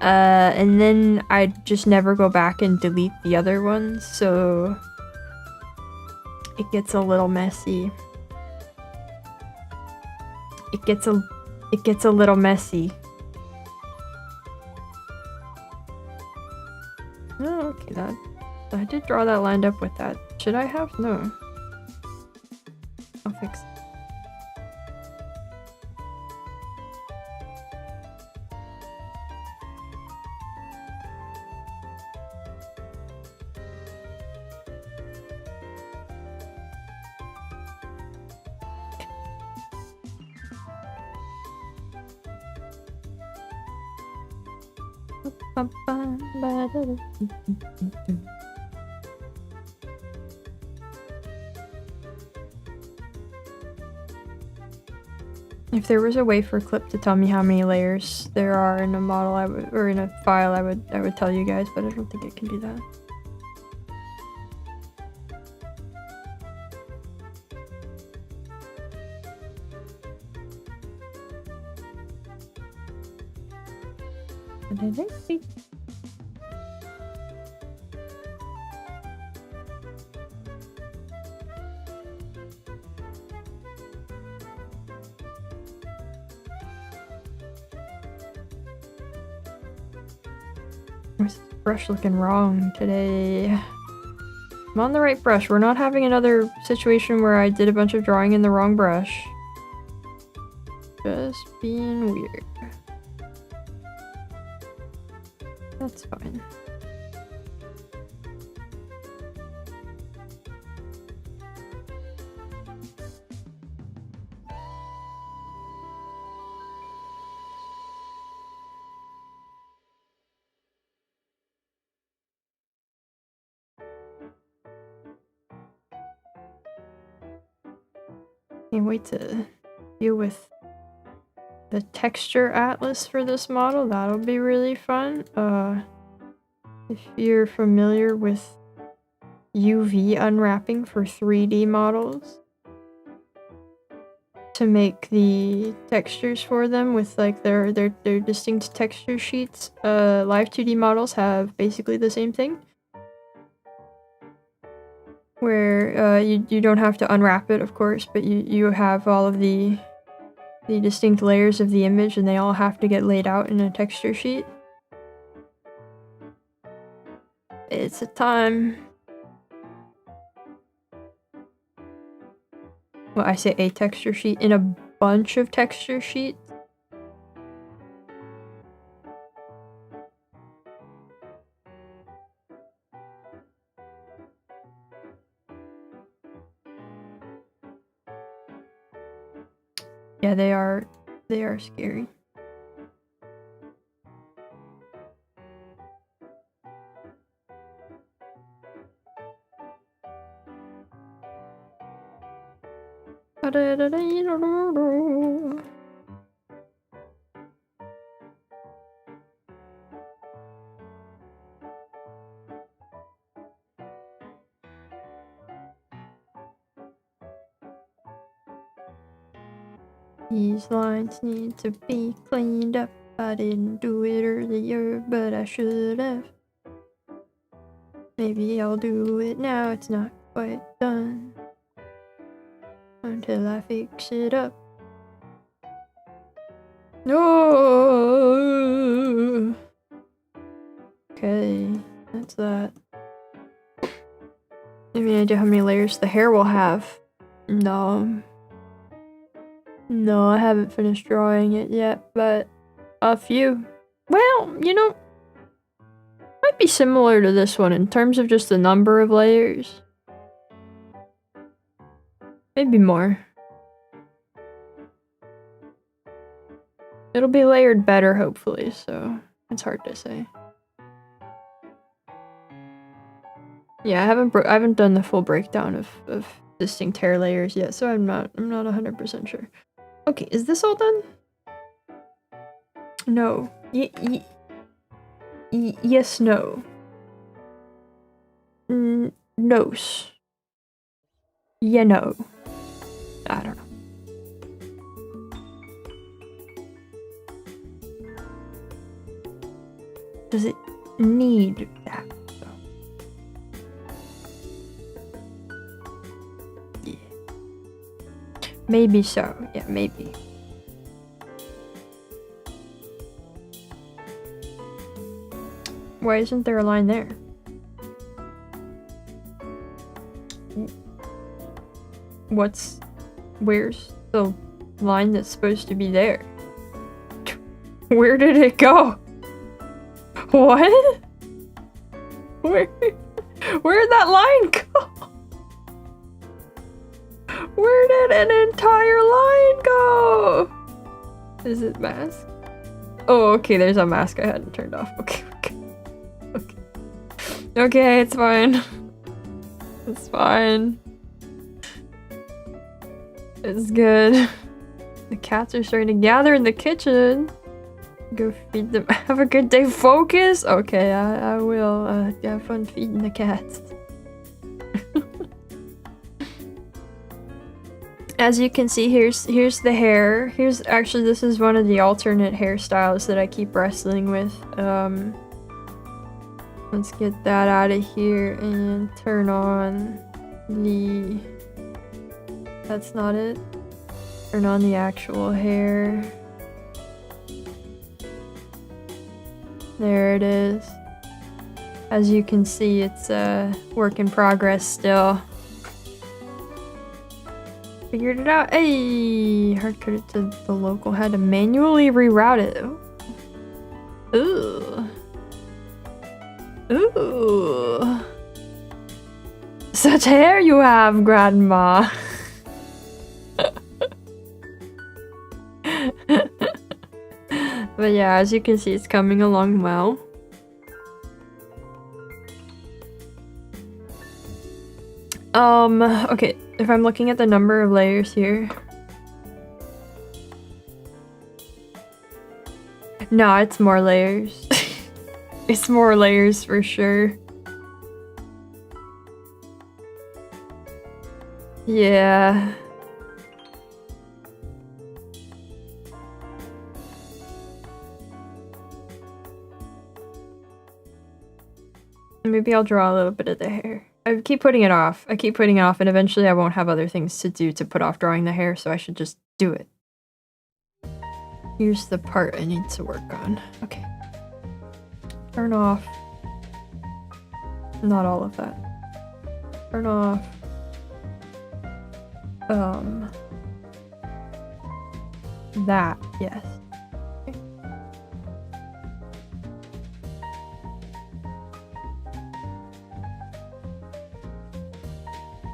And then I just never go back and delete the other ones, so it gets a little messy. It gets a little messy. Oh, okay, that I did draw that lined up with that. Should I have? No. I'll fix it. If there was a way for Clip to tell me how many layers there are in a model, or in a file, I would tell you guys, but I don't think it can do that. Where's this brush looking wrong today? I'm on the right brush. We're not having another situation where I did a bunch of drawing in the wrong brush. Just being weird. That's fine. Can't wait to deal with the texture atlas for this model. That'll be really fun. If you're familiar with UV unwrapping for 3D models, to make the textures for them with like their distinct texture sheets, live 2D models have basically the same thing. Where you don't have to unwrap it, of course, but you have all of the distinct layers of the image, and they all have to get laid out in a texture sheet. It's a time. Well, I say a texture sheet in a bunch of texture sheets. Yeah, they are scary. These lines need to be cleaned up. I didn't do it earlier, but I should have. Maybe I'll do it now. It's not quite done until I fix it up. No. Okay, that What's that? Any idea how many layers the hair will have? No. No, I haven't finished drawing it yet, but a few. Well, you know, might be similar to this one in terms of just the number of layers. Maybe more. It'll be layered better, hopefully, so it's hard to say. Yeah, I haven't done the full breakdown of distinct hair layers yet, so I'm not 100% sure. Okay, is this all done? No. Yes, no. Nose. Yeah, no. I don't know. Does it need that? Yeah. Maybe so. Yeah, maybe. Why isn't there a line there? Where's the line that's supposed to be there? Where did it go? What? Where'd that line go? Where did an entire line go? Is it mask? Oh, okay, there's a mask I hadn't turned off. Okay. Okay, it's fine. It's fine. It's good. The cats are starting to gather in the kitchen. Go feed them. Have a good day. Focus? Okay, I will. Have fun feeding the cats. As you can see, here's the hair. Actually, this is one of the alternate hairstyles that I keep wrestling with. Let's get that out of here and turn on the... That's not it. Turn on the actual hair. There it is. As you can see, it's a work in progress still. Figured it out. Hey! Hard coded to the local. Had to manually reroute it. Ooh. Ooh. Such hair you have, Grandma. But yeah, as you can see, it's coming along well. Okay, if I'm looking at the number of layers here. No, it's more layers. It's more layers for sure. Yeah. Maybe I'll draw a little bit of the hair. I keep putting it off. And eventually I won't have other things to do to put off drawing the hair, so I should just do it. Here's the part I need to work on. Okay. Turn off. Not all of that. Turn off. That, yes.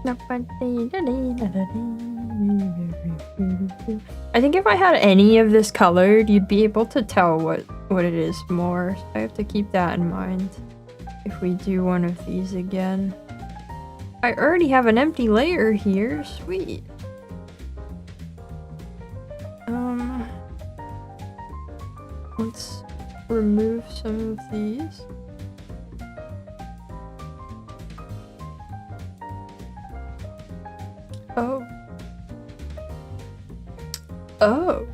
I think if I had any of this colored, you'd be able to tell what it is more. So I have to keep that in mind if we do one of these again. I already have an empty layer here. Sweet. Let's remove some of these. Oh. Oh.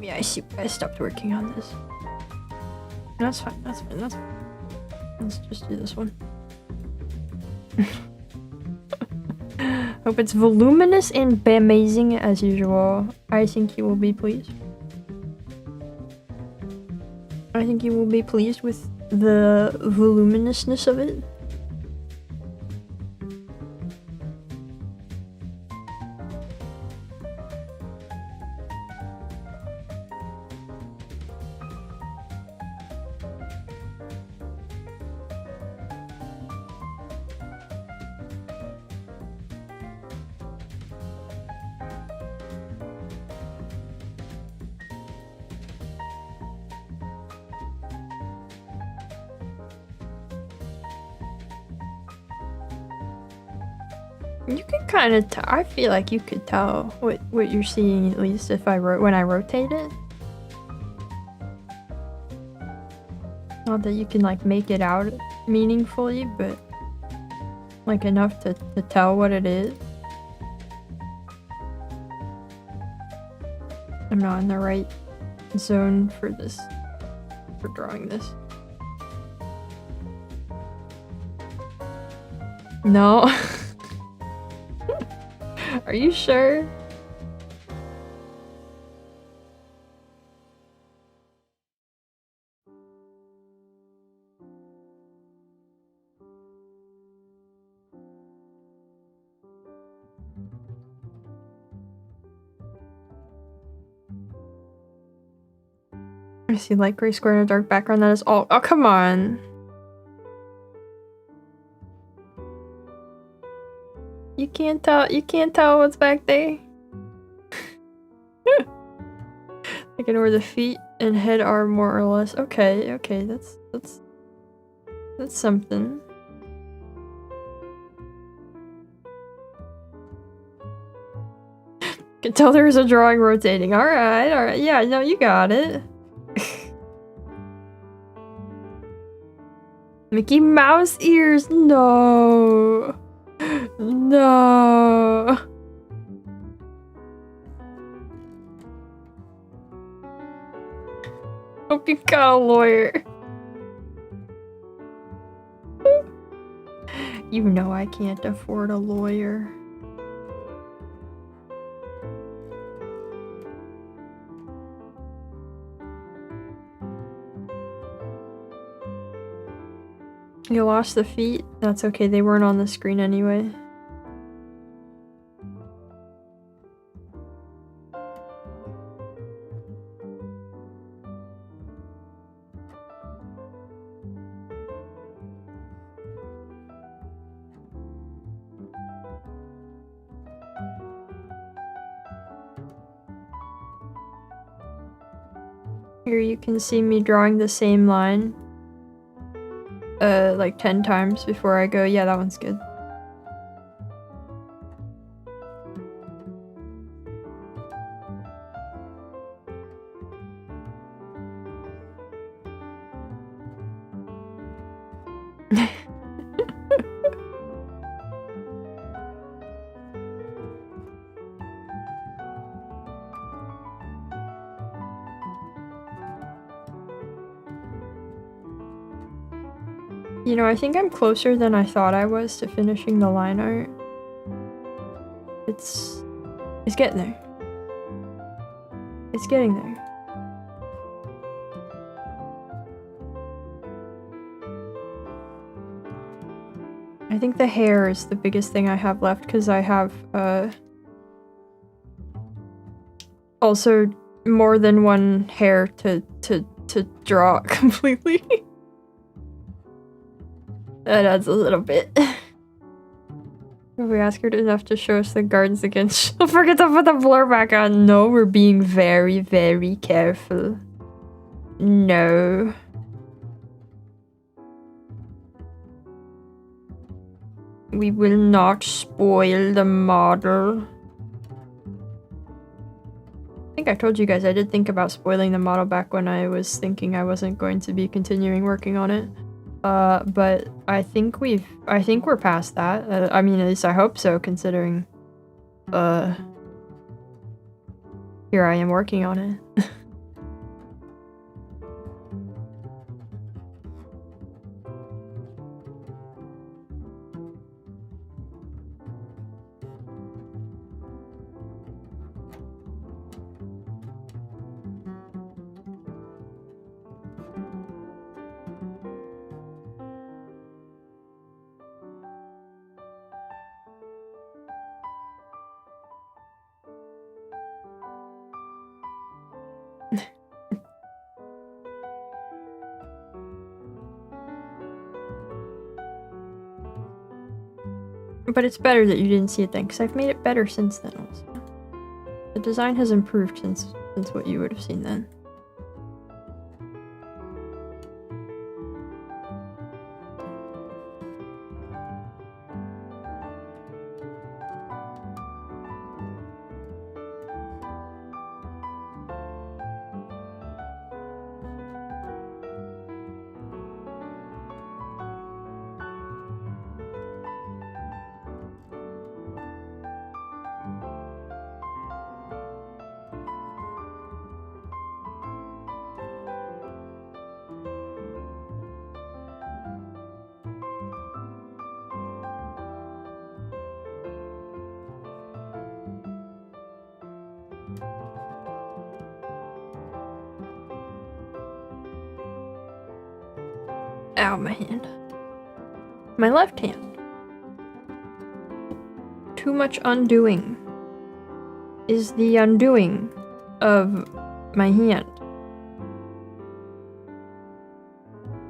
Yeah, I see. I stopped working on this. That's fine. That's fine. That's fine. Let's just do this one. Hope it's voluminous and amazing as usual. I think you will be pleased. I think you will be pleased with the voluminousness of it. You can kind of tell. I feel like you could tell what you're seeing, at least if when I rotate it. Not that you can like make it out meaningfully, but like enough to tell what it is. I'm not in the right zone for this, for drawing this. No. Are you sure? I see light gray square in a dark background. That is all. Oh, come on. You can't tell. You can't tell what's back there. Like where the feet and head are more or less. Okay, okay, that's something. Can tell there's a drawing rotating. Alright, alright. Yeah, no, you got it. Mickey Mouse ears. No. No. Hope you've got a lawyer. You know I can't afford a lawyer. You lost the feet? That's okay, they weren't on the screen anyway. Here you can see me drawing the same line like 10 times before I go, yeah, that one's good. You know, I think I'm closer than I thought I was to finishing the line art. It's getting there. It's getting there. I think the hair is the biggest thing I have left because I have also more than one hair to draw completely. That adds a little bit. If we ask her enough to show us the gardens again, she'll forget to put the blur back on. No, we're being very, very careful. No. We will not spoil the model. I think I told you guys I did think about spoiling the model back when I was thinking I wasn't going to be continuing working on it. But I think we're past that. I mean, at least I hope so, considering, here I am working on it. But it's better that you didn't see it then, because I've made it better since then also. The design has improved since what you would have seen then. Ow, my hand. My left hand. Too much undoing is the undoing of my hand.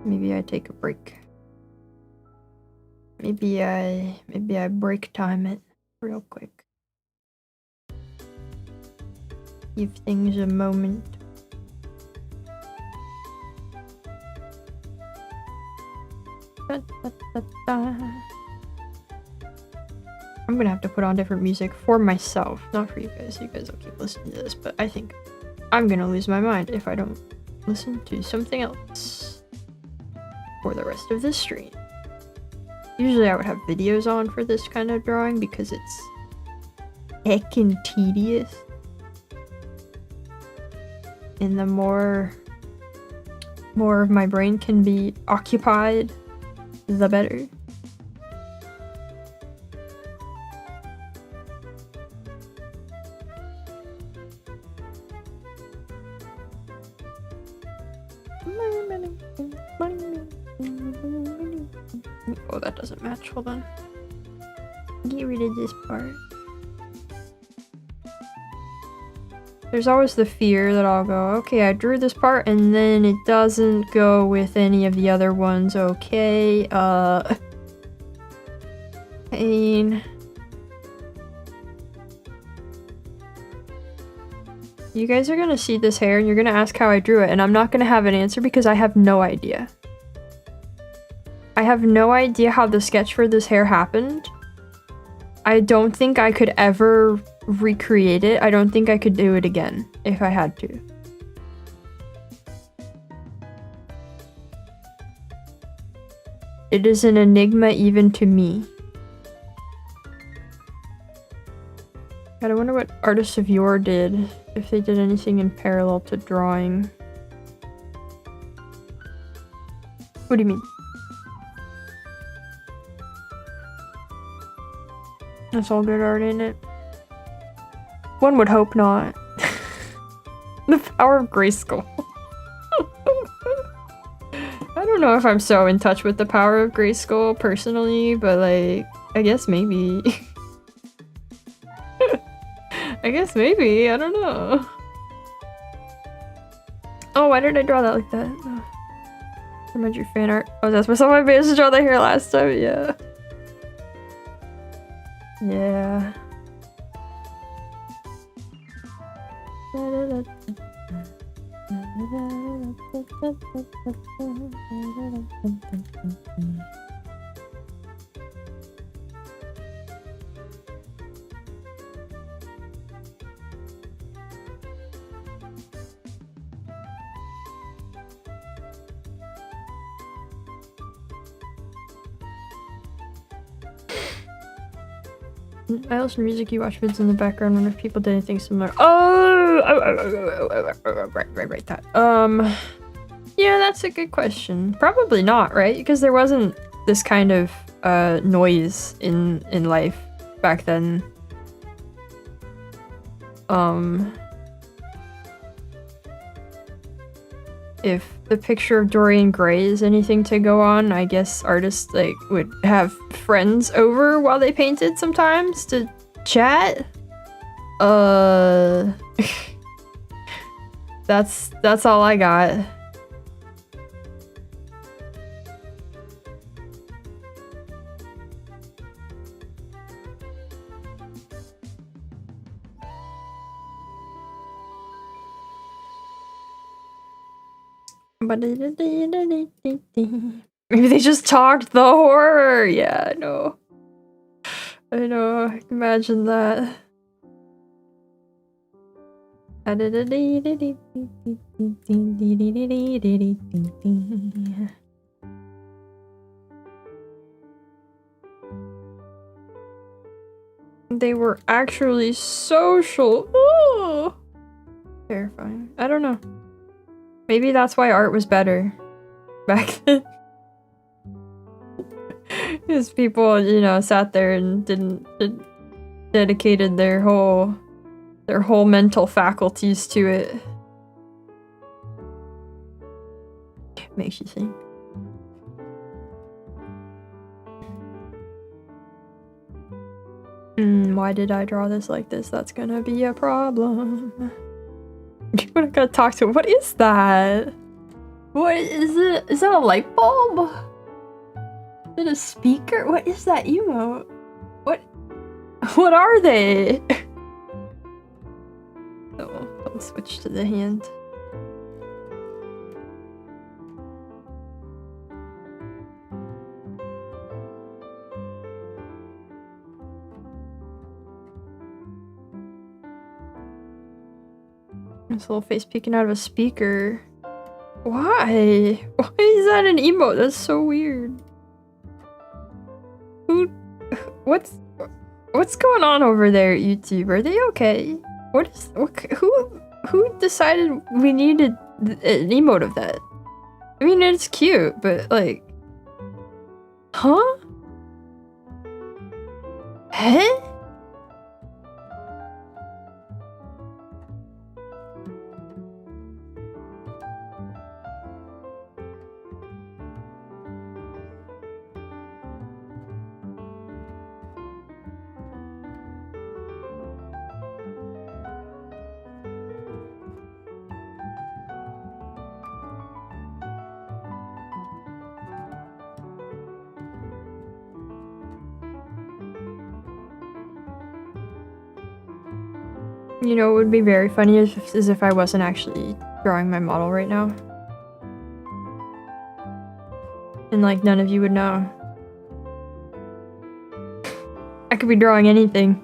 Maybe I take a break. Maybe I break time it real quick. Give things a moment. Da, da, da, da. I'm gonna have to put on different music for myself, not for you guys. You guys will keep listening to this, but I think I'm gonna lose my mind if I don't listen to something else for the rest of this stream. Usually I would have videos on for this kind of drawing because it's heckin' tedious. And the more of my brain can be occupied, the better. Oh, that doesn't match. Hold on. Get rid of this part. There's always the fear that I'll go, okay, I drew this part and then it doesn't go with any of the other ones. Okay, pain. You guys are gonna see this hair and you're gonna ask how I drew it, and I'm not gonna have an answer because I have no idea. I have no idea how the sketch for this hair happened. I don't think I could ever recreate it. I don't think I could do it again if I had to. It is an enigma even to me. God, I wonder what artists of yore did, if they did anything in parallel to drawing. What do you mean? That's all good art, ain't it? One would hope not. The power of Grayskull. I don't know if I'm so in touch with the power of Grayskull personally, but like, I guess maybe. I guess maybe, I don't know. Oh, why did I draw that like that? Oh. I remember your fan art. Oh, that's myself. I managed to draw that hair last time, yeah. Yeah. I listen to music, you watch vids in the background, wonder if people did anything similar. Right, that. Yeah, that's a good question. Probably not, right? Because there wasn't this kind of noise in life back then. If the picture of Dorian Gray is anything to go on, I guess artists like would have friends over while they painted sometimes to chat. That's all I got. Maybe they just talked the horror. Yeah, I know. I know. Imagine that. They were actually social. Ooh. Terrifying. I don't know. Maybe that's why art was better back then. Because people, you know, sat there and dedicated their whole mental faculties to it. Makes you think. Why did I draw this like this? That's gonna be a problem. What I gotta talk to? What is that? What is it? Is that a light bulb? Is it a speaker? What is that emote? What are they? Oh, I'll switch to the hand. This little face peeking out of a speaker. Why? Why is that an emote? That's so weird. What's going on over there at YouTube? Are they okay? Who decided we needed an emote of that? I mean, it's cute, but like, huh? Huh? You know, it would be very funny is if I wasn't actually drawing my model right now. And like, none of you would know. I could be drawing anything.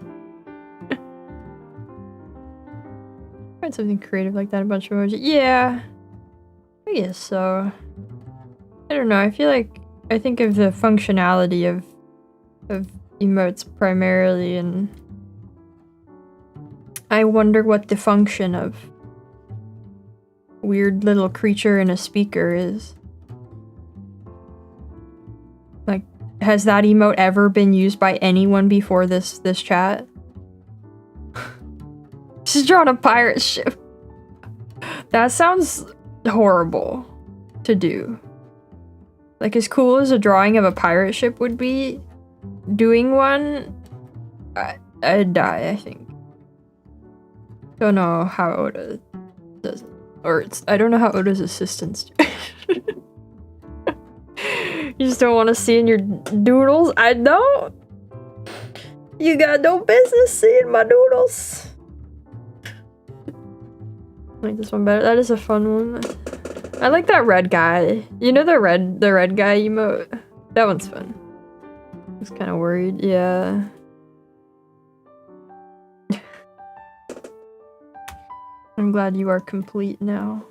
Find something creative like that, a bunch of emojis. Yeah. I guess so. I don't know, I think of the functionality of emotes primarily, and I wonder what the function of weird little creature in a speaker is. Like, has that emote ever been used by anyone before this chat? She's drawing a pirate ship. That sounds horrible to do. Like, as cool as a drawing of a pirate ship would be, doing one, I'd die, I think. Don't know how Oda does it. Or I don't know how Oda's assistants do it. You just don't want to see in your doodles? I don't. You got no business seeing my doodles. I like this one better. That is a fun one. I like that red guy. You know the red guy emote? That one's fun. I was kind of worried. Yeah. I'm glad you are complete now.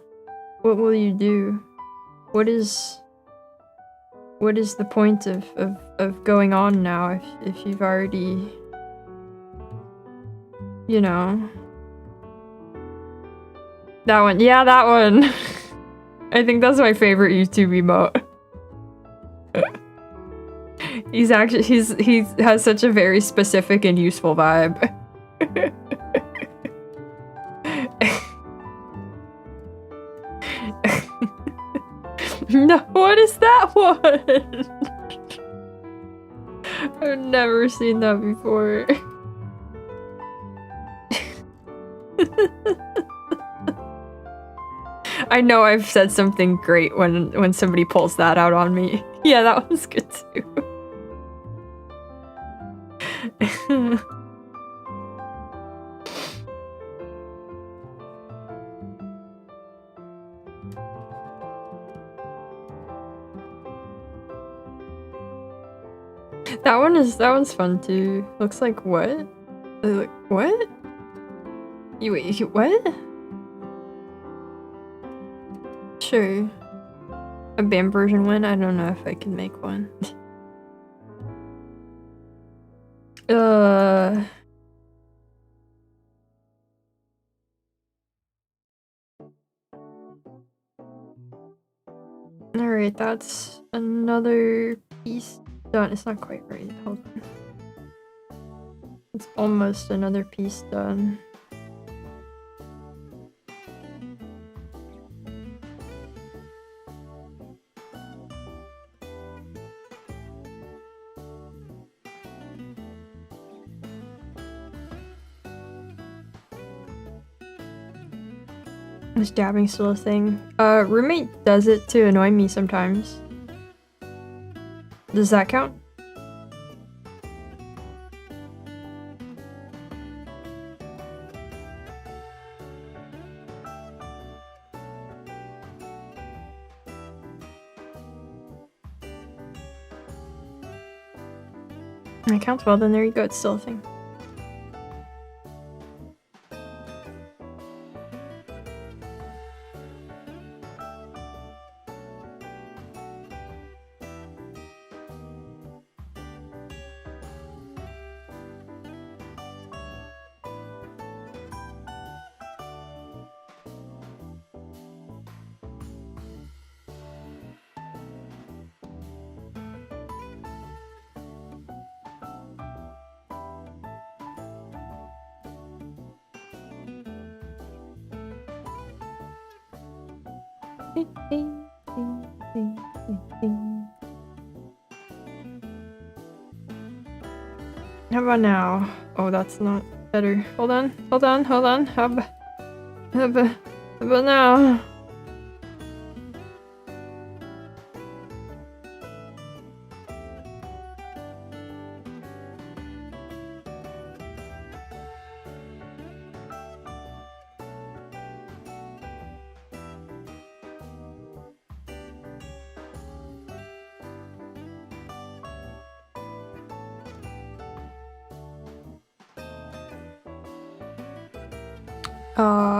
What will you do? What is the point of going on now if you've already, you know? That one. Yeah, that one. I think that's my favorite YouTube emote. He has such a very specific and useful vibe. No, what is that one? I've never seen that before. I know I've said something great when somebody pulls that out on me. Yeah, that was good too. That one's fun too. Looks like what? What? Wait, what? Sure. A BAM version one? I don't know if I can make one. Alright, that's another piece done. It's not quite right. Hold on. It's almost another piece done. Is dabbing still a thing? Roommate does it to annoy me sometimes. Does that count? It counts well, then there you go, it's still a thing. How about now? Oh, that's not better. Hold on. How about now?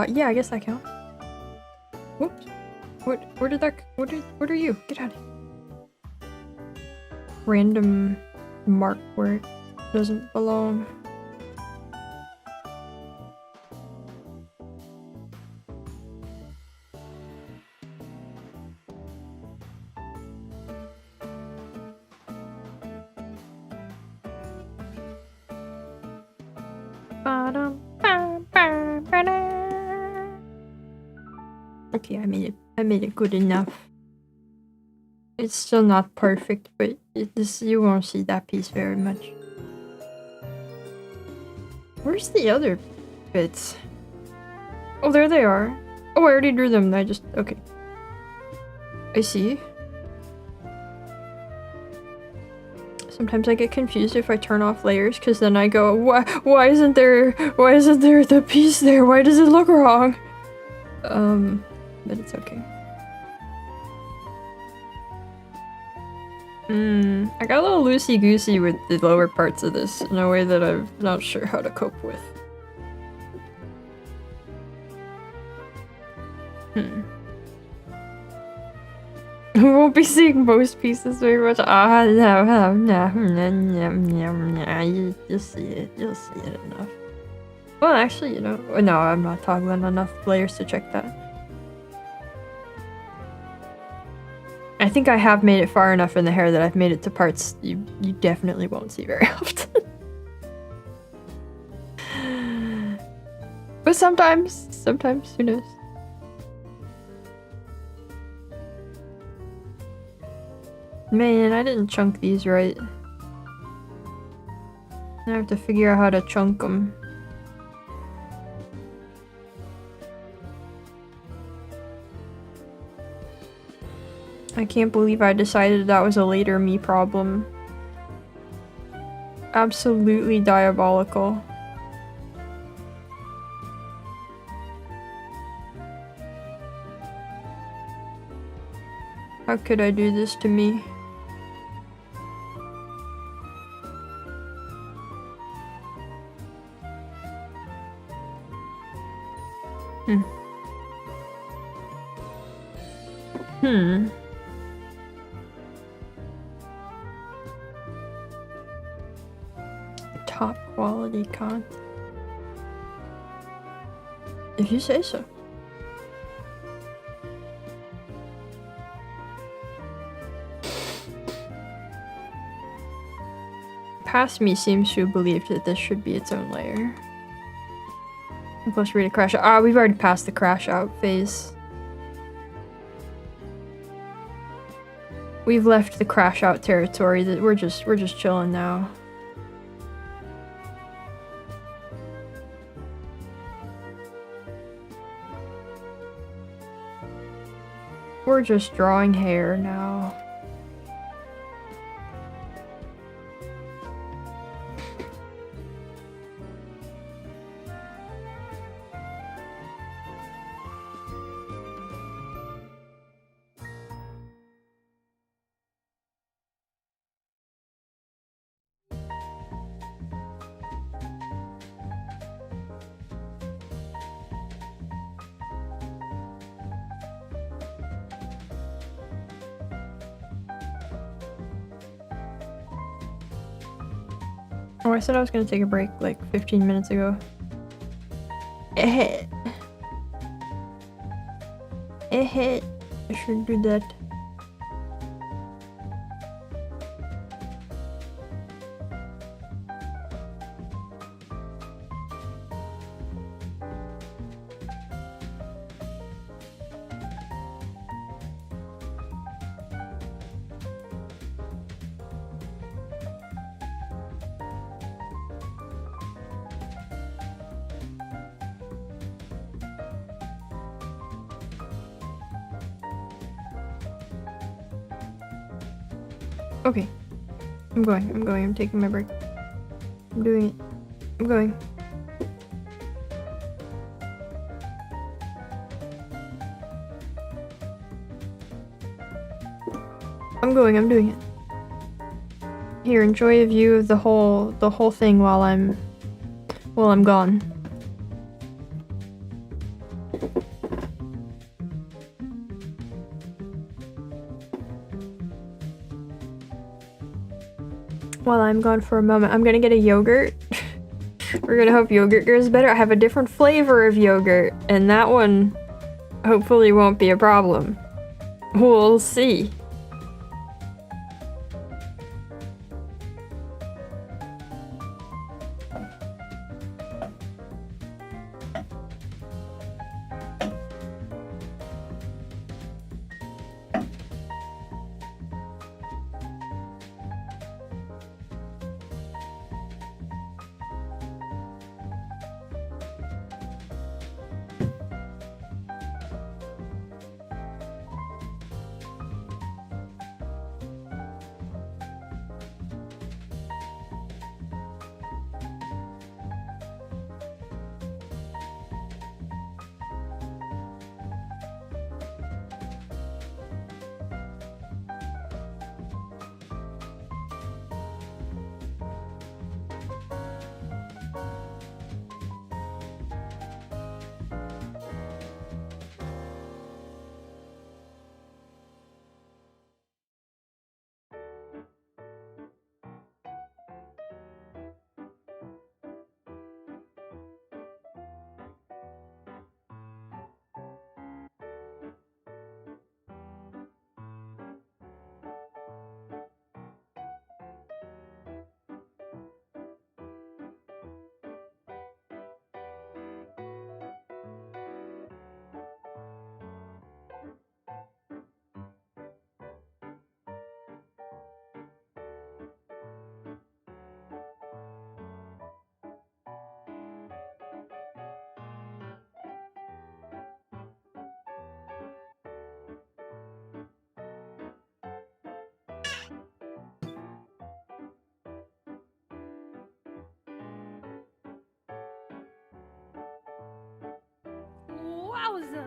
Yeah, I guess that counts. Whoops. What are you? Get out of here. Random mark where it doesn't belong. Okay, I made it good enough. It's still not perfect, but you won't see that piece very much. Where's the other bits? Oh, there they are. Oh, I already drew them. Okay. I see. Sometimes I get confused if I turn off layers, because then I go, why isn't there the piece there? Why does it look wrong? But it's okay. I got a little loosey-goosey with the lower parts of this in a way that I'm not sure how to cope with. We won't be seeing most pieces very much. You'll see it enough. Well, actually, you know, no, I'm not toggling enough layers to check that. I think I have made it far enough in the hair that I've made it to parts you definitely won't see very often. But sometimes, who knows? Man, I didn't chunk these right. I have to figure out how to chunk them. I can't believe I decided that was a later me problem. Absolutely diabolical. How could I do this to me? Top quality content. If you say so. Past me seems to believe that this should be its own layer. Plus read a crash out. Ah, we've already passed the crash out phase. We've left the crash out territory. That we're just chilling now. We're just drawing hair now. Oh, I said I was gonna take a break like 15 minutes ago. I should do that. Okay. I'm going, I'm taking my break. I'm doing it. I'm going. I'm doing it. Here, enjoy a view of the whole thing while I'm gone. While I'm gone for a moment, I'm gonna get a yogurt. We're gonna hope yogurt goes better. I have a different flavor of yogurt, and that one hopefully won't be a problem. We'll see. Wowza!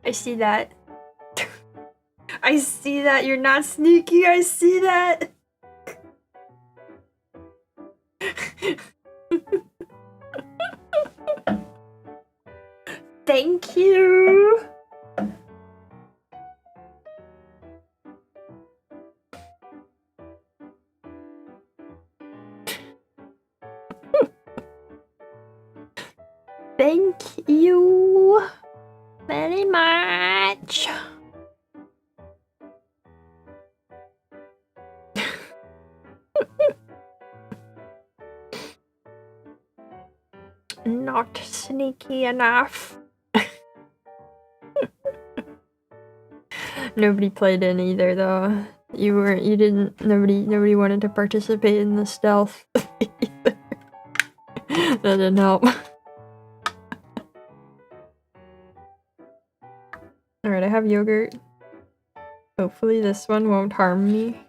I see that. I see that. You're not sneaky. I see that. Thank you. Thank you very much. Not sneaky enough. Nobody played in either though. Nobody wanted to participate in the stealth either. That didn't help. Alright, I have yogurt. Hopefully this one won't harm me.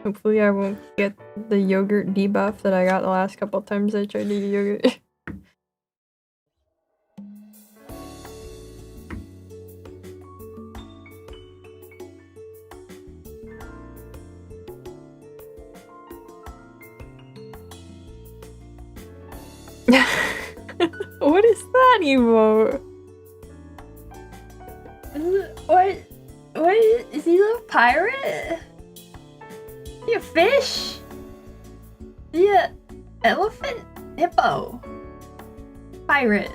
Hopefully I won't get the yogurt debuff that I got the last couple times I tried to eat yogurt. What is that emote? What is he a pirate? Is he a fish? Is he a elephant? Hippo? Pirate?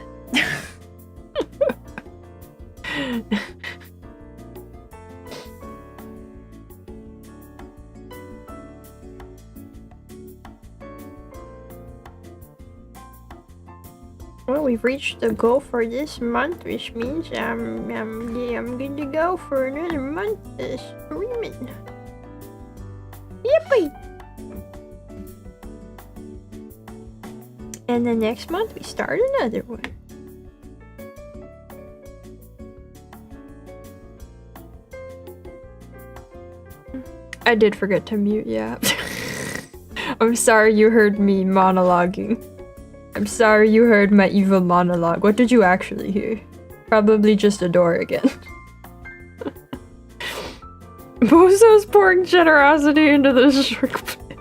Well, we've reached the goal for this month, which means I'm good to go for another month streaming. Yippee! And then next month we start another one. I did forget to mute, yeah. I'm sorry you heard me monologuing. I'm sorry you heard my evil monologue. What did you actually hear? Probably just a door again. Bozo's pouring generosity into the shark pit.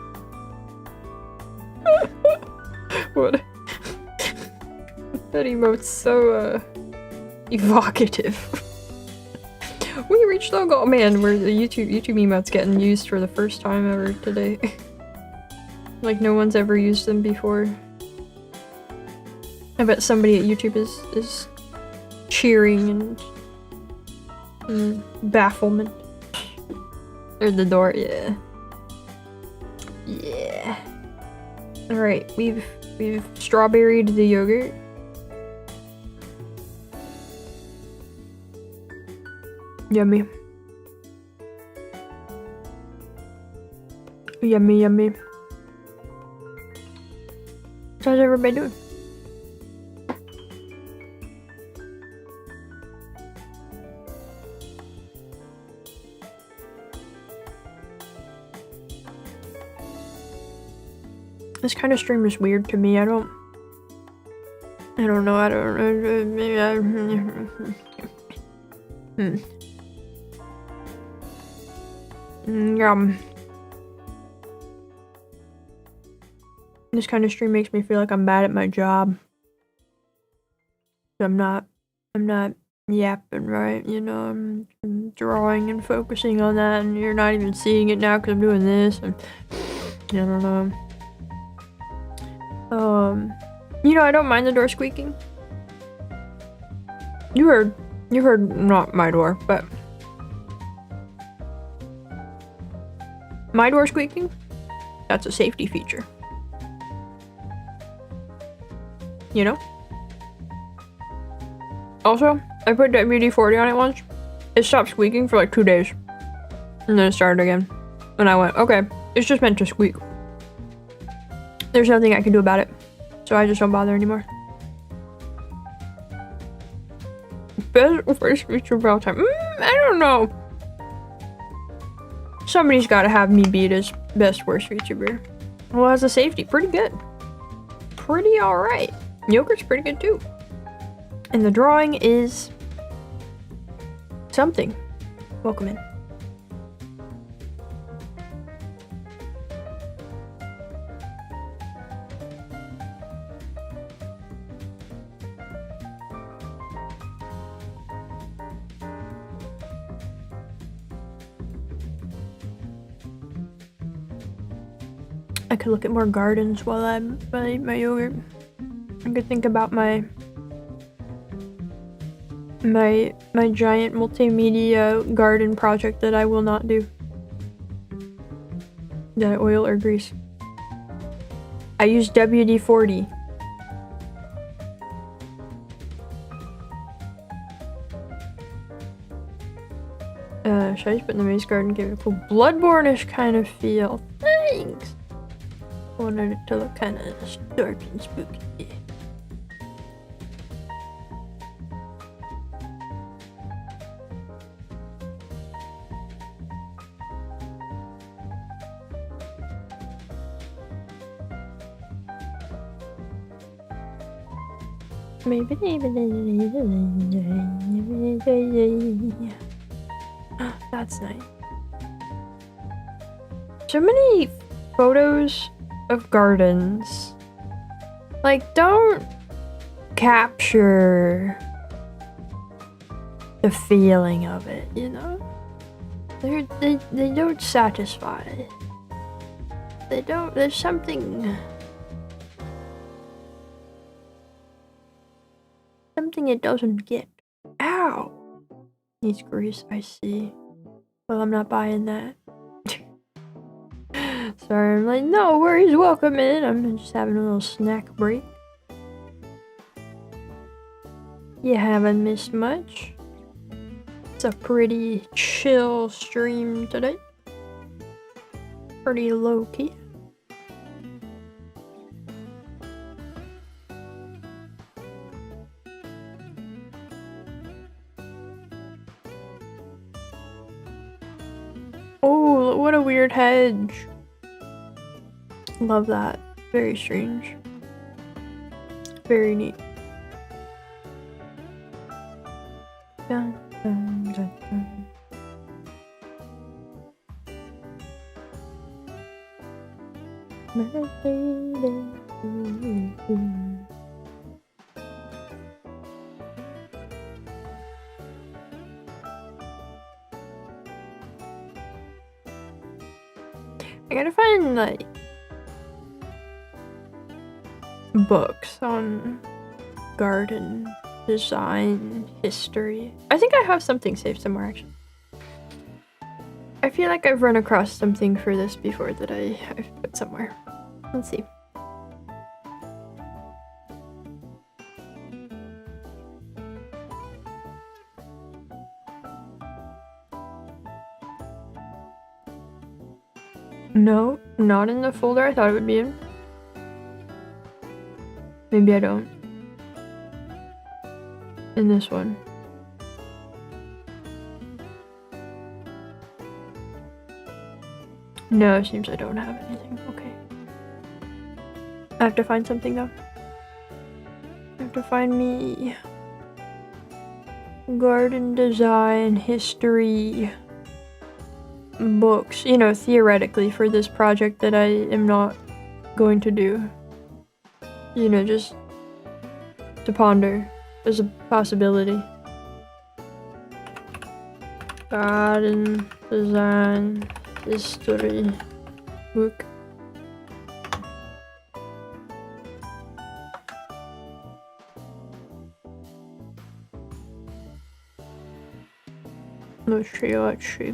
What? That emote's so, evocative. We reached the goal. Man, where the YouTube emote's getting used for the first time ever today. Like no one's ever used them before. I bet somebody at YouTube is cheering and bafflement. Or the door, yeah. Yeah. Alright, we've strawberried the yogurt. Yummy. Yummy, yummy. How's everybody doing? This kind of stream is weird to me. I don't know. This kind of stream makes me feel like I'm bad at my job. I'm not yapping right, you know, I'm drawing and focusing on that, and you're not even seeing it now because I'm doing this, and I don't know. You know, I don't mind the door squeaking. You heard not my door, but My door squeaking? That's a safety feature. You know? Also, I put WD-40 on it once. It stopped squeaking for like 2 days. And then it started again. And I went, okay, it's just meant to squeak. There's nothing I can do about it. So I just don't bother anymore. Best first feature of all time. I don't know. Somebody's gotta have me beat as best worst feature beer. Well, as a safety, pretty good. Pretty alright. Yogurt's pretty good too. And the drawing is something. Welcome in. I could look at more gardens while I eat my yogurt. I could think about my giant multimedia garden project that I will not do. Did I oil or grease? I used WD-40. Should I just put in the maze garden? Give it a cool Bloodborne-ish kind of feel. Thanks! I wanted it to look kind of dark and spooky. That's nice. So many photos of gardens. Like, don't capture the feeling of it, you know? They don't satisfy. They don't, there's something it doesn't get. Ow! Needs grease, I see. Well, I'm not buying that. Sorry, I'm like, no worries, welcome in. I'm just having a little snack break. You haven't missed much. It's a pretty chill stream today. Pretty low-key. Oh, what a weird hedge. Love that. Very strange. Very neat. Dun, dun, dun, dun. I gotta find, like, books on garden design history. I think I have something saved somewhere, actually. I feel like I've run across something for this before that I've put somewhere. Let's see. No, not in the folder I thought it would be in. Maybe I don't. In this one. No, it seems I don't have anything. Okay. I have to find something though. I have to find me garden design history books, you know, theoretically for this project that I am not going to do. You know, just to ponder as a possibility. Garden design history book. Let's see.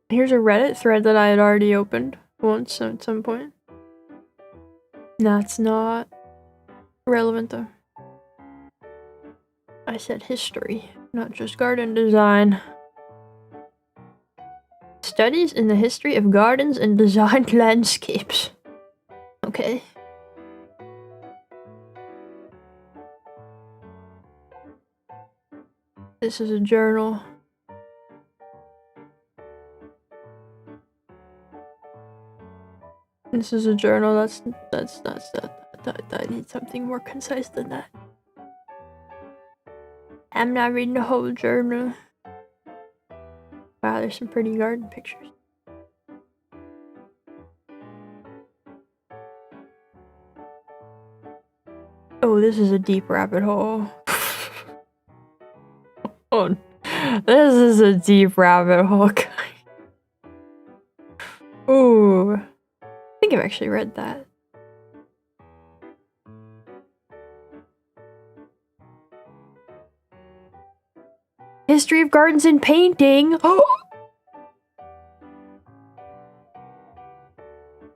Here's a Reddit thread that I had already opened once at some point. That's not relevant though. I said history, not just garden design. Studies in the history of gardens and designed landscapes. Okay. This is a journal. This is a journal. I need something more concise than that. I'm not reading the whole journal. Wow, there's some pretty garden pictures. Oh, this is a deep rabbit hole. Oh, this is a deep rabbit hole. Ooh. I think I've actually read that. History of gardens and painting. Oh,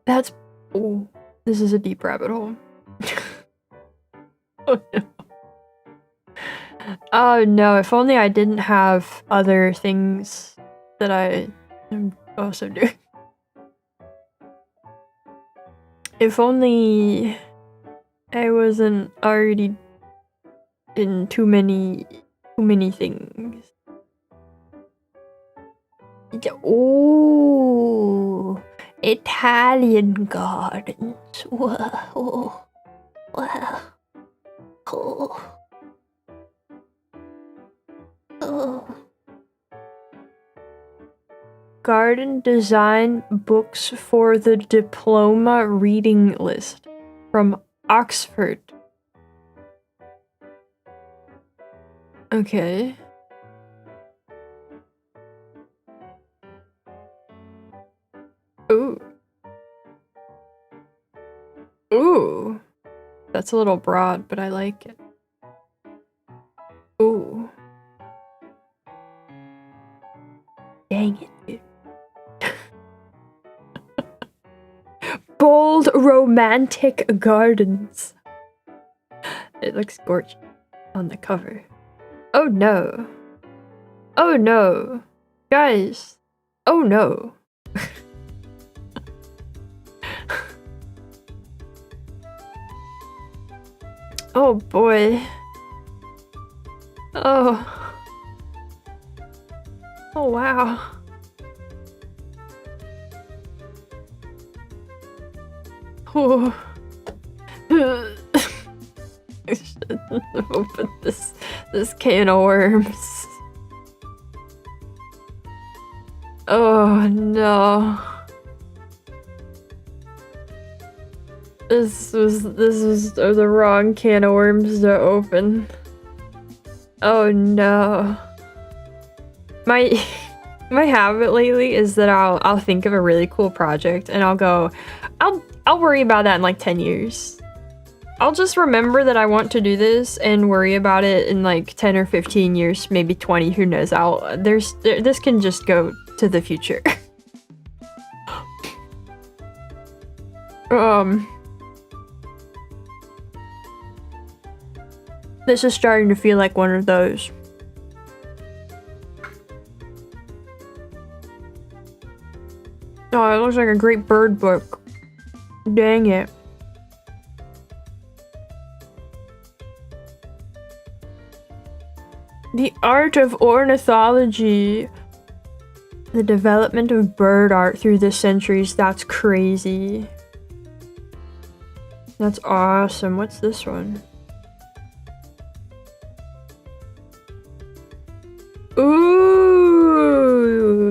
that's. Oh, this is a deep rabbit hole. Oh no. Oh no, if only I didn't have other things that I am also doing. If only I wasn't already in too many things. Oh, Italian gardens. Whoa. Wow. Oh. Oh. Garden design books for the diploma reading list from Oxford. Okay. Ooh. Ooh. That's a little broad, but I like it. Ooh. Dang it, dude. Bold romantic gardens. It looks gorgeous on the cover. Oh no. Oh no. Guys. Oh no. Oh boy. Oh. Oh wow. Oh. I shouldn't have opened this can of worms. Oh no. This was the wrong can of worms to open. Oh no. My habit lately is that I'll think of a really cool project and I'll go, I'll worry about that in like 10 years. I'll just remember that I want to do this and worry about it in like 10 or 15 years, maybe 20, who knows. This can just go to the future. This is starting to feel like one of those. Oh, it looks like a great bird book. Dang it. The art of ornithology. The development of bird art through the centuries. That's crazy. That's awesome. What's this one? Ooh,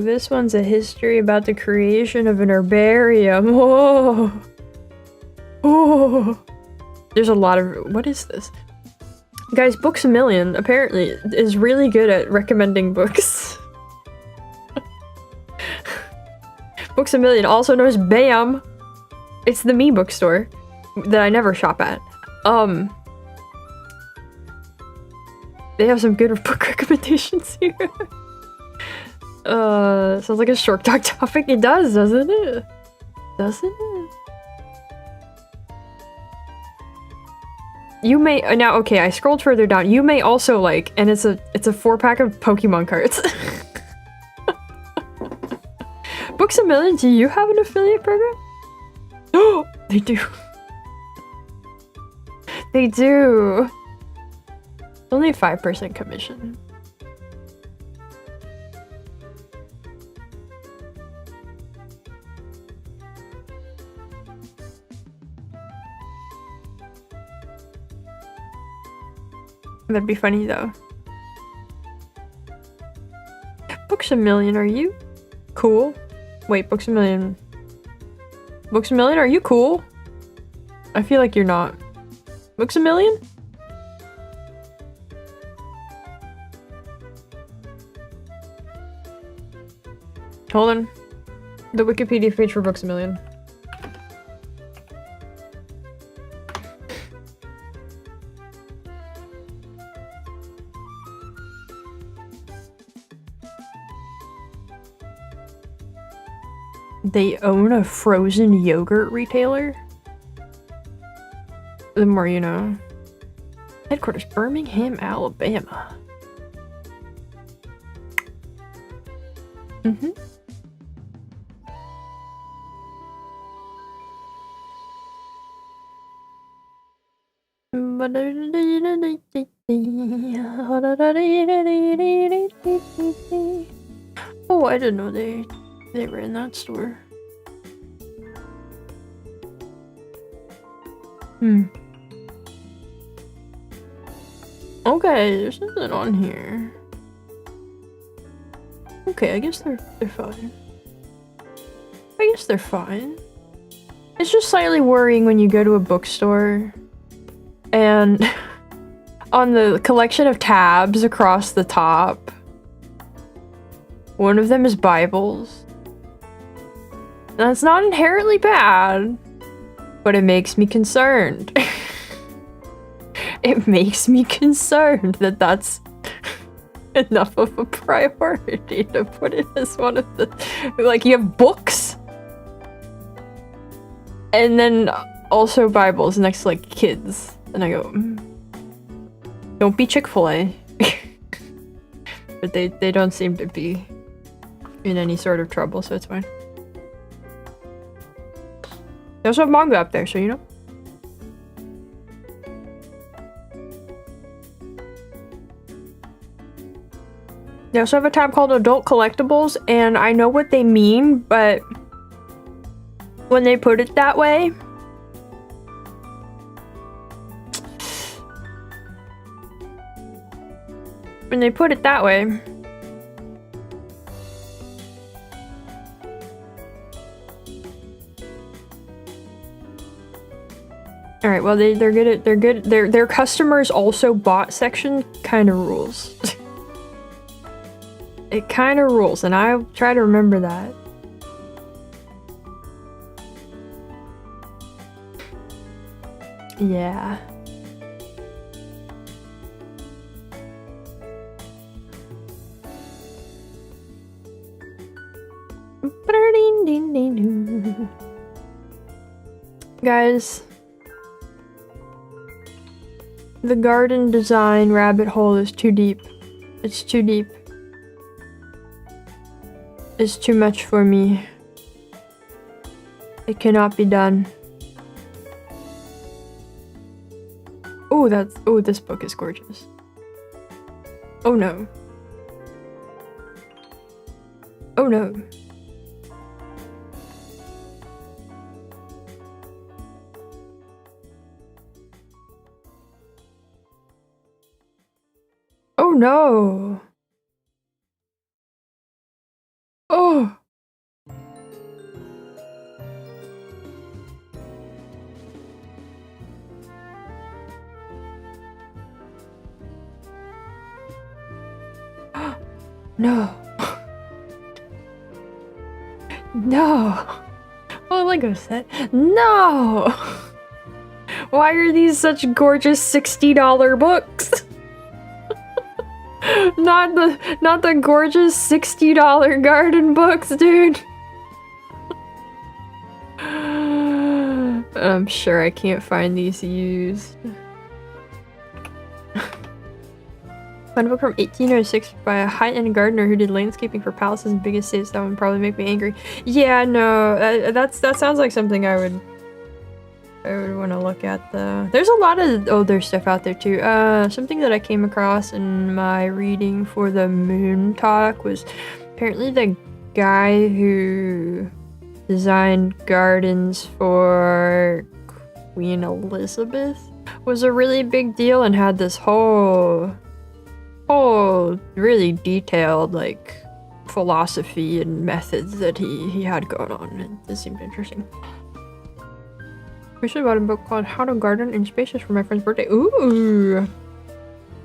this one's a history about the creation of an herbarium. Oh, oh. There's a lot of. What is this? Guys, Books A Million apparently is really good at recommending books. Books A Million, also known as BAM. It's the me bookstore that I never shop at. They have some good book recommendations here. Sounds like a short talk topic. It does, doesn't it? Doesn't it? You may now. Okay, I scrolled further down. You may also like, and it's a 4-pack of Pokemon cards. Books A Million. Do you have an affiliate program? Oh, they do. They do. Only 5% commission. That'd be funny though. Books A Million, are you cool? Wait, Books A Million. Books A Million, are you cool? I feel like you're not. Books A Million? Hold on. The Wikipedia page for Books A Million. They own a frozen yogurt retailer? The more you know. Headquarters, Birmingham, Alabama. Mm-hmm. Oh, I didn't know they were in that store. Okay, there's nothing on here. Okay, I guess they're fine. I guess they're fine. It's just slightly worrying when you go to a bookstore and on the collection of tabs across the top, one of them is Bibles. That's not inherently bad, but it makes me concerned. It makes me concerned that that's enough of a priority to put it as one of the... Like, you have books, and then also Bibles next to, like, kids. And I go, don't be Chick-fil-A. But they don't seem to be in any sort of trouble, so it's fine. They also have manga up there, so you know. They also have a tab called Adult Collectibles, and I know what they mean, but when they put it that way, all right, well they're good at their customers also bought section kind of rules. It kind of rules, and I try to remember that. Yeah. Guys, the garden design rabbit hole is too deep. It's too deep. It's too much for me. It cannot be done. Oh, this book is gorgeous. Oh no. Oh no. Oh no. Oh. No. No. Oh, Lego set. No. Why are these such gorgeous $60 books? Not the gorgeous $60 garden books, dude. I'm sure I can't find these used. Found a book from 1806 by a high-end gardener who did landscaping for palaces and big estates. That would probably make me angry. Yeah, no, that sounds like something I would want to look at, though. There's a lot of older stuff out there too. Something that I came across in my reading for the Moon Talk was apparently the guy who designed gardens for Queen Elizabeth was a really big deal and had this whole really detailed like philosophy and methods that he had going on. It seemed interesting. Recently bought a book called How to Garden in Spaces for my friend's birthday. Ooh,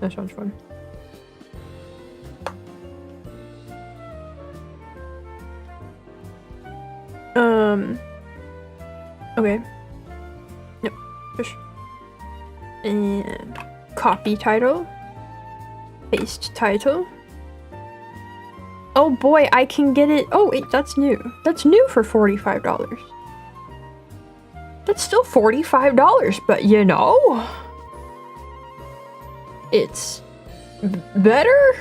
that sounds fun. Okay. Yep. Push. And copy title. Paste title. Oh boy, I can get it. Oh wait, that's new. That's new for $45. That's still $45, but you know, it's better.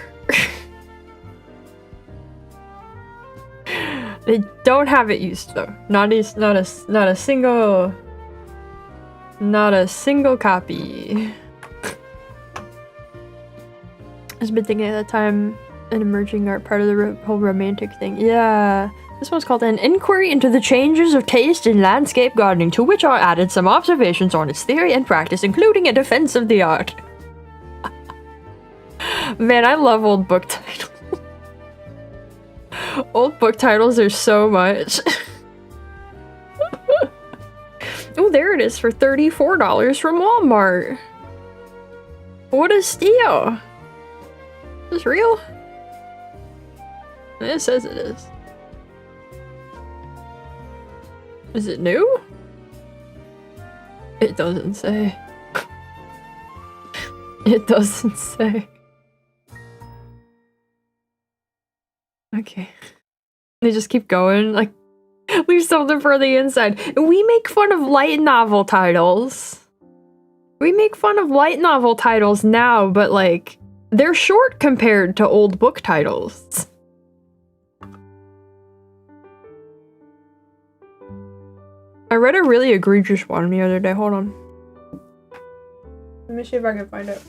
They don't have it used though. Not a single copy. I've been thinking at the time an emerging art part of the whole romantic thing. Yeah. This one's called An Inquiry into the Changes of Taste in Landscape Gardening, to which are added some observations on its theory and practice, including a defense of the art. Man, I love old book titles. Old book titles are so much. Oh, there it is for $34 from Walmart. What a steal. Is this real? It says it is. Is it new? It doesn't say. It doesn't say. Okay. They just keep going, like, leave something for the inside. We make fun of light novel titles. We make fun of light novel titles now, but, like, they're short compared to old book titles. I read a really egregious one the other day. Hold on. Let me see if I can find it.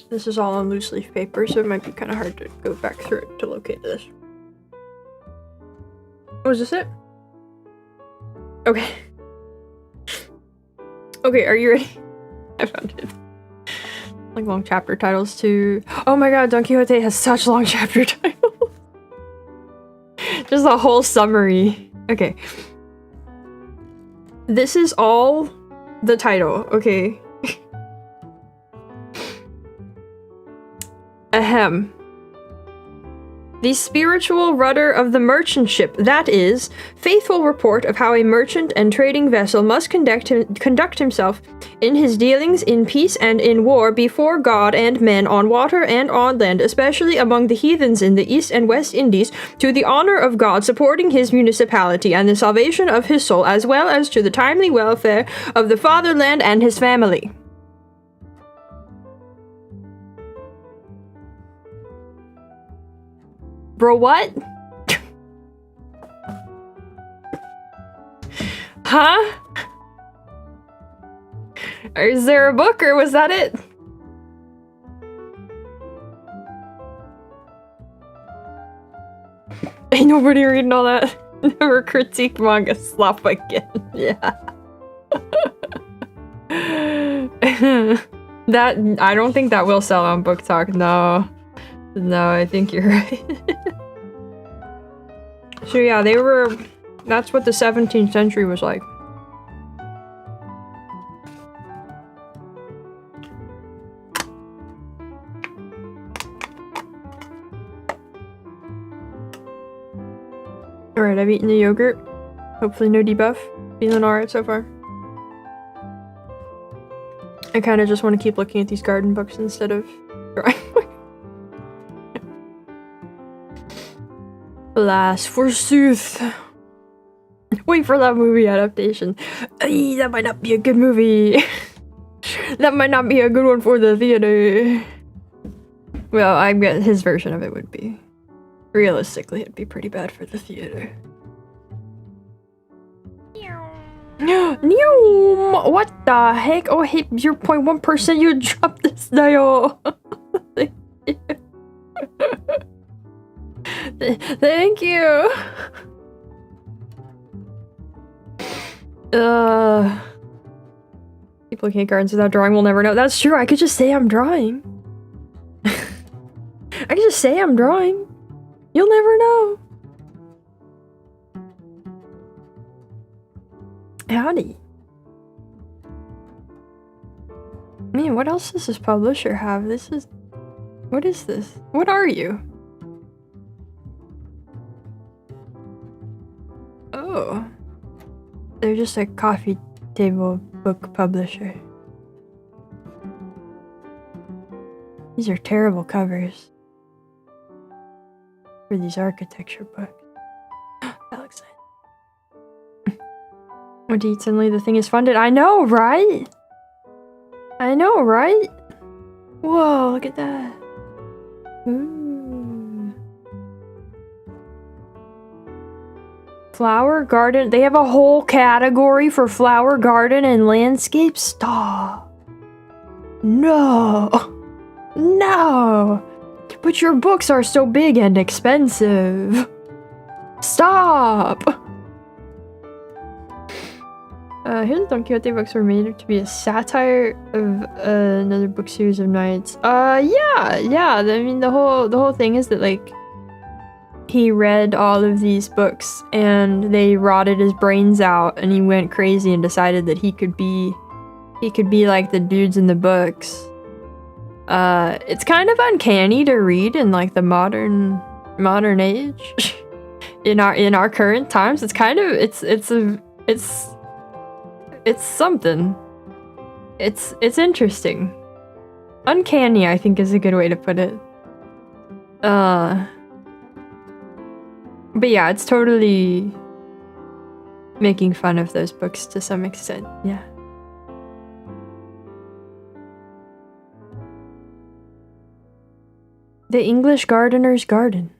This is all on loose leaf paper, so it might be kind of hard to go back through it to locate this. Was this it? Okay. Okay, are you ready? I found it. Like long chapter titles too. Oh my god, Don Quixote has such long chapter titles. Just a whole summary. Okay. This is all the title, okay? Ahem. The spiritual rudder of the merchant ship, that is, faithful report of how a merchant and trading vessel must conduct himself in his dealings in peace and in war before God and men on water and on land, especially among the heathens in the East and West Indies, to the honor of God supporting his municipality and the salvation of his soul, as well as to the timely welfare of the fatherland and his family. Bro, what? Huh? Is there a book, or was that it? Ain't nobody reading all that. Never critique manga slop again. Yeah. That, I don't think that will sell on Book Talk, no. No, I think you're right. So yeah, that's what the 17th century was like. Alright, I've eaten the yogurt. Hopefully no debuff. Feeling alright so far. I kind of just want to keep looking at these garden books instead of drawing. Alas, forsooth. Wait for that movie adaptation. Ay, that might not be a good movie. That might not be a good one for the theater. Well, I bet his version of it would be. Realistically, it'd be pretty bad for the theater. Neom! What the heck? Oh, hey, 0.1%, you dropped this dial. Thank you. Thank you. Keep looking at gardens without drawing, we'll never know. That's true, I could just say I'm drawing. I could just say I'm drawing. You'll never know. Howdy. Man, what else does this publisher have? This is... What is this? What are you? Oh. They're just a coffee table book publisher. These are terrible covers for these architecture books. That looks nice. What do you eat suddenly? The thing is funded. I know, right? I know, right? Whoa, look at that. Ooh. Flower garden. They have a whole category for flower garden and landscape. Stop. No. No. But your books are so big and expensive. Stop. Here's the Don Quixote books were made to be a satire of another book series of knights. Yeah. I mean, the whole thing is that, like, he read all of these books and they rotted his brains out, and he went crazy and decided that he could be like the dudes in the books. It's kind of uncanny to read in, like, the modern age. in our current times. It's kind of it's something. It's interesting. Uncanny, I think, is a good way to put it. But yeah, it's totally making fun of those books to some extent, yeah. The English Gardener's Garden.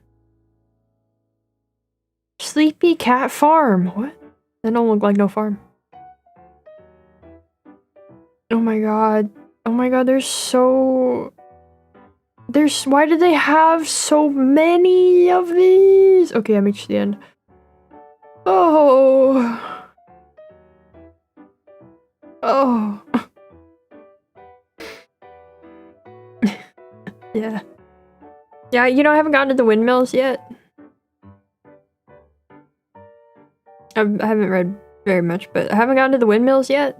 Sleepy Cat Farm. What? That don't look like no farm. Oh my god. Oh my god, why do they have so many of these? Okay, I'm reached the end. Oh. Oh. Yeah. Yeah, you know, I haven't gotten to the windmills yet. I haven't read very much, but I haven't gotten to the windmills yet.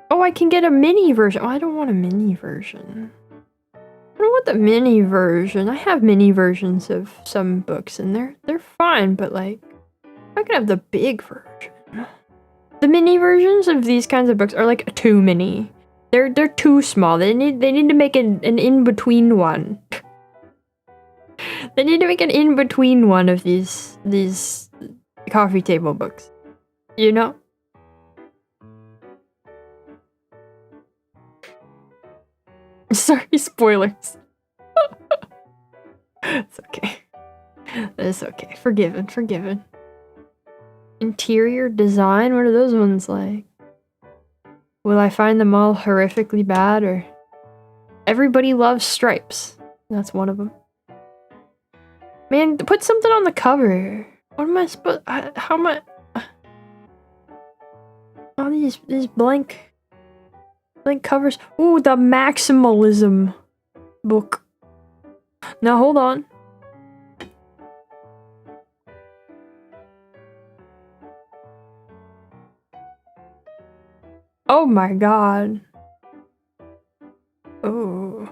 Oh, I can get a mini version. Oh, I don't want a mini version. I don't want the mini version. I have mini versions of some books and they're fine, but, like, I can have the big version. The mini versions of these kinds of books are, like, too mini. They're too small. They need to make an in-between one. They need to make an in-between one of these coffee table books. You know? Sorry, spoilers. It's okay. It's okay. Forgiven. Interior design? What are those ones like? Will I find them all horrifically bad, or... Everybody loves stripes. That's one of them. Man, put something on the cover. What am I supposed... How am I... All these blank covers. Ooh, the maximalism book. Now, hold on. Oh my god. Oh.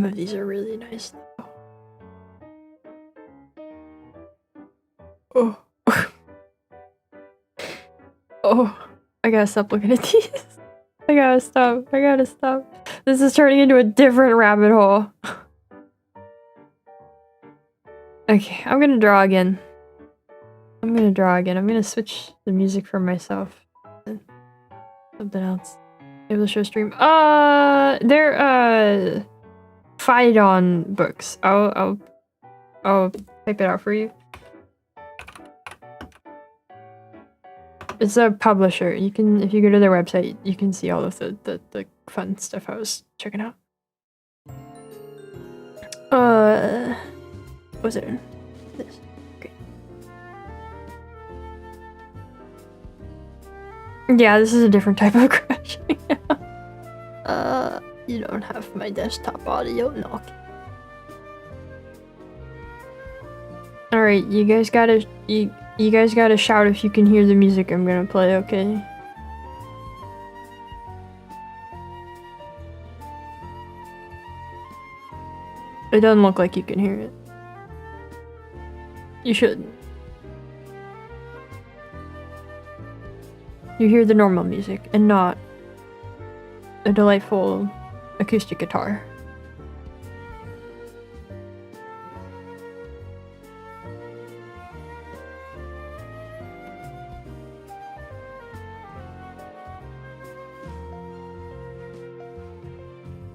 of these are really nice though. Oh. Oh. I gotta stop looking at these. I gotta stop. I gotta stop. This is turning into a different rabbit hole. Okay, I'm gonna draw again. I'm gonna switch the music for myself. Something else. Able to show stream. They're Phaidon books. I'll type it out for you. It's a publisher. You can, if you go to their website, you can see all of the fun stuff I was checking out. What was it? This. Okay. Yeah, this is a different type of crashing. You don't have my desktop audio, no. Alright, you guys gotta shout if you can hear the music I'm gonna play, okay? It doesn't look like you can hear it. You shouldn't. You hear the normal music and not a delightful acoustic guitar.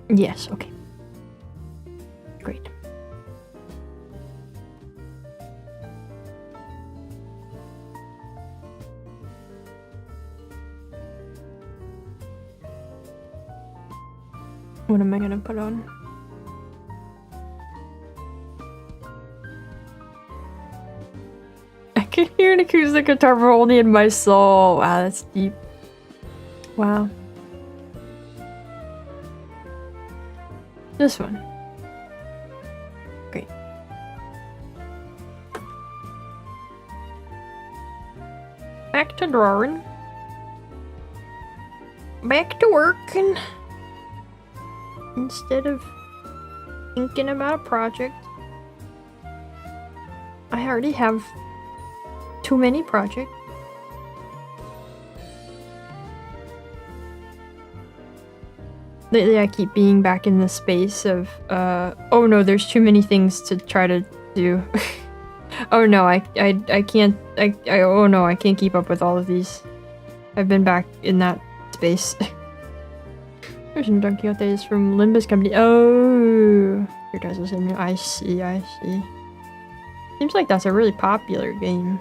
Yes, okay. Great. What am I gonna put on? I can hear an acoustic guitar but only in my soul. Wow, that's deep. Wow. This one. Great. Back to drawing. Back to working. Instead of thinking about a project, I already have too many projects. Lately I keep being back in the space of, oh no, there's too many things to try to do. Oh no, I can't, oh no, I can't keep up with all of these. I've been back in that space. There's some Don Quixotes from Limbus Company. Oh, here does this in. I see, I see. Seems like that's a really popular game.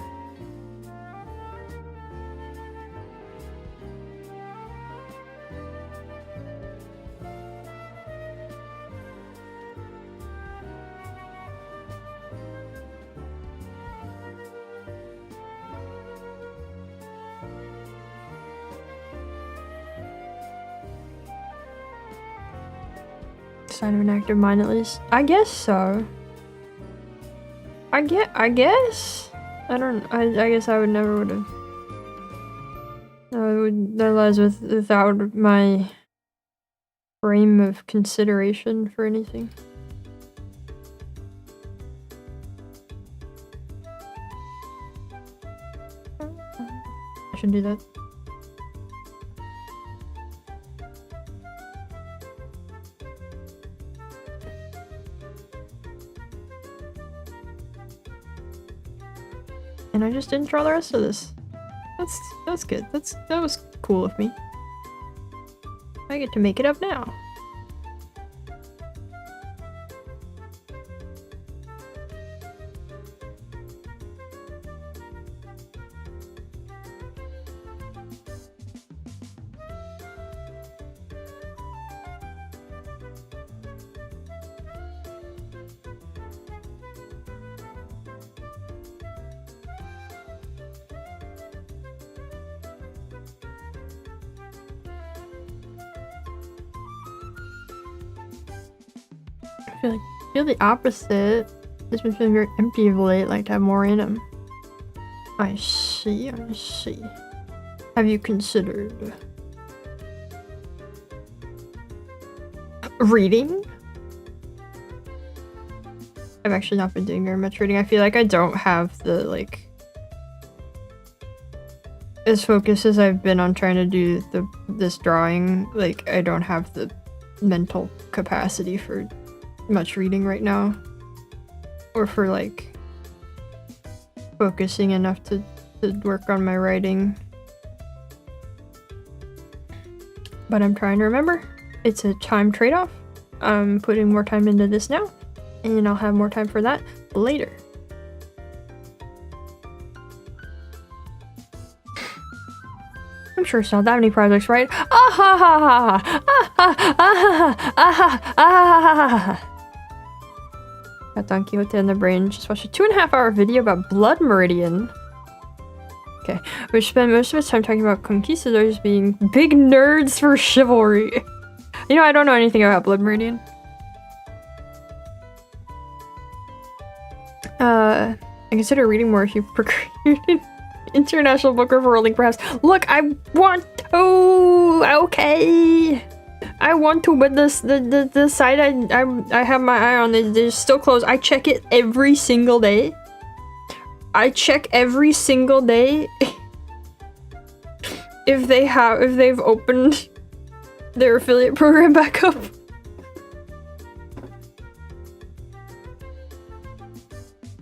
Sign of an active mind, at least. I guess so. I guess. I guess I would never would have. I would realize without my frame of consideration for anything. I should do that. And I just didn't draw the rest of this. That's good. That was cool of me. I get to make it up now. I feel the opposite. It's been feeling very empty of late, like to have more in them. I see, I see. Have you considered reading? I've actually not been doing very much reading. I feel like I don't have the, like, as focused as I've been on trying to do this drawing, like, I don't have the mental capacity for much reading right now. Or for, like, focusing enough to work on my writing. But I'm trying to remember. It's a time trade-off. I'm putting more time into this now, and I'll have more time for that later. I'm sure it's not that many projects, right? Ah ha ha ha! Ah ha ah ha ah ha ah! Got Don Quixote in the brain. Just watched a 2.5-hour video about Blood Meridian. Okay, we spent most of its time talking about conquistadors being big nerds for chivalry. You know, I don't know anything about Blood Meridian. I consider reading more if you procure international book overworlding, perhaps. Look, I want to. Okay, I want to, but the site I have my eye on is still closed. I check it every single day. I check every single day if they've opened their affiliate program back up.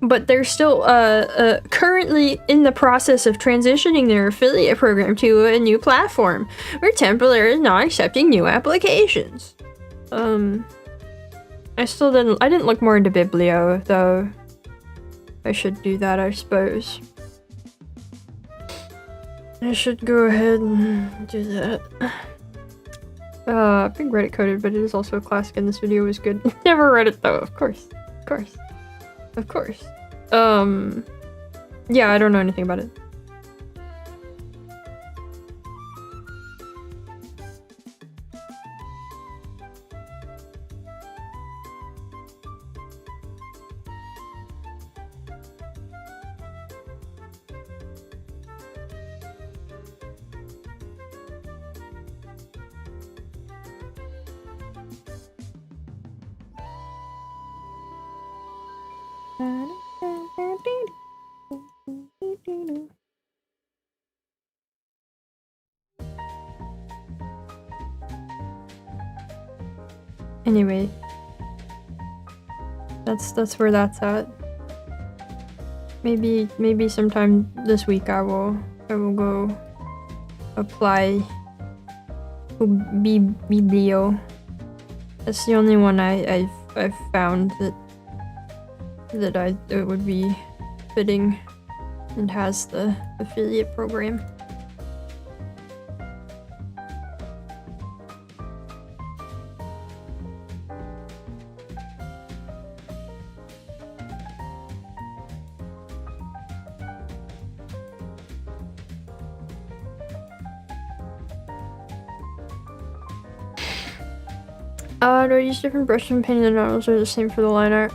But they're still currently in the process of transitioning their affiliate program to a new platform. We're temporarily not accepting new applications. I didn't look more into Biblio though. I should do that, I suppose. I should go ahead and do that. Big Reddit coded, but it is also a classic and this video was good. Never read it though, of course. Of course. Of course. Yeah, I don't know anything about it. Anyway, that's where that's at. Maybe sometime this week I will go apply to Biblio. That's the only one I've found that it would be fitting and has the affiliate program. Do I use different brushes when painting the noodles or the same for the line art?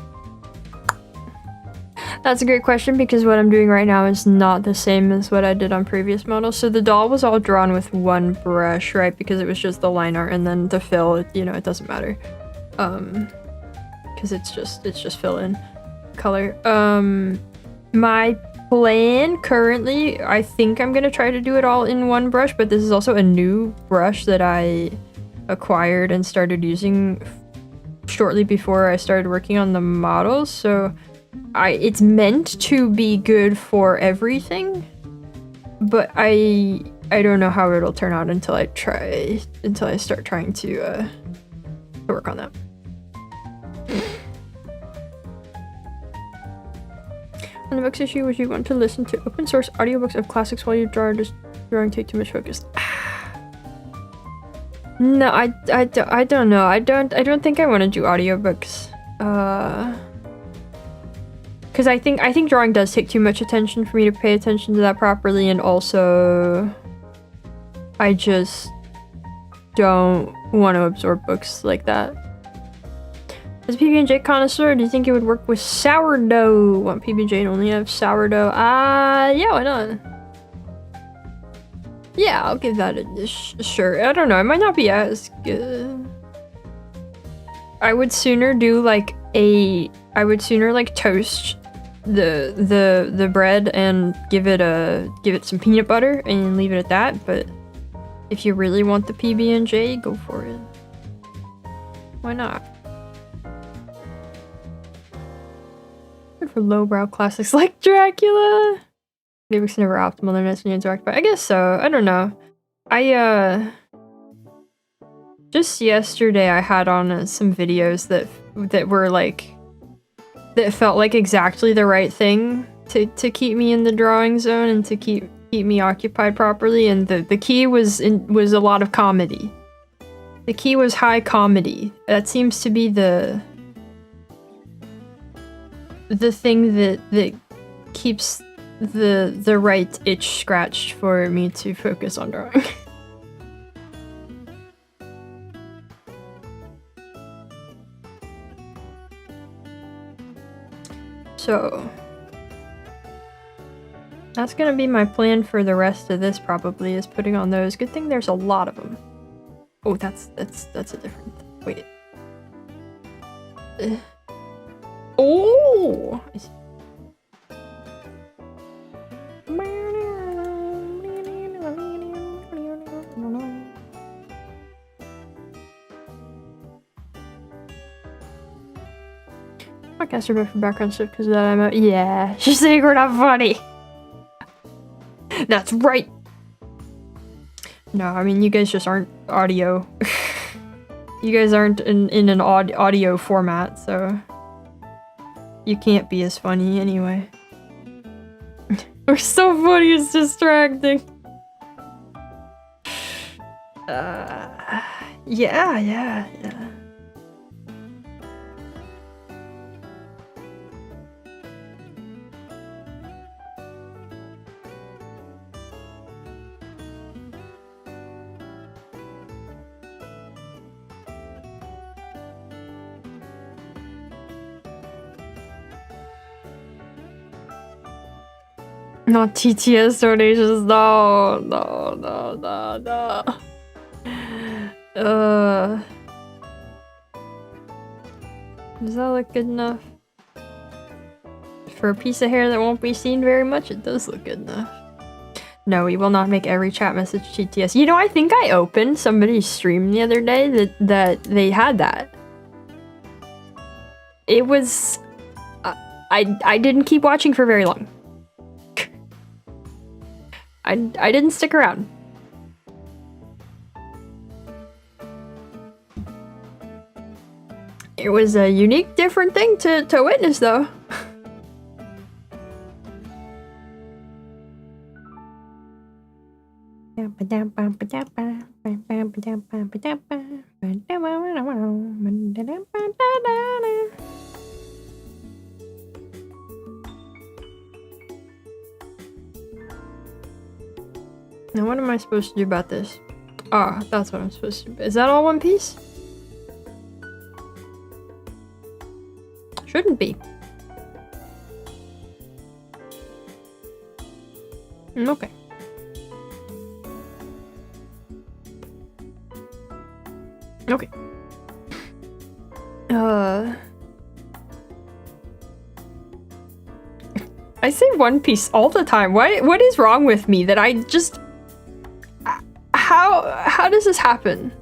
That's a great question because what I'm doing right now is not the same as what I did on previous models. So the doll was all drawn with one brush, right? Because it was just the line art, and then the fill, you know, it doesn't matter. Because it's just fill in color. My plan currently, I think I'm gonna try to do it all in one brush, but this is also a new brush that I acquired and started using shortly before I started working on the models, so it's meant to be good for everything, but I don't know how it'll turn out until I start trying to work on that. On the books issue, would you want to listen to open source audiobooks of classics while you draw, or does drawing take too much focus? No, I don't know. I don't think I want to do audiobooks. Because I think drawing does take too much attention for me to pay attention to that properly, and also I just don't want to absorb books like that. As a PB&J connoisseur, do you think it would work with sourdough? Want PB&J and only have sourdough? Yeah, why not? Yeah, I'll give that a sure. I don't know, it might not be as good. I would sooner do like a I would sooner like toast the bread and give it some peanut butter and leave it at that, but if you really want the PB&J, go for it. Why not? Good for lowbrow classics like Dracula. Lyrics never optimal, they're necessarily interact, but I guess so. I don't know. Just yesterday I had on some videos that were like, that felt like exactly the right thing to keep me in the drawing zone and to keep me occupied properly, and the key was a lot of comedy. The key was high comedy. That seems to be the thing that keeps the right itch scratched for me to focus on drawing. So that's gonna be my plan for the rest of this, probably, is putting on those. Good thing there's a lot of them. Oh, that's a different... Wait. Oh! Podcast removed from background stuff because of that. I'm out. Yeah, she's saying we're not funny. That's right. No, I mean, you guys just aren't audio. You guys aren't in an audio format, so you can't be as funny anyway. We're so funny, it's distracting. Yeah. Not TTS donations, no. Does that look good enough? For a piece of hair that won't be seen very much, it does look good enough. No, we will not make every chat message TTS. You know, I think I opened somebody's stream the other day that they had that. It was... I didn't keep watching for very long. I didn't stick around. It was a unique, different thing to witness, though. Now what am I supposed to do about this? Ah, that's what I'm supposed to do. Is that all one piece? Shouldn't be. Okay. Okay. I say one piece all the time. What is wrong with me that I just... How does this happen?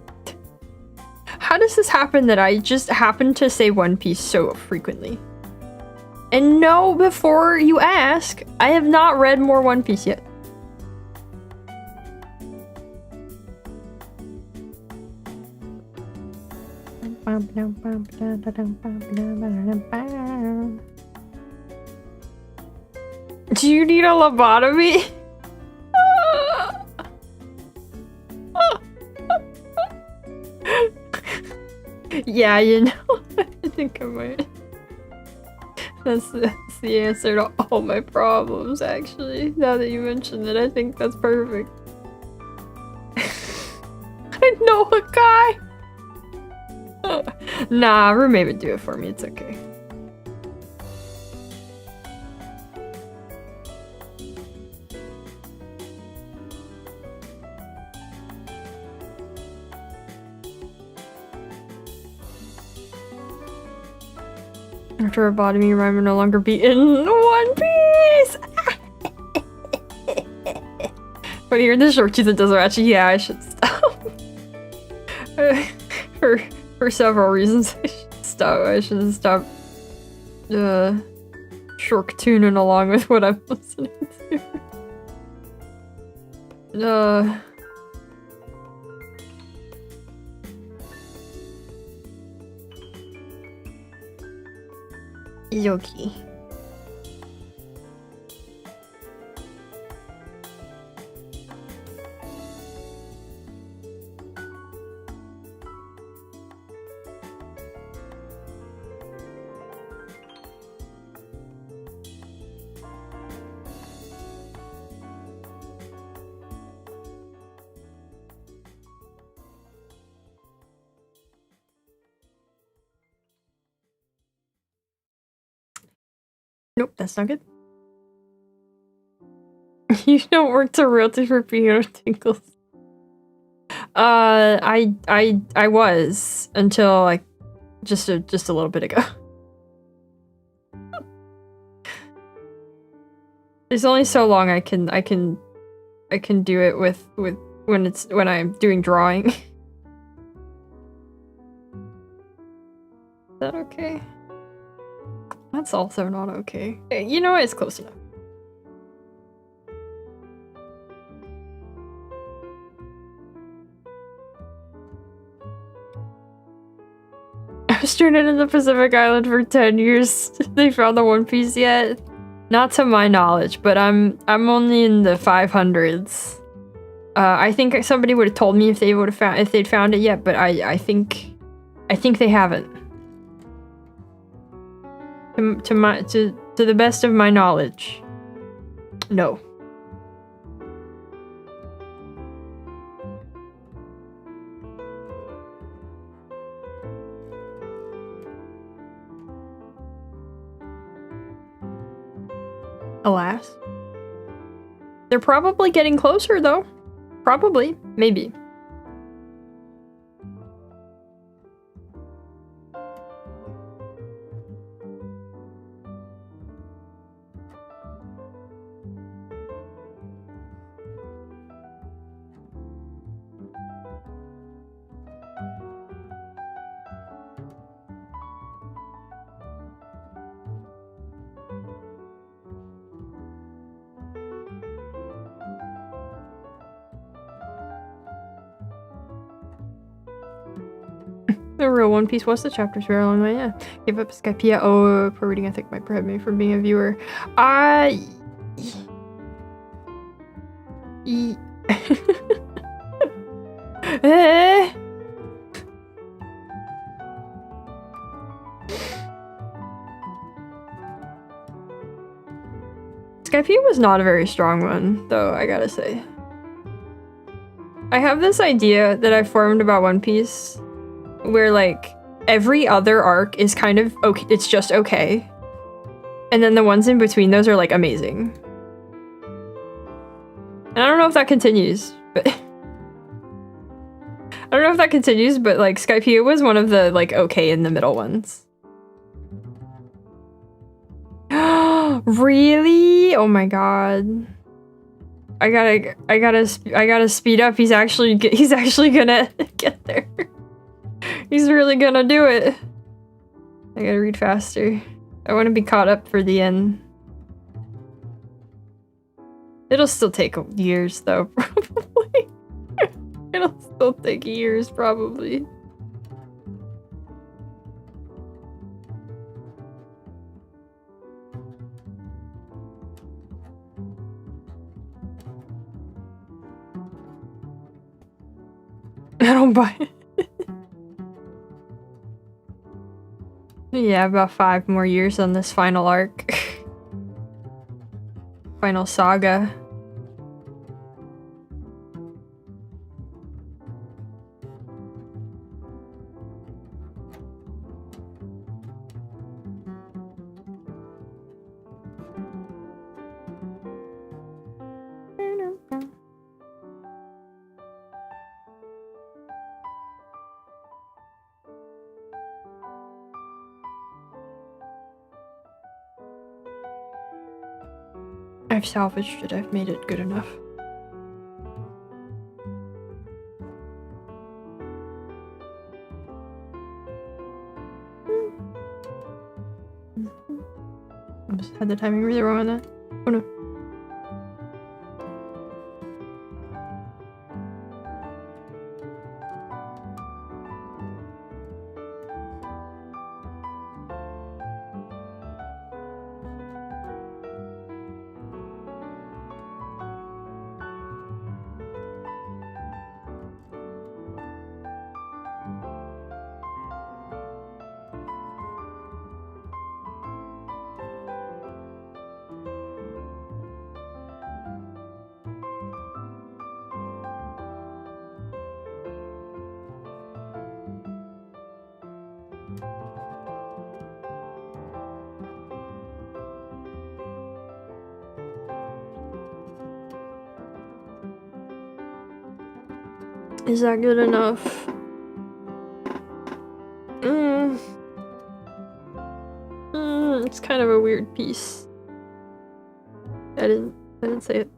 How does this happen that I just happen to say One Piece so frequently? And no, before you ask, I have not read more One Piece yet. Do you need a lobotomy? Yeah, you know, I think I might. That's the answer to all my problems, actually. Now that you mentioned it, I think that's perfect. I know a guy! Nah, roommate would do it for me, it's okay. After a bottoming, rhyme will no longer be in One Piece! But here in the short tooth, it doesn't actually. Yeah, I should stop. for several reasons, I should stop. I should stop. Short tuning along with what I'm listening to. Yoki. Nope, that's not good. You don't work to realty for piano tingles. I was until like just a little bit ago. There's only so long I can do it with when I'm doing drawing. Is that okay? That's also not okay. You know what? It's close enough. I was stranded in the Pacific Island for 10 years. They found the One Piece yet? Not to my knowledge, but I'm only in the 500s. I think somebody would have told me if they'd found it yet, but I think they haven't. To the best of my knowledge, no. Alas. They're probably getting closer, though. Probably. Maybe. The real One Piece was the chapters very long way, yeah. Give up Skypea. Oh, poor reading ethic might prohibit me from being a viewer. Skypea was not a very strong one, though, I gotta say. I have this idea that I formed about One Piece where, like, every other arc is kind of okay, it's just okay. And then the ones in between those are, like, amazing. And I don't know if that continues, but... I don't know if that continues, but, like, Skypea was one of the, like, okay in the middle ones. Really? Oh my god. I gotta speed up. He's actually gonna get there. He's really gonna do it. I gotta read faster. I want to be caught up for the end. It'll still take years, though, probably. It'll still take years, probably. I don't buy it. Yeah, about 5 more years on this final arc. Final saga. I've salvaged it. I've made it good enough. I just had the timing really wrong on that. Oh no. Is that good enough? It's kind of a weird piece. I didn't say it.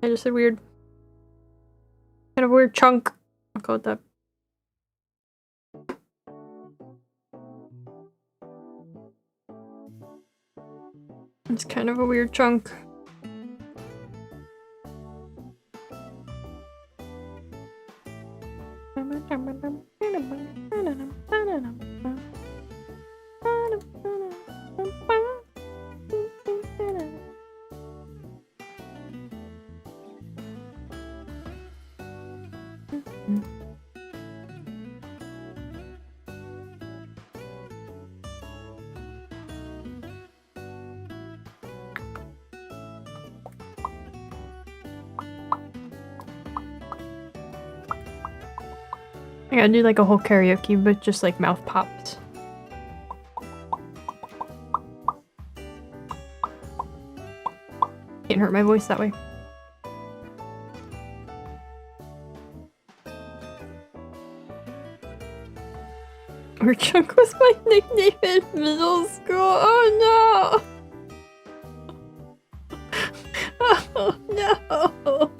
I just said weird. Kind of a weird chunk. I'll call it that. It's kind of a weird chunk. I gotta do like a whole karaoke, but just like mouth pops. Can't hurt my voice that way. Or Chunk was my nickname in middle school. Oh no! Oh no!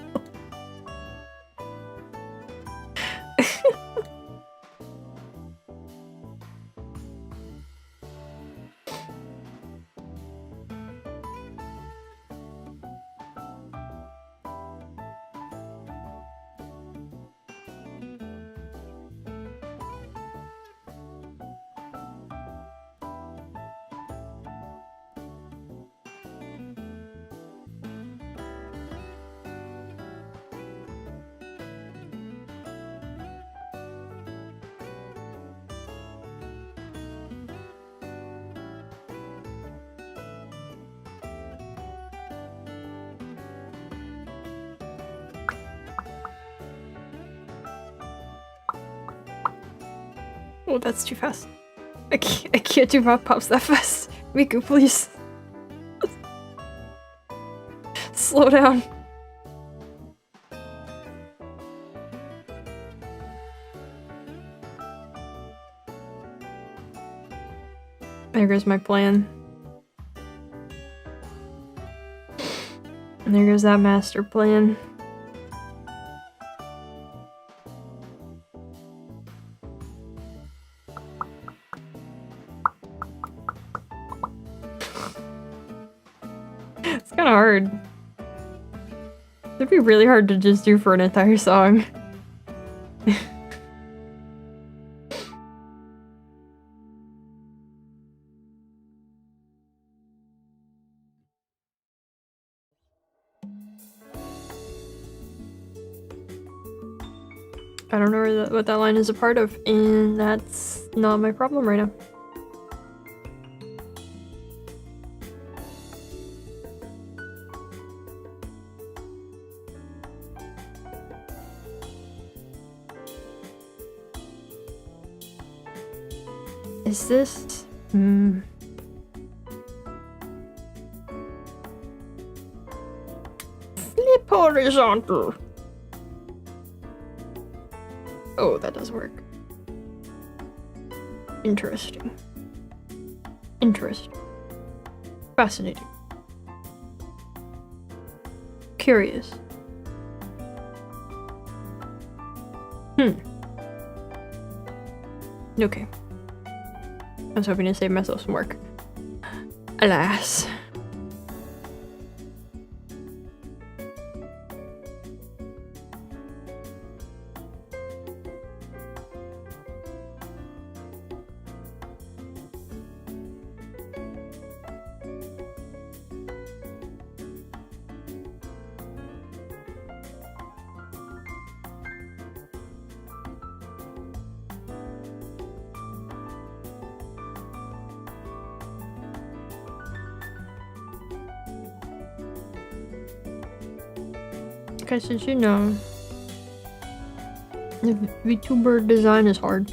Oh, that's too fast. I can't do mouth pops that fast. Miku, please. Slow down. There goes my plan. And there goes that master plan. It's kind of hard. It'd be really hard to just do for an entire song. I don't know what that line is a part of, and that's not my problem right now. Is this... Flip horizontal. Oh, that does work. Interesting. Interesting. Fascinating. curious. Okay. I was hoping to save myself some work. Alas. Guys, did you know the VTuber design is hard?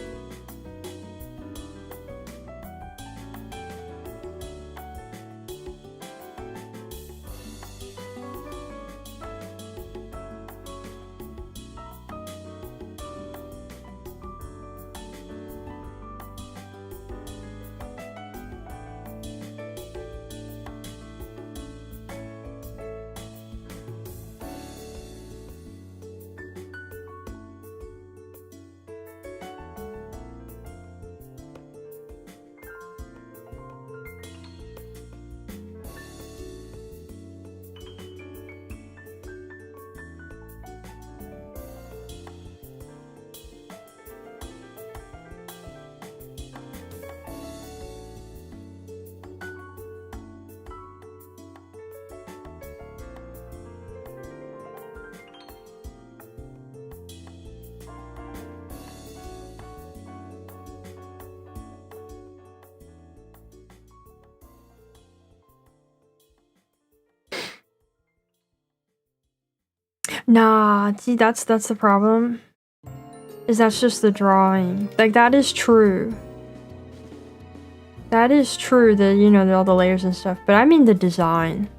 Nah, see, that's the problem. Is that's just the drawing. Like, that is true. That is true, that, you know, all the layers and stuff. But I mean the design.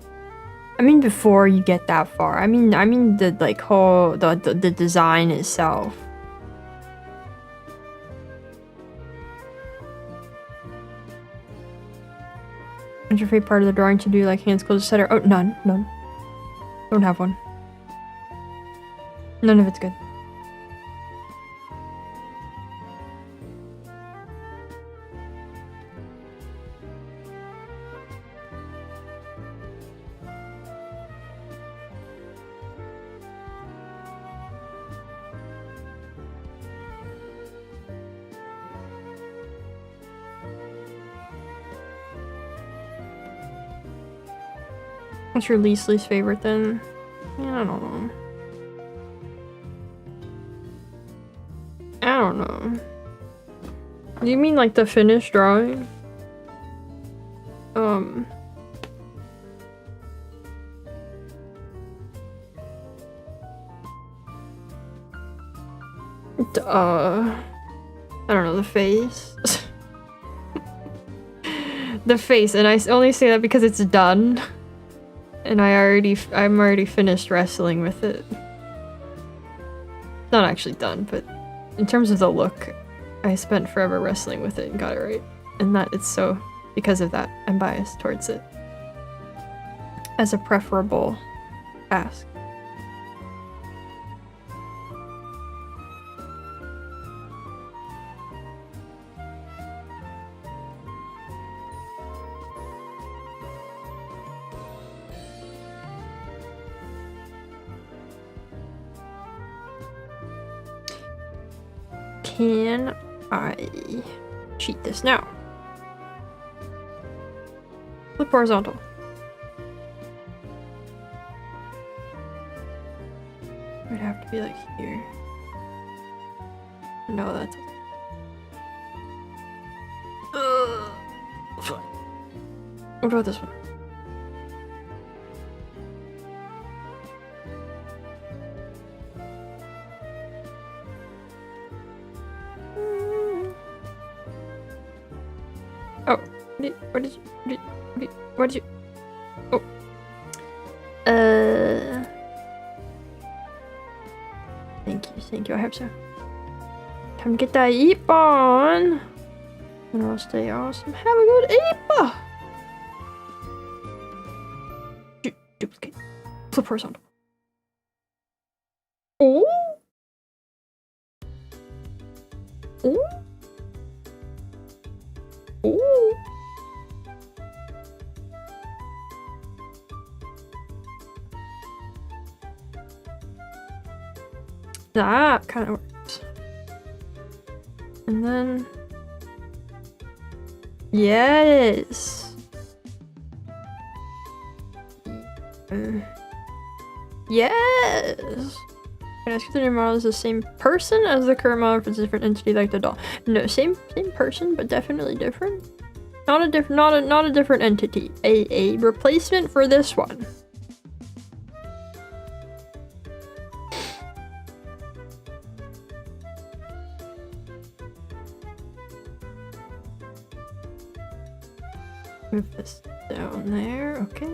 I mean before you get that far. I mean the, like, whole, the design itself. What's your favorite part of the drawing to do, like hands closed, etc.? Oh, none. Don't have one. None of it's good. What's your least favorite then? Yeah, I don't know. I don't know. Do you mean like the finished drawing? I don't know, the face. The face, and I only say that because it's done. And I'm already finished wrestling with it. Not actually done, but in terms of the look, I spent forever wrestling with it and got it right. And that it's so, because of that, I'm biased towards it as a preferable task. Can I cheat this now? Flip horizontal. Would have to be like here. No, that's fine. What about this one? Oh, what did you? Oh. Thank you, I hope so. Time to get that eep on. And I'll stay awesome. Have a good eep! Duplicate. Flip horizontal. Oh. Oh. Oh. That kind of works. And then... Yes! Yes! Can I ask if the new model is the same person as the current model if it's a different entity like the doll? No, same person, but definitely different. Not a different entity. A replacement for this one. Move this down there, okay.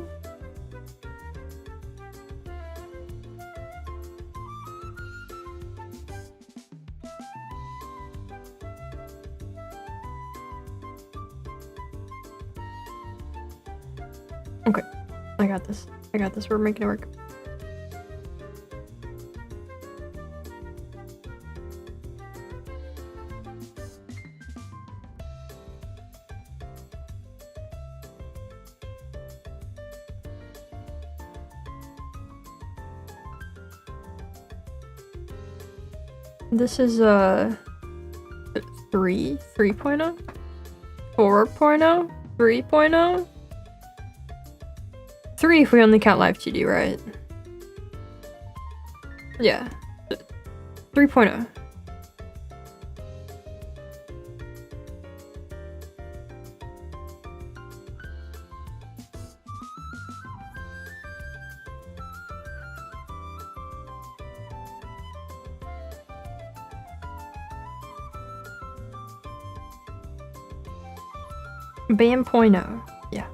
Okay, I got this. I got this. We're making it work. This is 3.0, 4.0, 3.0. 3 if we only count live TD, right? Yeah. 3.0. Bam.0. Yeah.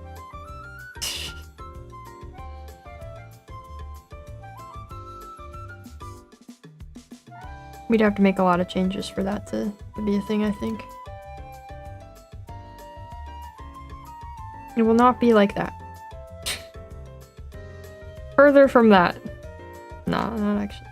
We'd have to make a lot of changes for that to be a thing, I think. It will not be like that. Further from that. No, not actually.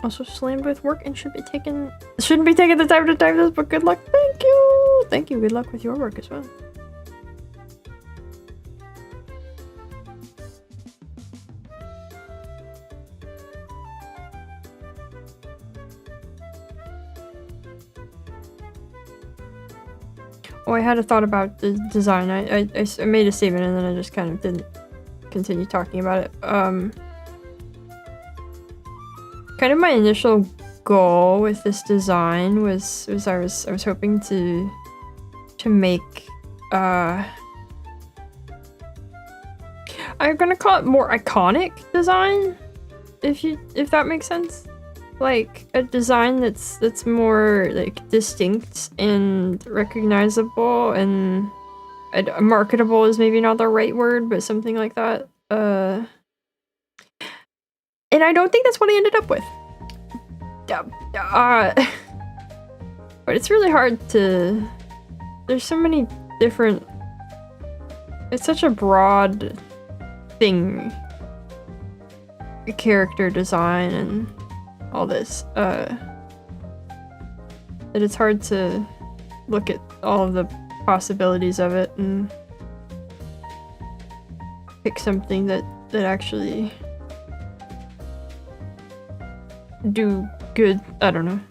Also slammed with work and shouldn't be taking the time to type this, but good luck. Thank you. Thank you. Good luck with your work as well. Oh, I had a thought about the design. I made a statement and then I just kind of didn't continue talking about it. Kind of my initial goal with this design was I was hoping to make I'm gonna call it more iconic design, if that makes sense. Like a design that's more like distinct and recognizable, and marketable is maybe not the right word, but something like that. And I don't think that's what I ended up with. But it's really hard to... There's so many different... It's such a broad thing. Character design and all this. That it's hard to look at all of the possibilities of it and pick something that actually... do good. I don't know.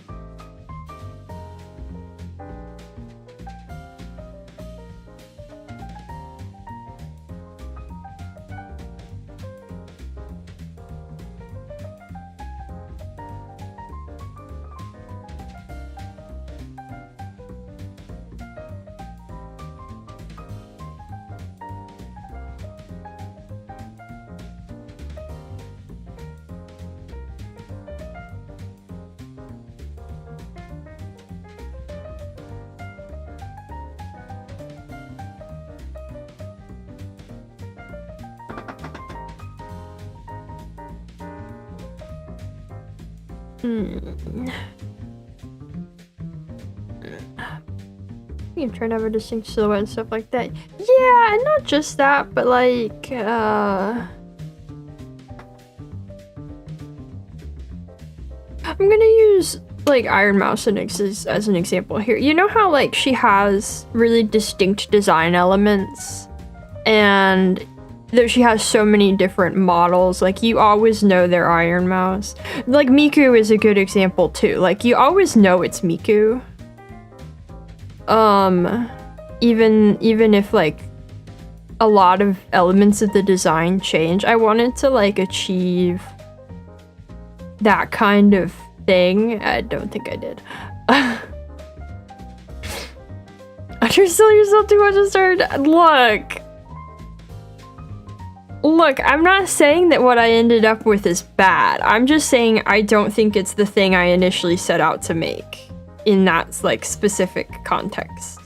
I'm trying to have a distinct silhouette and stuff like that. Yeah, and not just that, but like, I'm gonna use like Iron Mouse as an example here. You know how like she has really distinct design elements and she has so many different models, like you always know they're Iron Mouse. Like Miku is a good example too. Like you always know it's Miku. Even if like a lot of elements of the design change, I wanted to like achieve that kind of thing. I don't think I did. Undersell yourself too much and start. Look, I'm not saying that what I ended up with is bad. I'm just saying I don't think it's the thing I initially set out to make in that like specific context.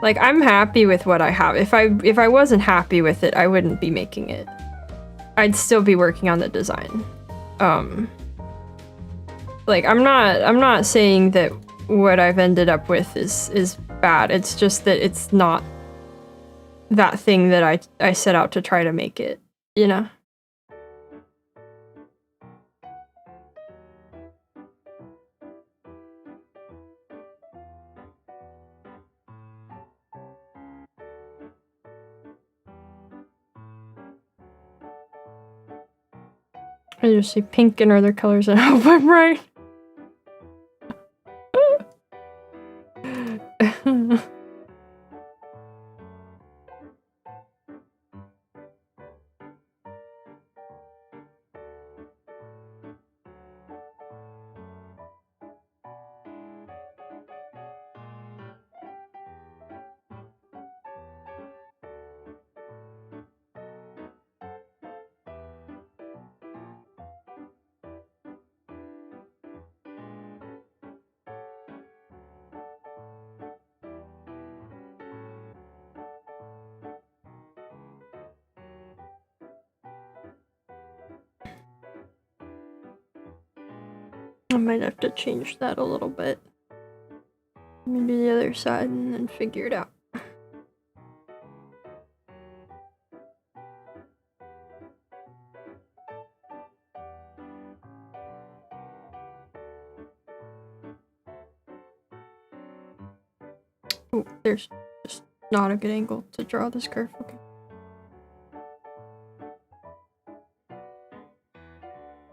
Like I'm happy with what I have. If I wasn't happy with it, I wouldn't be making it. I'd still be working on the design. Like I'm not saying that what I've ended up with is bad. It's just that it's not that thing that I set out to try to make it, you know? I just see pink and other colors and I hope I'm right. I might have to change that a little bit. Maybe the other side and then figure it out. Oh, there's just not a good angle to draw this curve. Okay.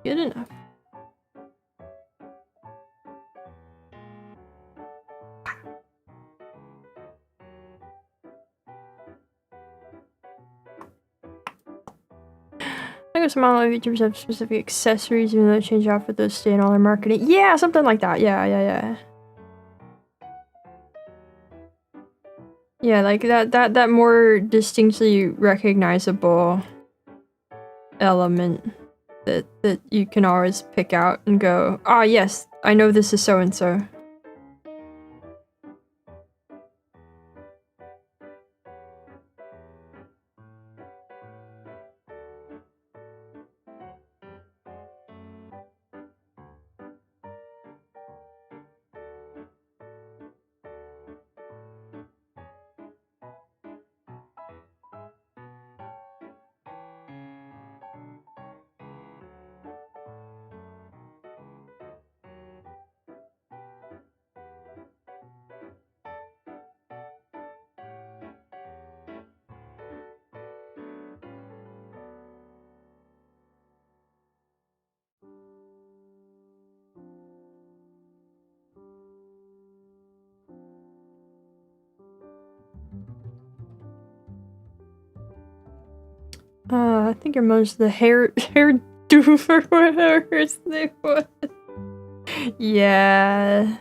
Good enough. I guess some online YouTubers have specific accessories, even though they change outfit, those stay in all their marketing. Yeah, something like that. Yeah. Yeah, like that more distinctly recognizable element that you can always pick out and go, ah, yes, I know this is so and so. I think your mom's the hair doof or whatever his name was. Yeah.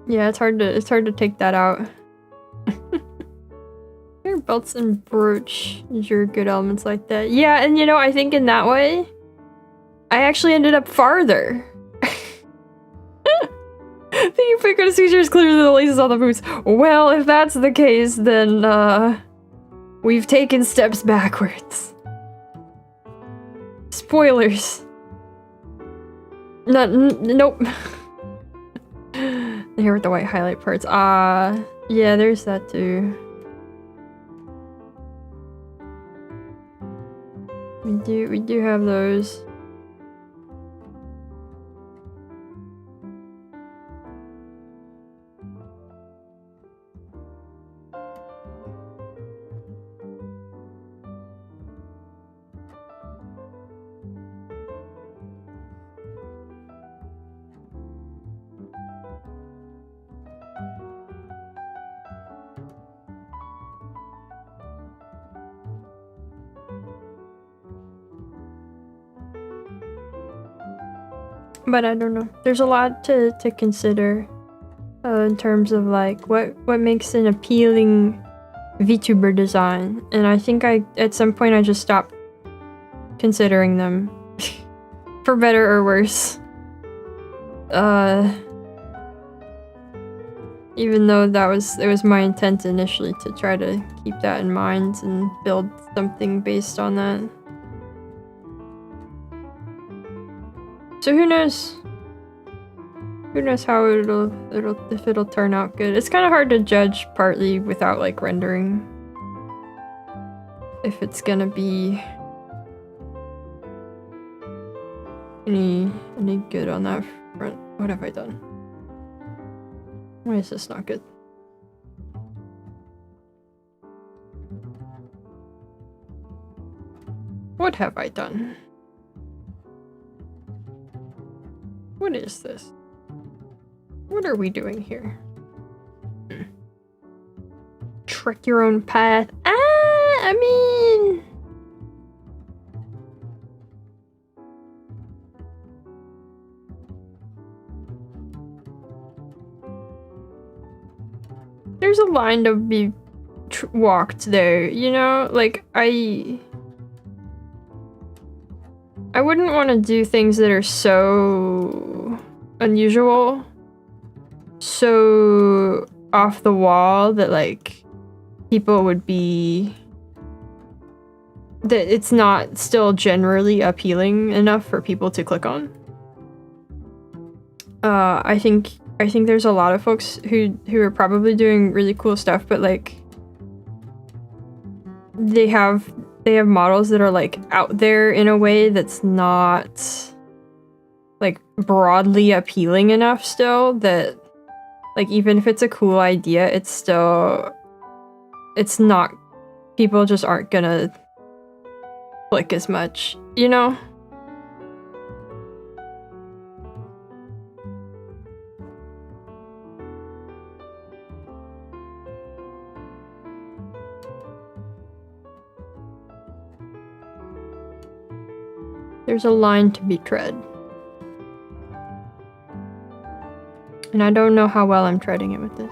Yeah, it's hard to take that out. Belts and brooch, your good elements like that. Yeah, and you know, I think in that way, I actually ended up farther. The ubiquitous feature is clearer than the laces on the boots. Well, if that's the case, then, we've taken steps backwards. Spoilers. Nope. Here with the white highlight parts. Yeah, there's that too. We do have those. But I don't know. There's a lot to consider in terms of like what makes an appealing VTuber design. And I think at some point I just stopped considering them. For better or worse. Even though it was my intent initially to try to keep that in mind and build something based on that. So who knows? Who knows how if it'll turn out good. It's kind of hard to judge partly without like rendering. If it's gonna be any good on that front. What have I done? Why is this not good? What have I done? What is this? What are we doing here? Trek your own path. I mean... There's a line to be walked there, you know? Like, I wouldn't want to do things that are so unusual, so off the wall that like people would be that it's not still generally appealing enough for people to click on. I think there's a lot of folks who are probably doing really cool stuff, but like they have models that are like out there in a way that's not like broadly appealing enough still that like even if it's a cool idea, it's not, people just aren't gonna click as much, you know? There's a line to be tread. And I don't know how well I'm treading it with this.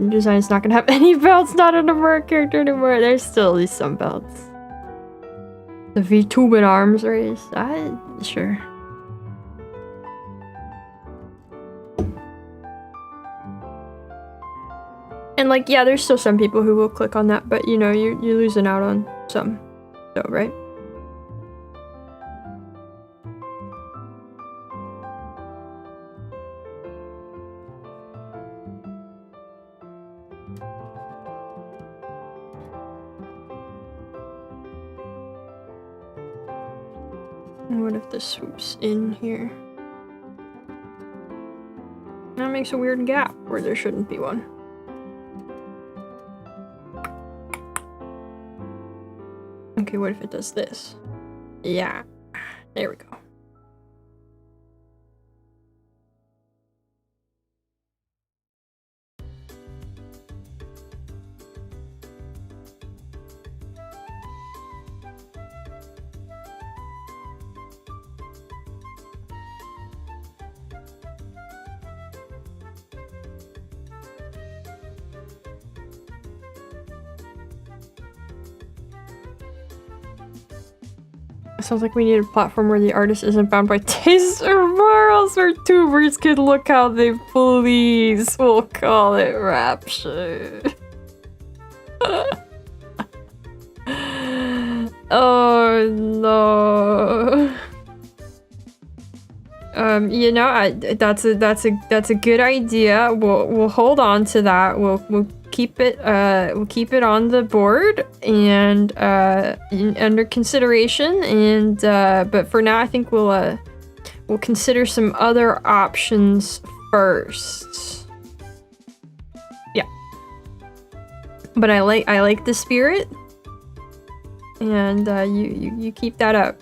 Design's not gonna have any belts, not an Aurora character anymore. There's still at least some belts. The VTuber arms race. Sure. And like, yeah, there's still some people who will click on that, but you know, you're losing out on some, so, right? What if this swoops in here? That makes a weird gap where there shouldn't be one. Okay, what if it does this? Yeah, there we go. Sounds like we need a platform where the artist isn't bound by taste or morals, where tubers can look how they please. We'll call it Rapture. Oh no. You know, that's a good idea. We'll hold on to that. We'll keep it on the board and under consideration. And but for now, I think we'll consider some other options first. Yeah. But I like the spirit, and you keep that up.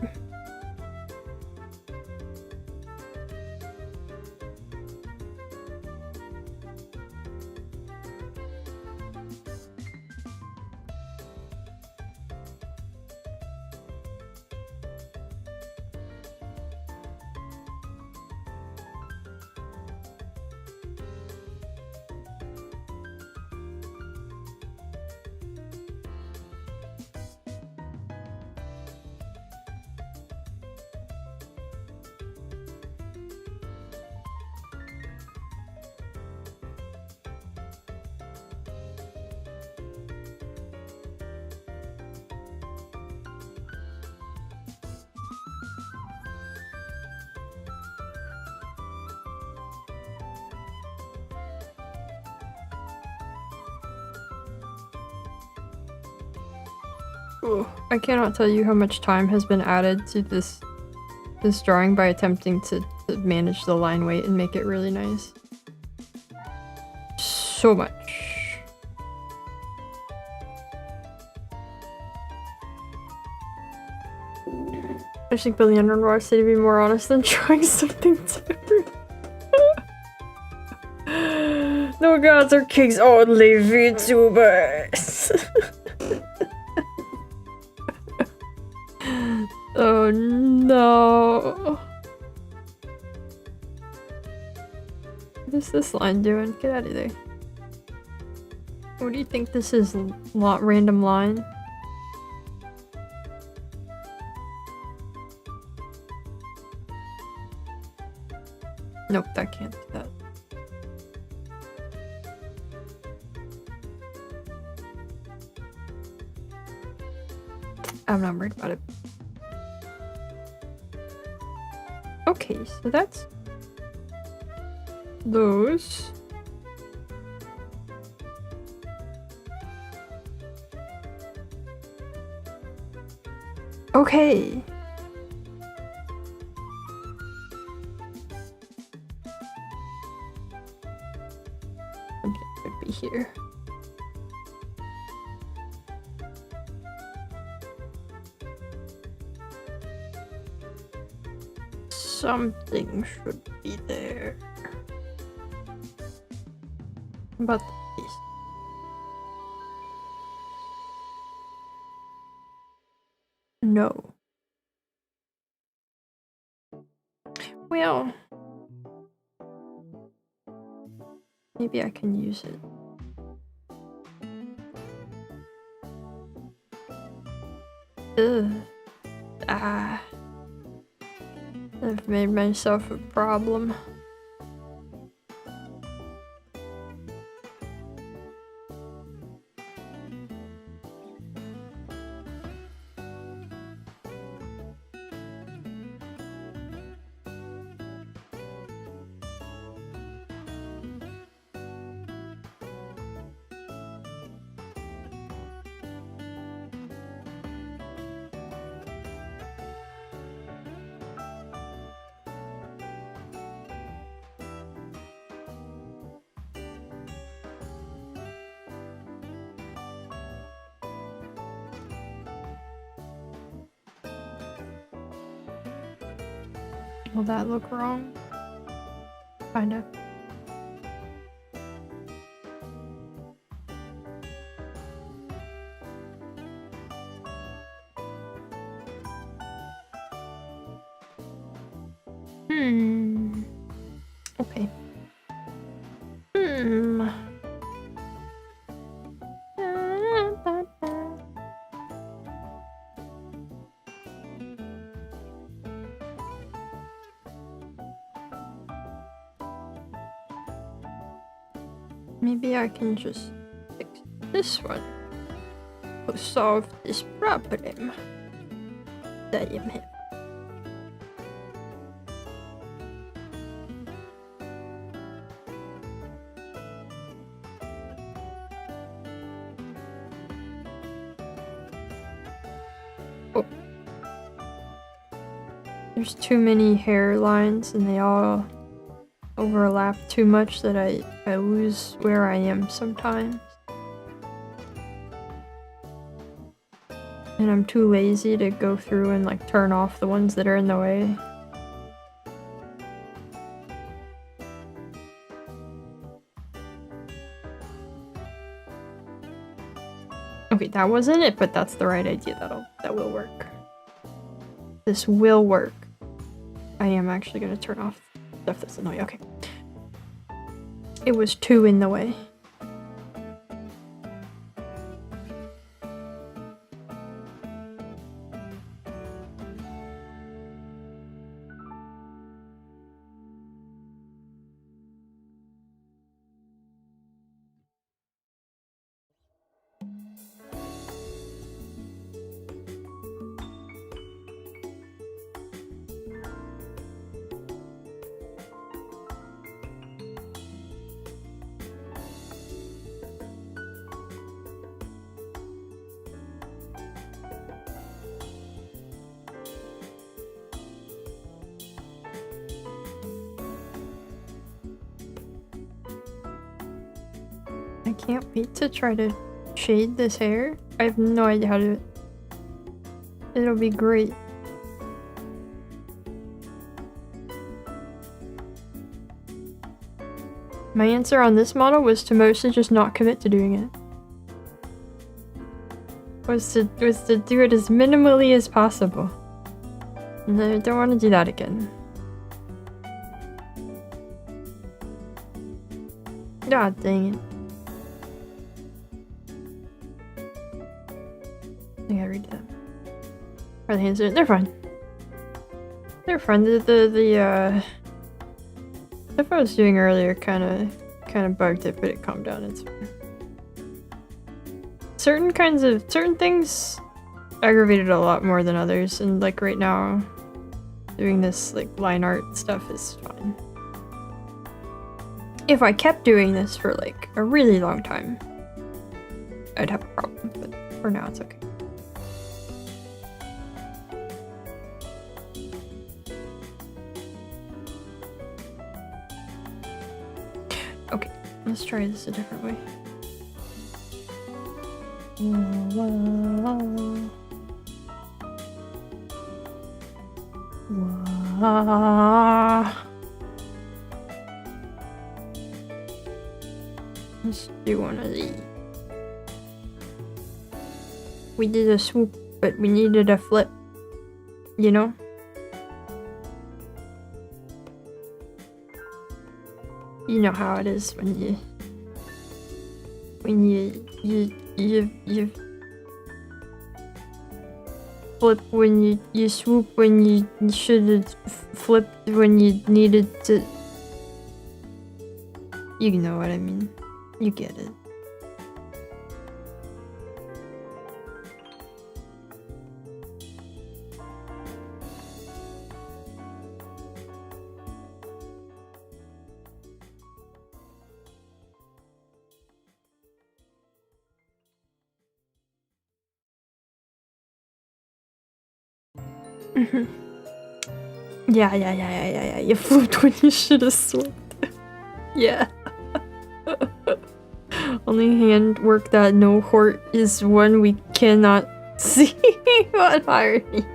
Ooh, I cannot tell you how much time has been added to this drawing by attempting to manage the line weight and make it really nice. So much. I think Billy and Ron say to be more honest than trying something different. No gods or kings, only VTubers. Oh no. What is this line doing? Get out of there. What do you think this is? Random line? Nope, that can't do that. I'm not worried about it. Okay, so that's those. Okay. Okay, could be here. Something should be there. But this. No. Well, maybe I can use it. Ugh. Ah. I've made myself a problem. Will that look wrong? Kinda. Okay. Maybe I can just fix this one to solve this problem that I am having. Oh. There's too many hairlines and they all overlap too much that I lose where I am sometimes. And I'm too lazy to go through and like turn off the ones that are in the way. Okay, that wasn't it, but that's the right idea. That will work. This will work. I am actually gonna turn off stuff that's annoying. Okay. It was too in the way. I can't wait to try to shade this hair. I have no idea how to... It'll be great. My answer on this model was to mostly just not commit to doing it. Was to do it as minimally as possible. And I don't want to do that again. God dang it. I gotta read that. Are the hands in it? They're fine. They're fine. The stuff I was doing earlier kind of bugged it, but it calmed down. It's fine. Certain things aggravated a lot more than others, and like right now, doing this like line art stuff is fine. If I kept doing this for like a really long time, I'd have a problem, but for now it's okay. Okay, let's try this a different way. Let's do one of these. We did a swoop, but we needed a flip. You know? You know how it is when you flip when you swoop when you should have flipped when you needed to. You know what I mean. You get it. Yeah. You flipped when you should have slipped. Yeah. Only handwork that no hort is one we cannot see. What irony.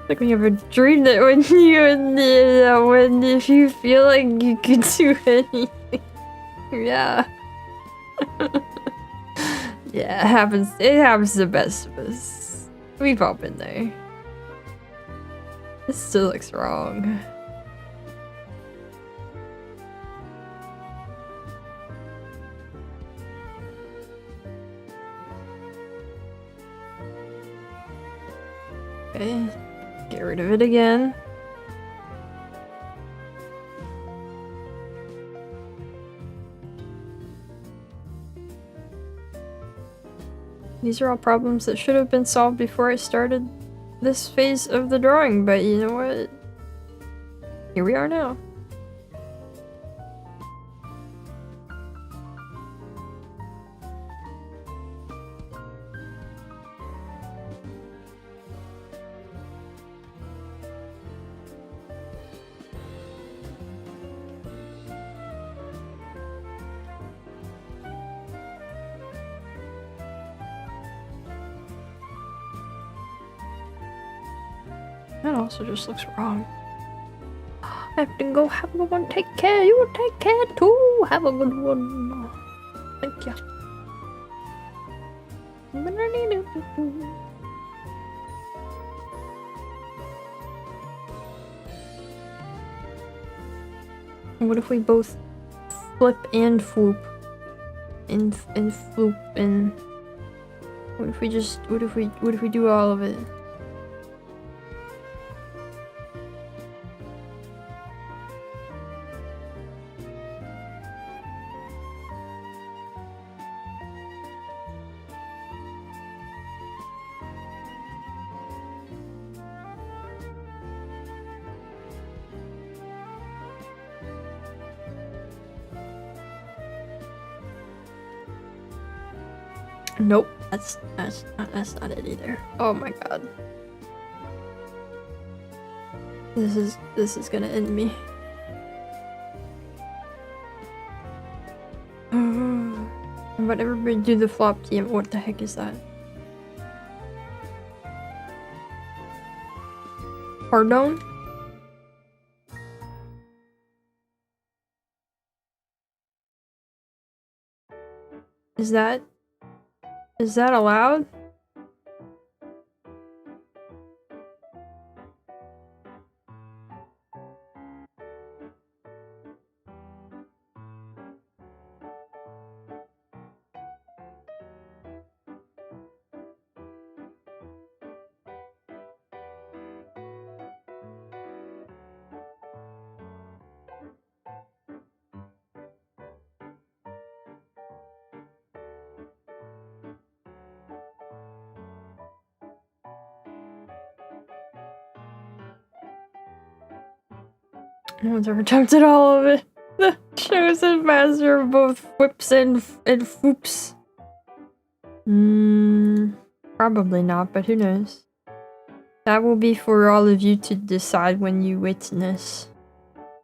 Like when you have a dream that when if you feel like you could do anything. Yeah. Yeah, it happens to the best of us. We've all been there. This still looks wrong. Okay. Get rid of it again. These are all problems that should have been solved before I started this phase of the drawing, but you know what? Here we are now. That also just looks wrong. I have to go. Have a good one. Take care. You take care too. Have a good one. Thank you. What if we both flip and swoop? And floop and what if we just what if we do all of it? Nope, that's not it either. Oh my god. This is gonna end me. But everybody do the flop team. What the heck is that? Pardon? Is that allowed? No one's ever attempted all of it. The chosen master of both whips and foops. Probably not, but who knows? That will be for all of you to decide when you witness.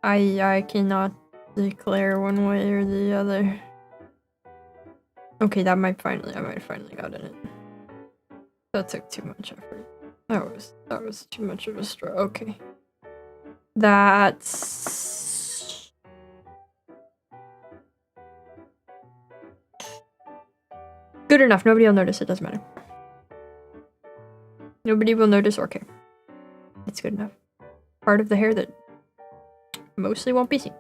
I cannot declare one way or the other. Okay, I might finally got in it. That took too much effort. That was too much of a stroke. Okay. That's... good enough. Nobody will notice. It doesn't matter. Nobody will notice or care. It's good enough. Part of the hair that mostly won't be seen.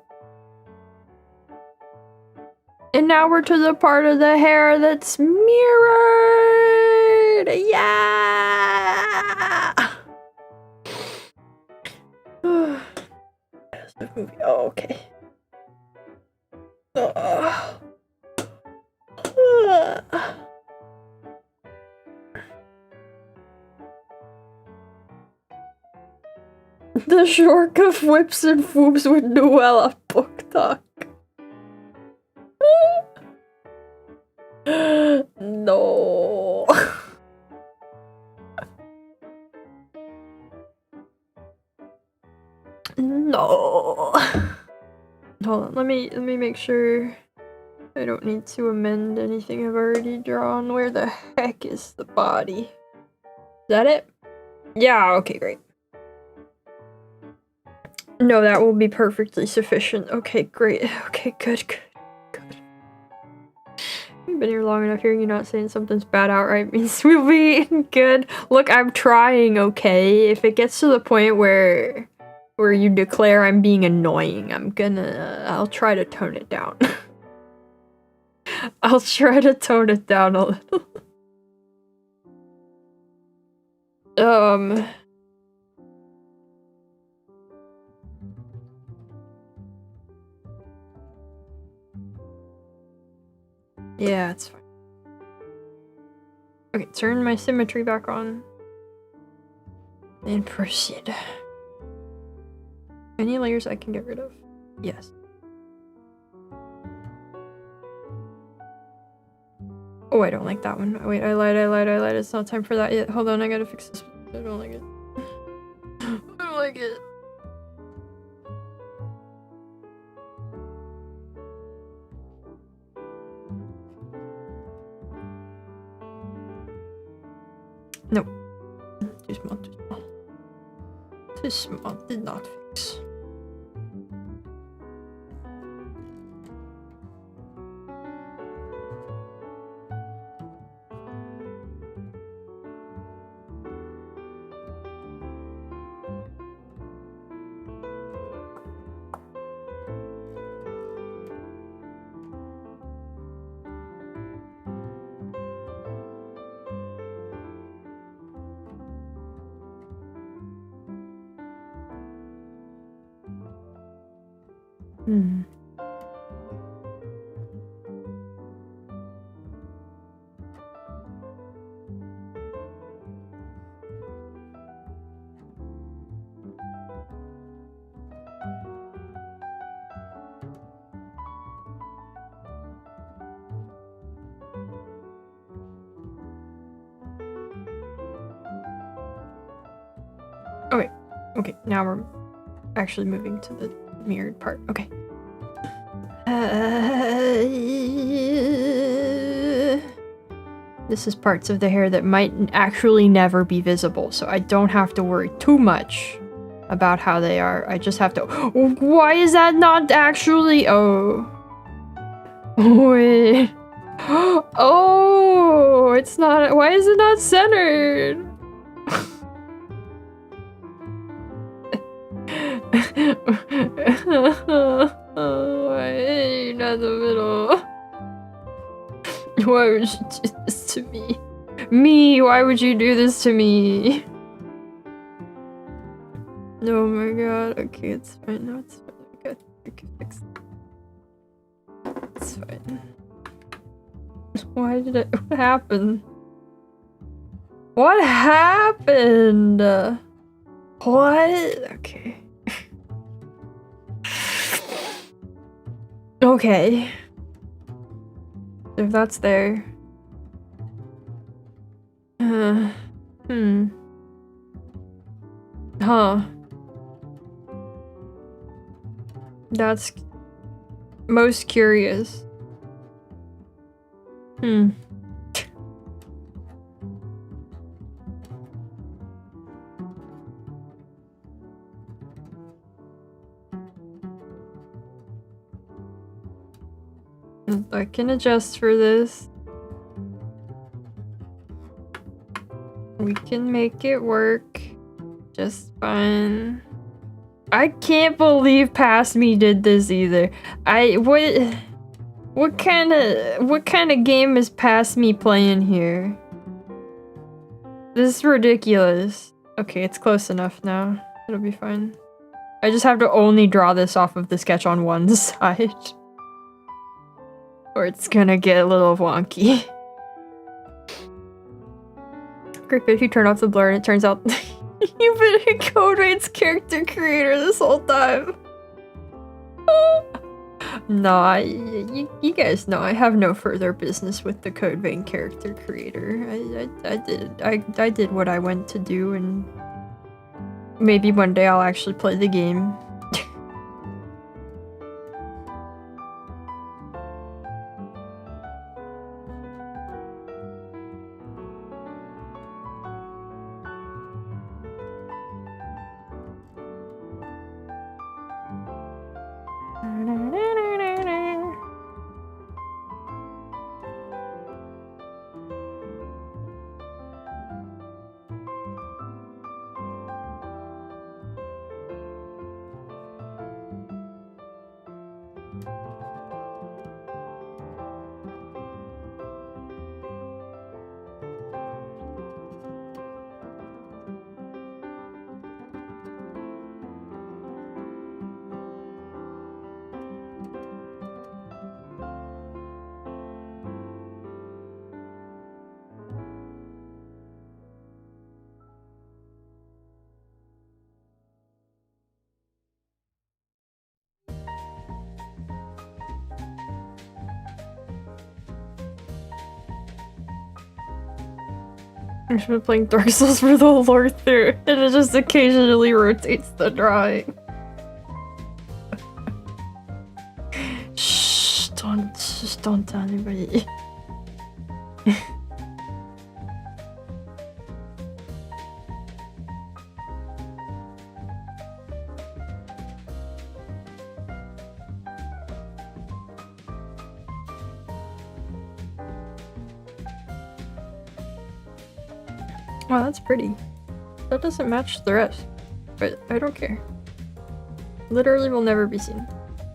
And now we're to the part of the hair that's mirrored! Yeah! Movie. Oh, okay. The shork of whips and foops would do well on book talk. No. No. Hold on, let me make sure I don't need to amend anything I've already drawn. Where the heck is the body? Is that it? Yeah, okay, great. No, that will be perfectly sufficient. Okay, great. Okay, good. We've been here long enough. Hearing you not saying something's bad outright means we'll be good. Look, I'm trying, okay? If it gets to the point where you declare I'm being annoying, I'll try to tone it down. I'll try to tone it down a little. Yeah, it's fine. Okay, turn my symmetry back on. And proceed. Any layers I can get rid of? Yes. Oh, I don't like that one. Oh, wait, I lied. It's not time for that yet. Hold on, I gotta fix this. I don't like it. I don't like it. Nope. Too small, too small. Too small, did not fix. Okay, now we're actually moving to the mirrored part. Okay. This is parts of the hair that might actually never be visible, so I don't have to worry too much about how they are. I just have to— why is that not actually— oh. Wait. Oh, it's not— why is it not centered? Why not the middle? Why would you do this to me? Me, why would you do this to me? Oh my god, okay, it's fine now, it's fine. I can fix it. It's fine. Why did I— what happened? What happened? What? Okay. Okay. If that's there. Huh. That's most curious. I can adjust for this. We can make it work just fine. I can't believe Past Me did this either. What kind of game is Past Me playing here? This is ridiculous. Okay, it's close enough now. It'll be fine. I just have to only draw this off of the sketch on one side. Or it's gonna get a little wonky. Great, but if you turn off the blur and it turns out you've been a Codewade's character creator this whole time. No, you guys know I have no further business with the Code Vein character creator. I did what I went to do, and maybe one day I'll actually play the game. I've just been playing Dark Souls for the lore through, and it just occasionally rotates the drawing. Shh, don't tell anybody. Wow, that's pretty. That doesn't match the rest, but I don't care. Literally will never be seen.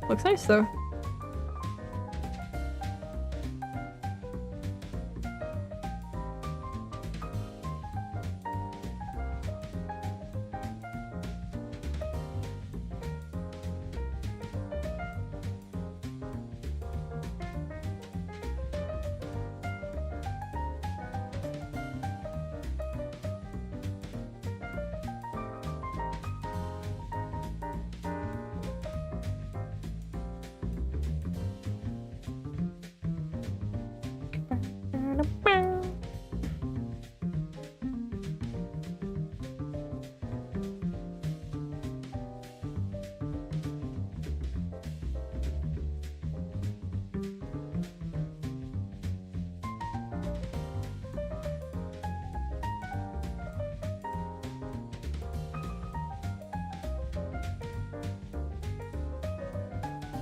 Looks nice though.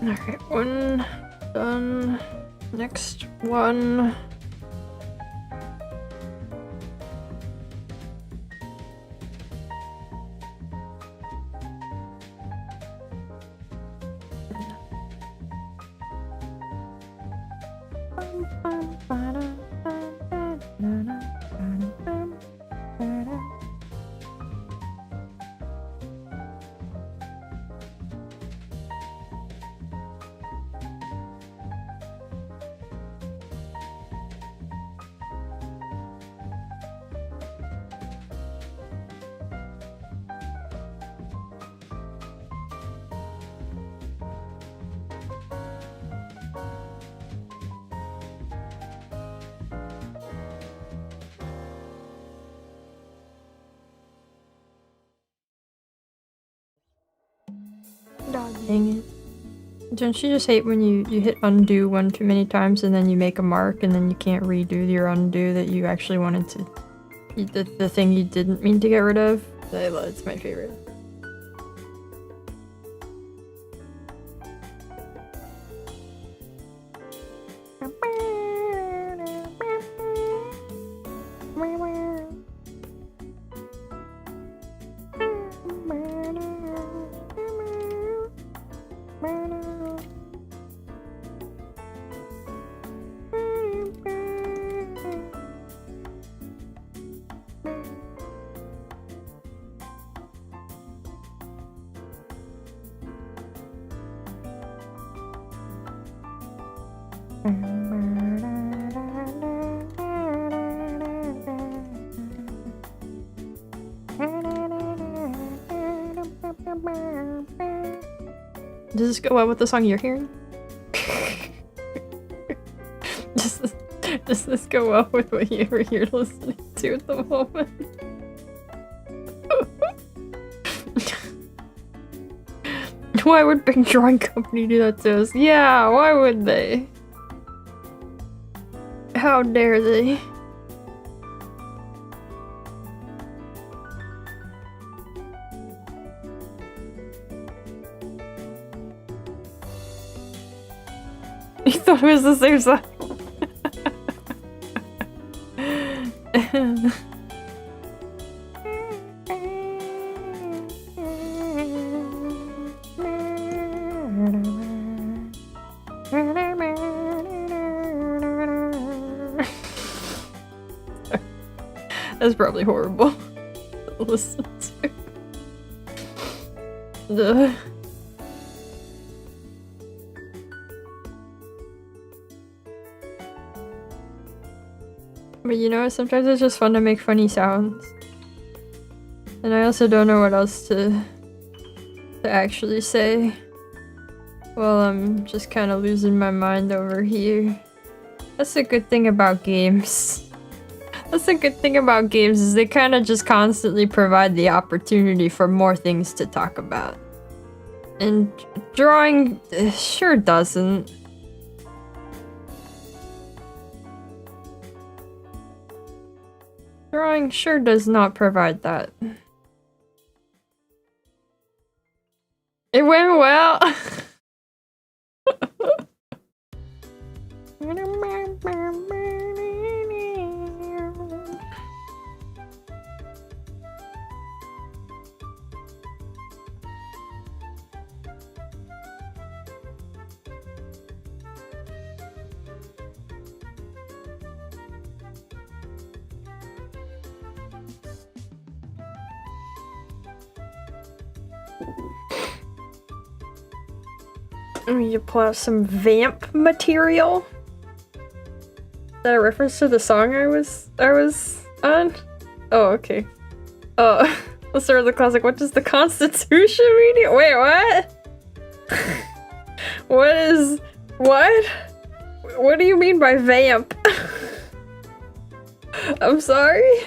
Alright, one done. Next one. Dang it. Don't you just hate when you hit undo one too many times and then you make a mark and then you can't redo your undo that you actually wanted to... The thing you didn't mean to get rid of? It's my favorite. Does this go well with the song you're hearing? Does this go well with what you're listening to at the moment? Why would Big Drawing Company do that to us? Yeah, why would they? How dare they? You thought it was the same song? That's probably horrible to listen to. Duh. But you know, sometimes it's just fun to make funny sounds. And I also don't know what else to actually say. Well, I'm just kind of losing my mind over here. That's the good thing about games. That's a good thing about games, is they kind of just constantly provide the opportunity for more things to talk about. And drawing sure doesn't. Drawing sure does not provide that. It went well. You pull out some vamp material. Is that a reference to the song I was on? Oh, okay. Oh, let's start with the classic. What does the Constitution mean? Wait, what? What? What do you mean by vamp? I'm sorry?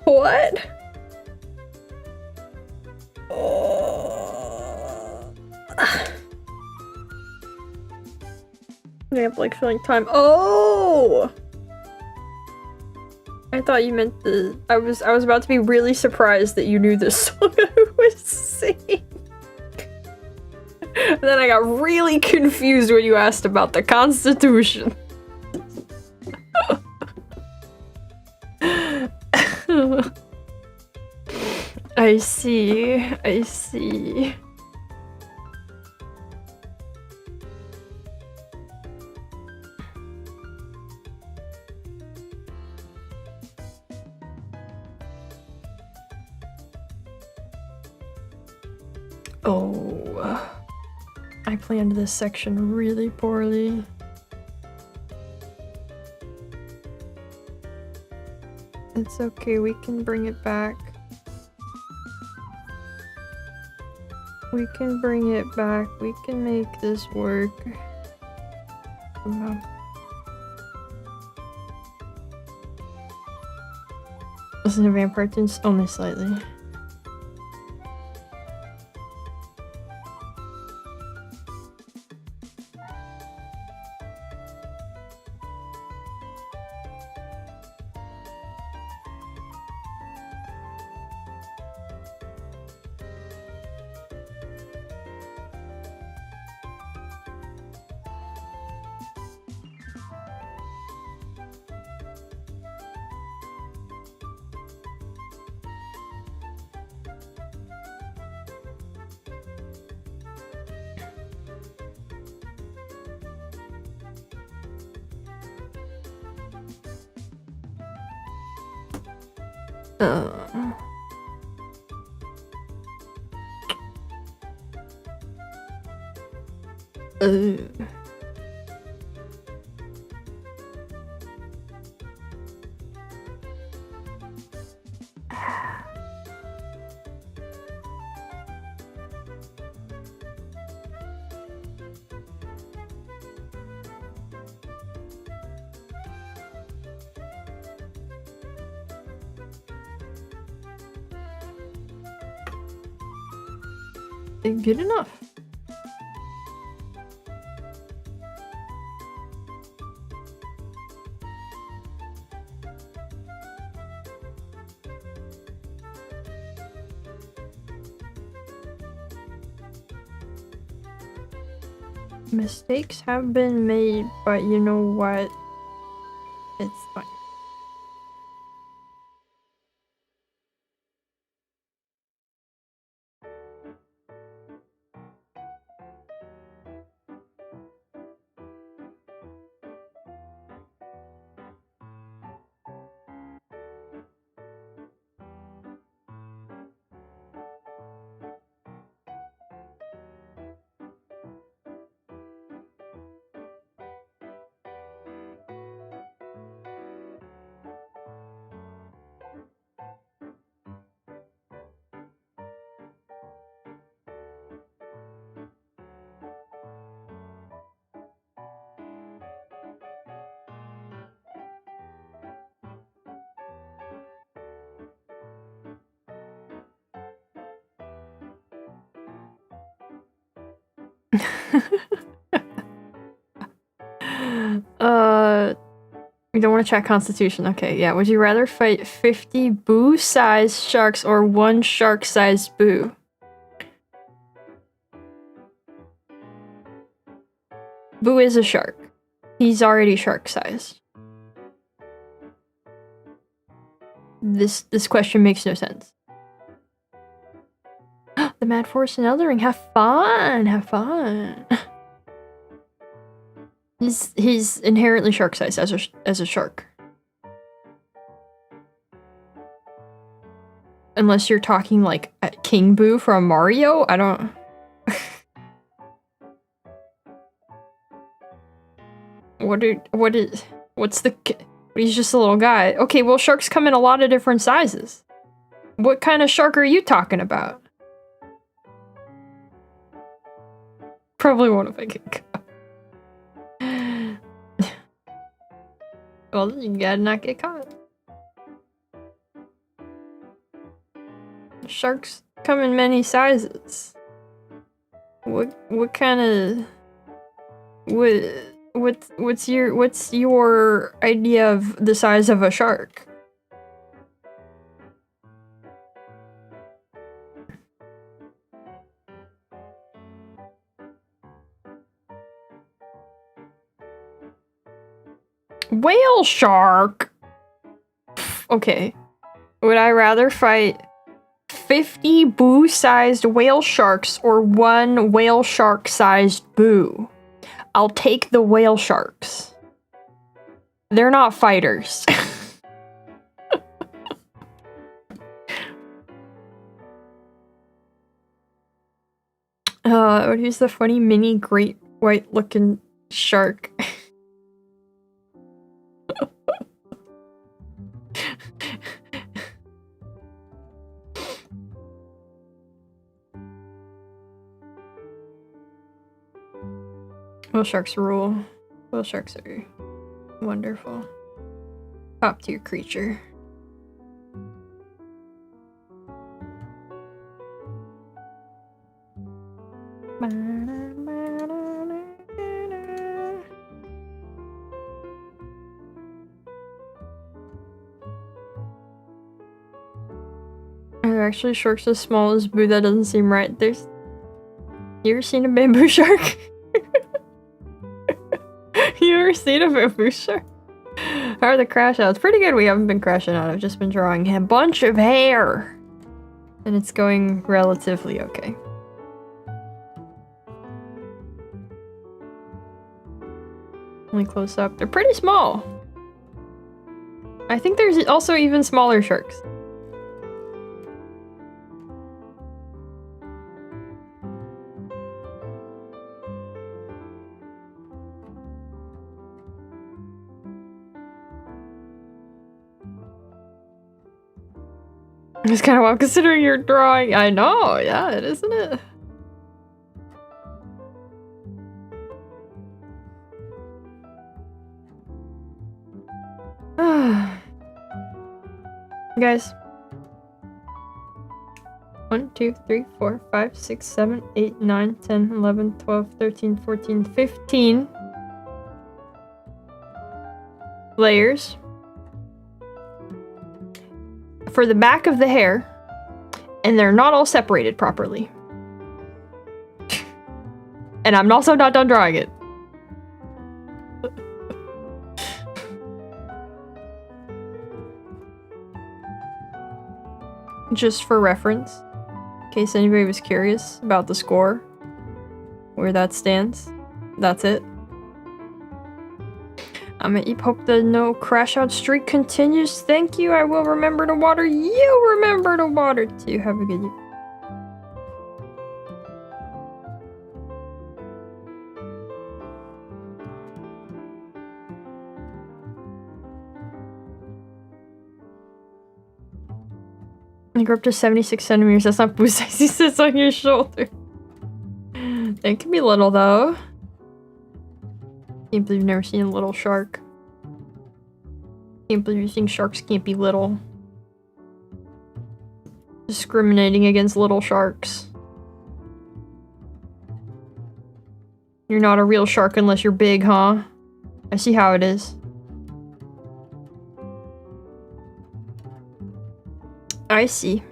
What? Vamp like filling time. Oh! I thought you meant the. I was about to be really surprised that you knew this song I was singing. Then I got really confused when you asked about the Constitution. I see. Oh, I planned this section really poorly. It's okay, we can bring it back. We can bring it back. We can make this work. Somehow. Listen to vampire tunes only slightly. Good enough. Mistakes have been made, but you know what? It's fine. We don't want to check Constitution. Okay, yeah. Would you rather fight 50 boo-sized sharks or one shark-sized boo? Boo is a shark. He's already shark-sized. This question makes no sense. The Mad Forest and Elder Ring. Have fun! Have fun! He's inherently shark-sized as a shark. Unless you're talking like King Boo from Mario, I don't... What's the... He's just a little guy. Okay, well sharks come in a lot of different sizes. What kind of shark are you talking about? Probably one if I can go. Well, you gotta not get caught. Sharks come in many sizes. What kind of... What's your idea of the size of a shark? Whale shark? Okay. Would I rather fight 50 boo-sized whale sharks or one whale shark-sized boo? I'll take the whale sharks. They're not fighters. Who's the funny mini great white looking shark? Whale sharks rule. Whale sharks are wonderful. Top tier creature. Are there actually sharks as small as Boo? That doesn't seem right. There's... You ever seen a bamboo shark? You ever seen a bamboo shark? How are the crash outs? Pretty good. We haven't been crashing out. I've just been drawing a bunch of hair. And it's going relatively okay. Only close up. They're pretty small. I think there's also even smaller sharks. It's kind of wild considering you're drawing. I know, yeah, it isn't it? Guys. 1, 2, 3, 4, 5, 6, 7, 8, 9, 10, 11, 12, 13, 14, 15 layers for the back of the hair, and they're not all separated properly. And I'm also not done drawing it. Just for reference, in case anybody was curious about the score, where that stands, that's it. Hope the no crash out streak continues. Thank you. I will remember to water. You remember to water too. Have a good year. I grew up to 76 centimeters. That's not boost size. He sits on your shoulder. It can be little though. Can't believe you've never seen a little shark. Can't believe you think sharks can't be little. Discriminating against little sharks. You're not a real shark unless you're big, huh? I see how it is. I see.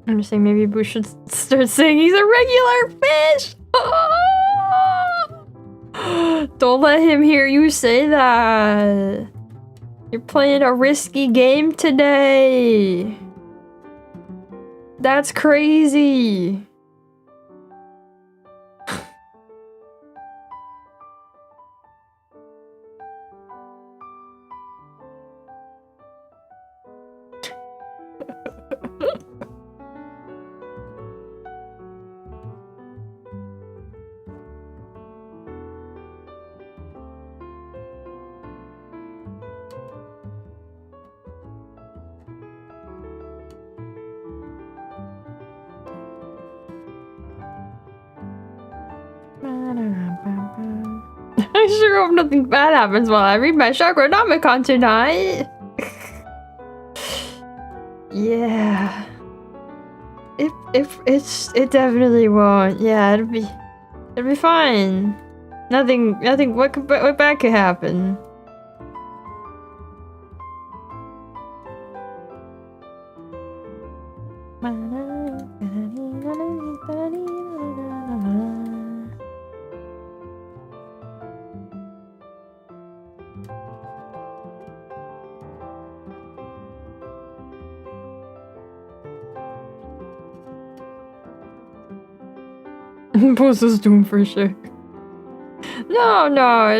I'm just saying maybe Boo should start saying he's a regular fish! Don't let him hear you say that! You're playing a risky game today! That's crazy! I sure hope nothing bad happens while I read my Chakronomicon tonight. Yeah. It definitely won't. Yeah, it'll be fine. Nothing, what bad could happen? Bozo's doomed for sure. No, sorry.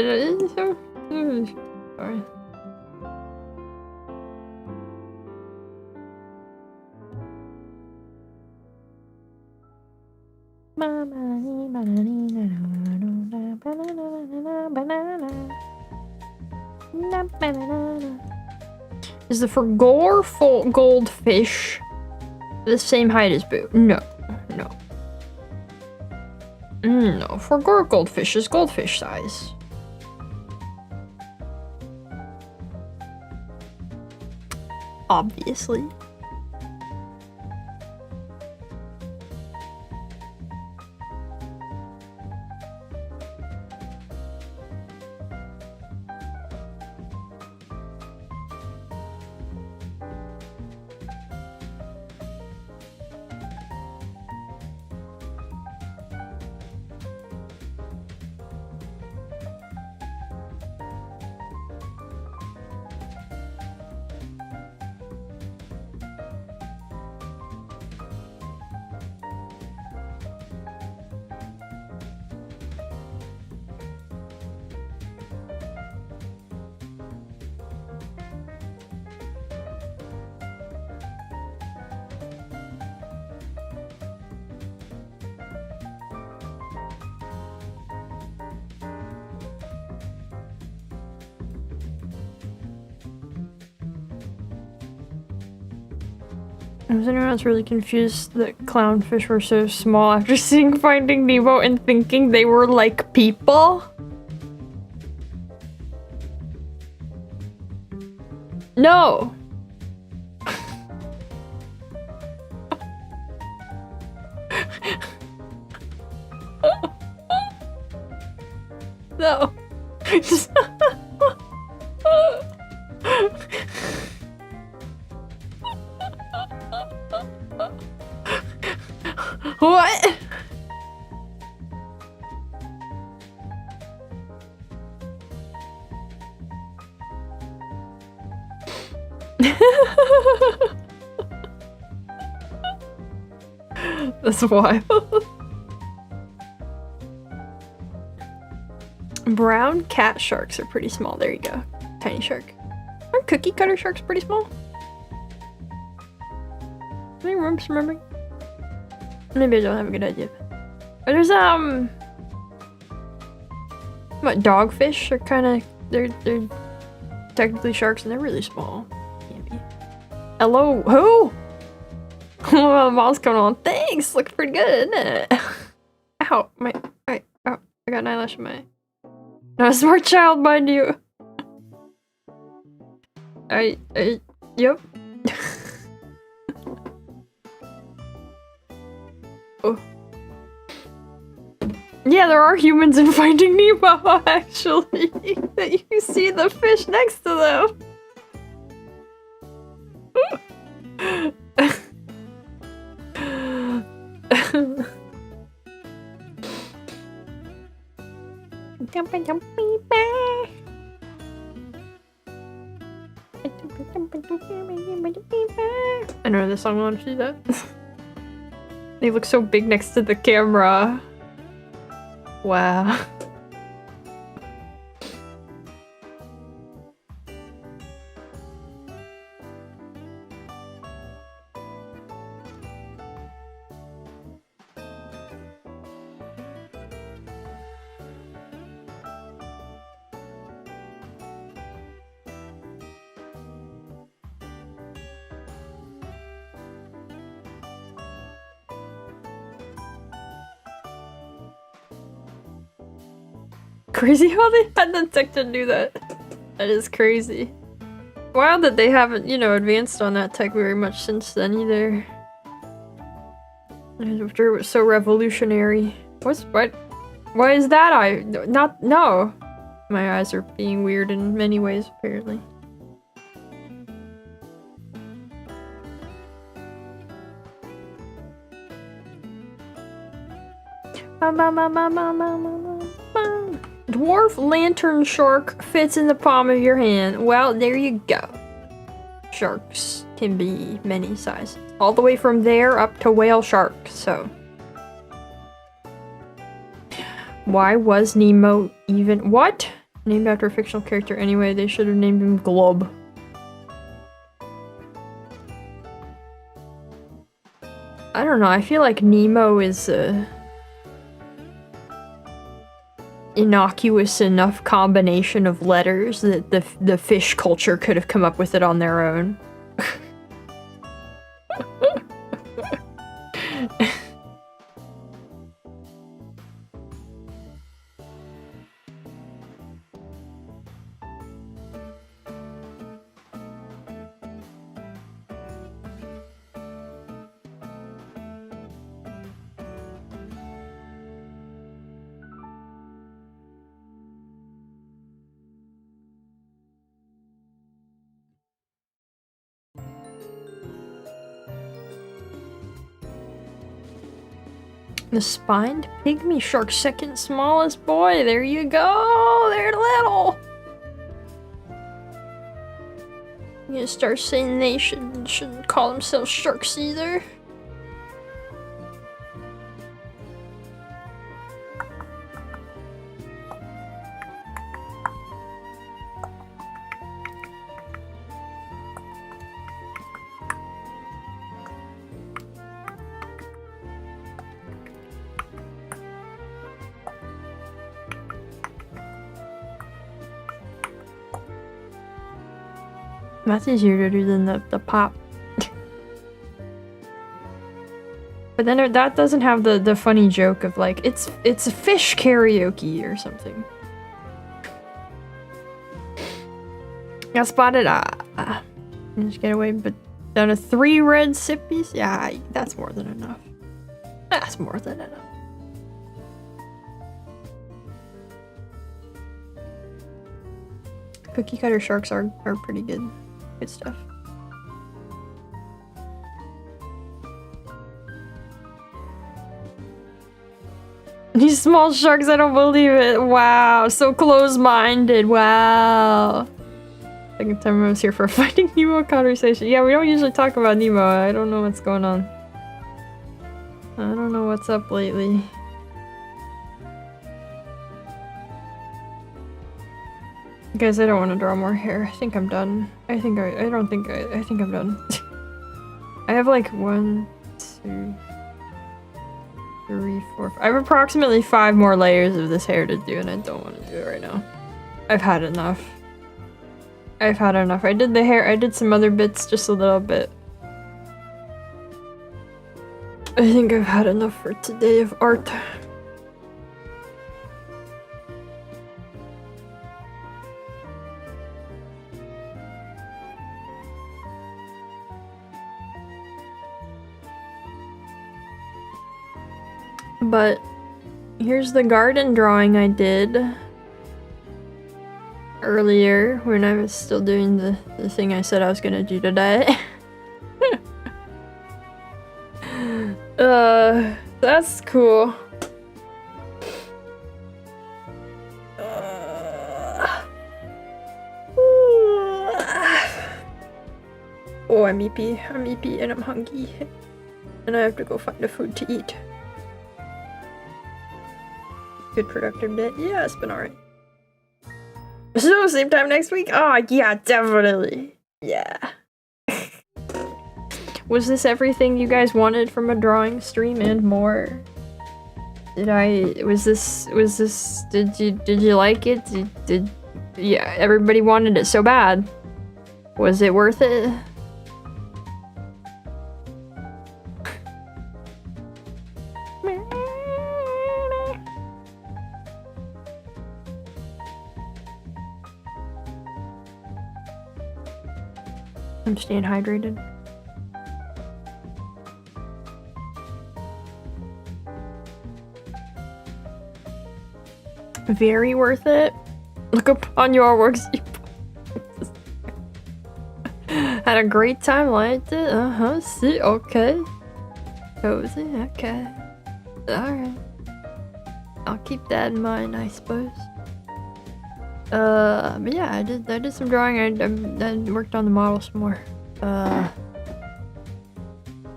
Is the Forgor goldfish the same height as Boo? No. No, Forgor goldfish is goldfish size. Obviously. Was anyone else really confused that clownfish were so small after seeing Finding Nemo and thinking they were like people? No! No. What? That's wild. Brown cat sharks are pretty small. There you go. Tiny shark. Are cookie cutter sharks pretty small? Any rumps remembering? Maybe I don't have a good idea. But there's what, dogfish are kinda they're technically sharks and they're really small. Can't be. Hello, who? Oh, the mall's coming on. Thanks! Looks pretty good, isn't it? Ow, I got an eyelash in my... Not a smart child, mind you. Yep. Oh. Yeah, there are humans in Finding Nemo, actually. You see the fish next to them. I know this song, want to see that? They look so big next to the camera. Wow. Crazy how they had the tech to do that. That is crazy. Wild that they haven't, you know, advanced on that tech very much since then either. After it was so revolutionary. Why is that eye? No. My eyes are being weird in many ways, apparently. Dwarf lantern shark fits in the palm of your hand. Well, there you go. Sharks can be many sizes. All the way from there up to whale shark, so. Why was Nemo even— what? Named after a fictional character anyway, they should have named him Glob. I don't know, I feel like Nemo is innocuous enough combination of letters that the fish culture could have come up with it on their own. The spined pygmy shark, second smallest boy. There you go. They're little. I'm gonna start saying they shouldn't call themselves sharks either. That's easier to do than the pop. But then that doesn't have the funny joke of like, it's a fish karaoke or something. Got spotted. Just get away, but down to 3 red sippies? Yeah, that's more than enough. That's more than enough. Cookie cutter sharks are pretty good. Good stuff. These small sharks, I don't believe it. Wow, so close-minded. Wow. Second time I was here for a Finding Nemo conversation. Yeah, we don't usually talk about Nemo. I don't know what's going on. I don't know what's up lately. Guys, I don't want to draw more hair. I think I'm done. I think I'm done. I have like 1, 2, 3, 4, 5. I have approximately 5 more layers of this hair to do, and I don't want to do it right now. I've had enough. I did the hair, I did some other bits just a little bit. I think I've had enough for today of art. But here's the garden drawing I did earlier when I was still doing the thing I said I was gonna do today. That's cool. Oh, I'm eepy. I'm eepy and I'm hungry. And I have to go find a food to eat. Good productive day. Yeah, it's been alright. So, same time next week? Oh, yeah, definitely. Yeah. Was this everything you guys wanted from a drawing stream and more? Did you like it? Yeah, everybody wanted it so bad. Was it worth it? I'm staying hydrated. Very worth it. Look upon your works. Had a great time, liked it. See, okay. Cozy, okay. Alright. I'll keep that in mind, I suppose. But yeah, I did some drawing. I worked on the model some more. Got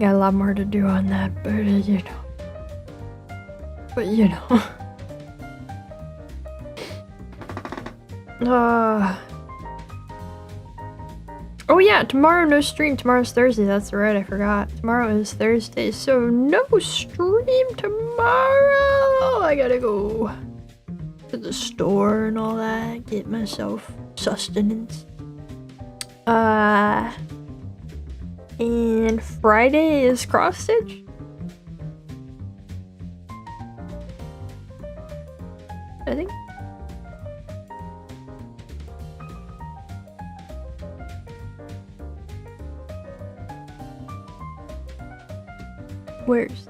a lot more to do on that, but you know. Oh yeah, tomorrow no stream. Tomorrow's Thursday. That's right, I forgot. Tomorrow is Thursday, so no stream tomorrow. I gotta go to the store and all that, get myself sustenance. And Friday is cross stitch. I think. Where's?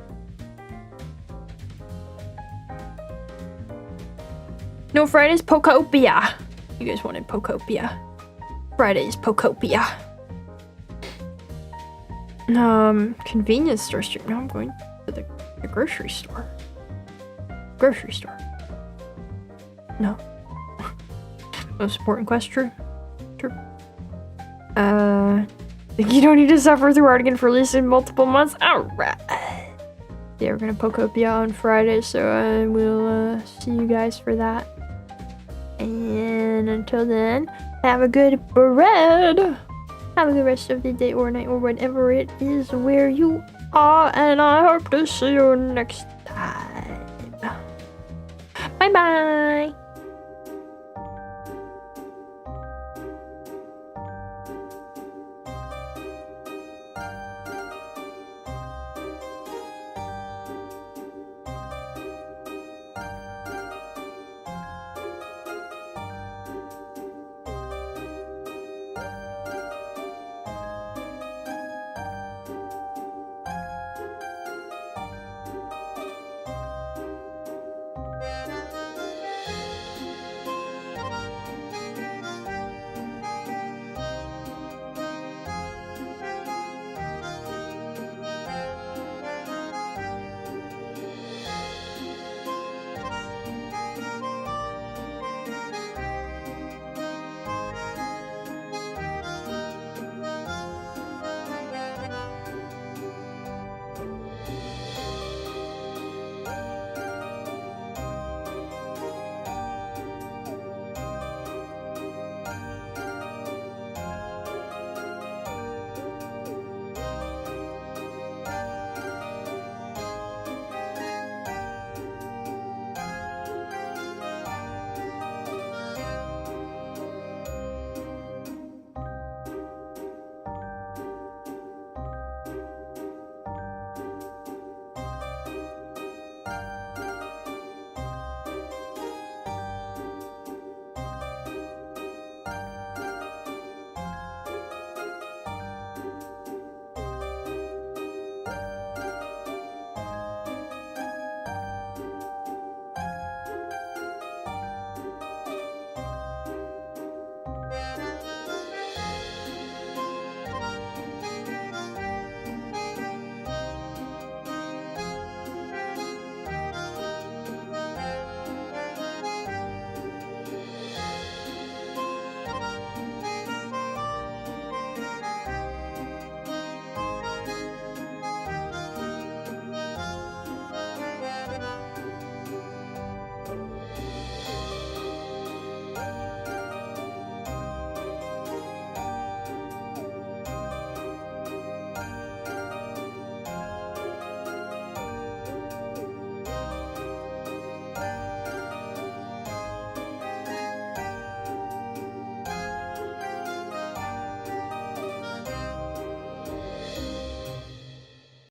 No, Friday's Pokopia. You guys wanted Pokopia. Friday's Pokopia. Convenience store stream. No, I'm going to the grocery store. Grocery store. No. Most important quest, true. True. Think you don't need to suffer through art again for at least in multiple months? Alright. Yeah, we're gonna Pokopia on Friday, so I will see you guys for that. And until then, have a good bread. Have a good rest of the day or night or whatever it is where you are, and I hope to see you next time. Bye bye.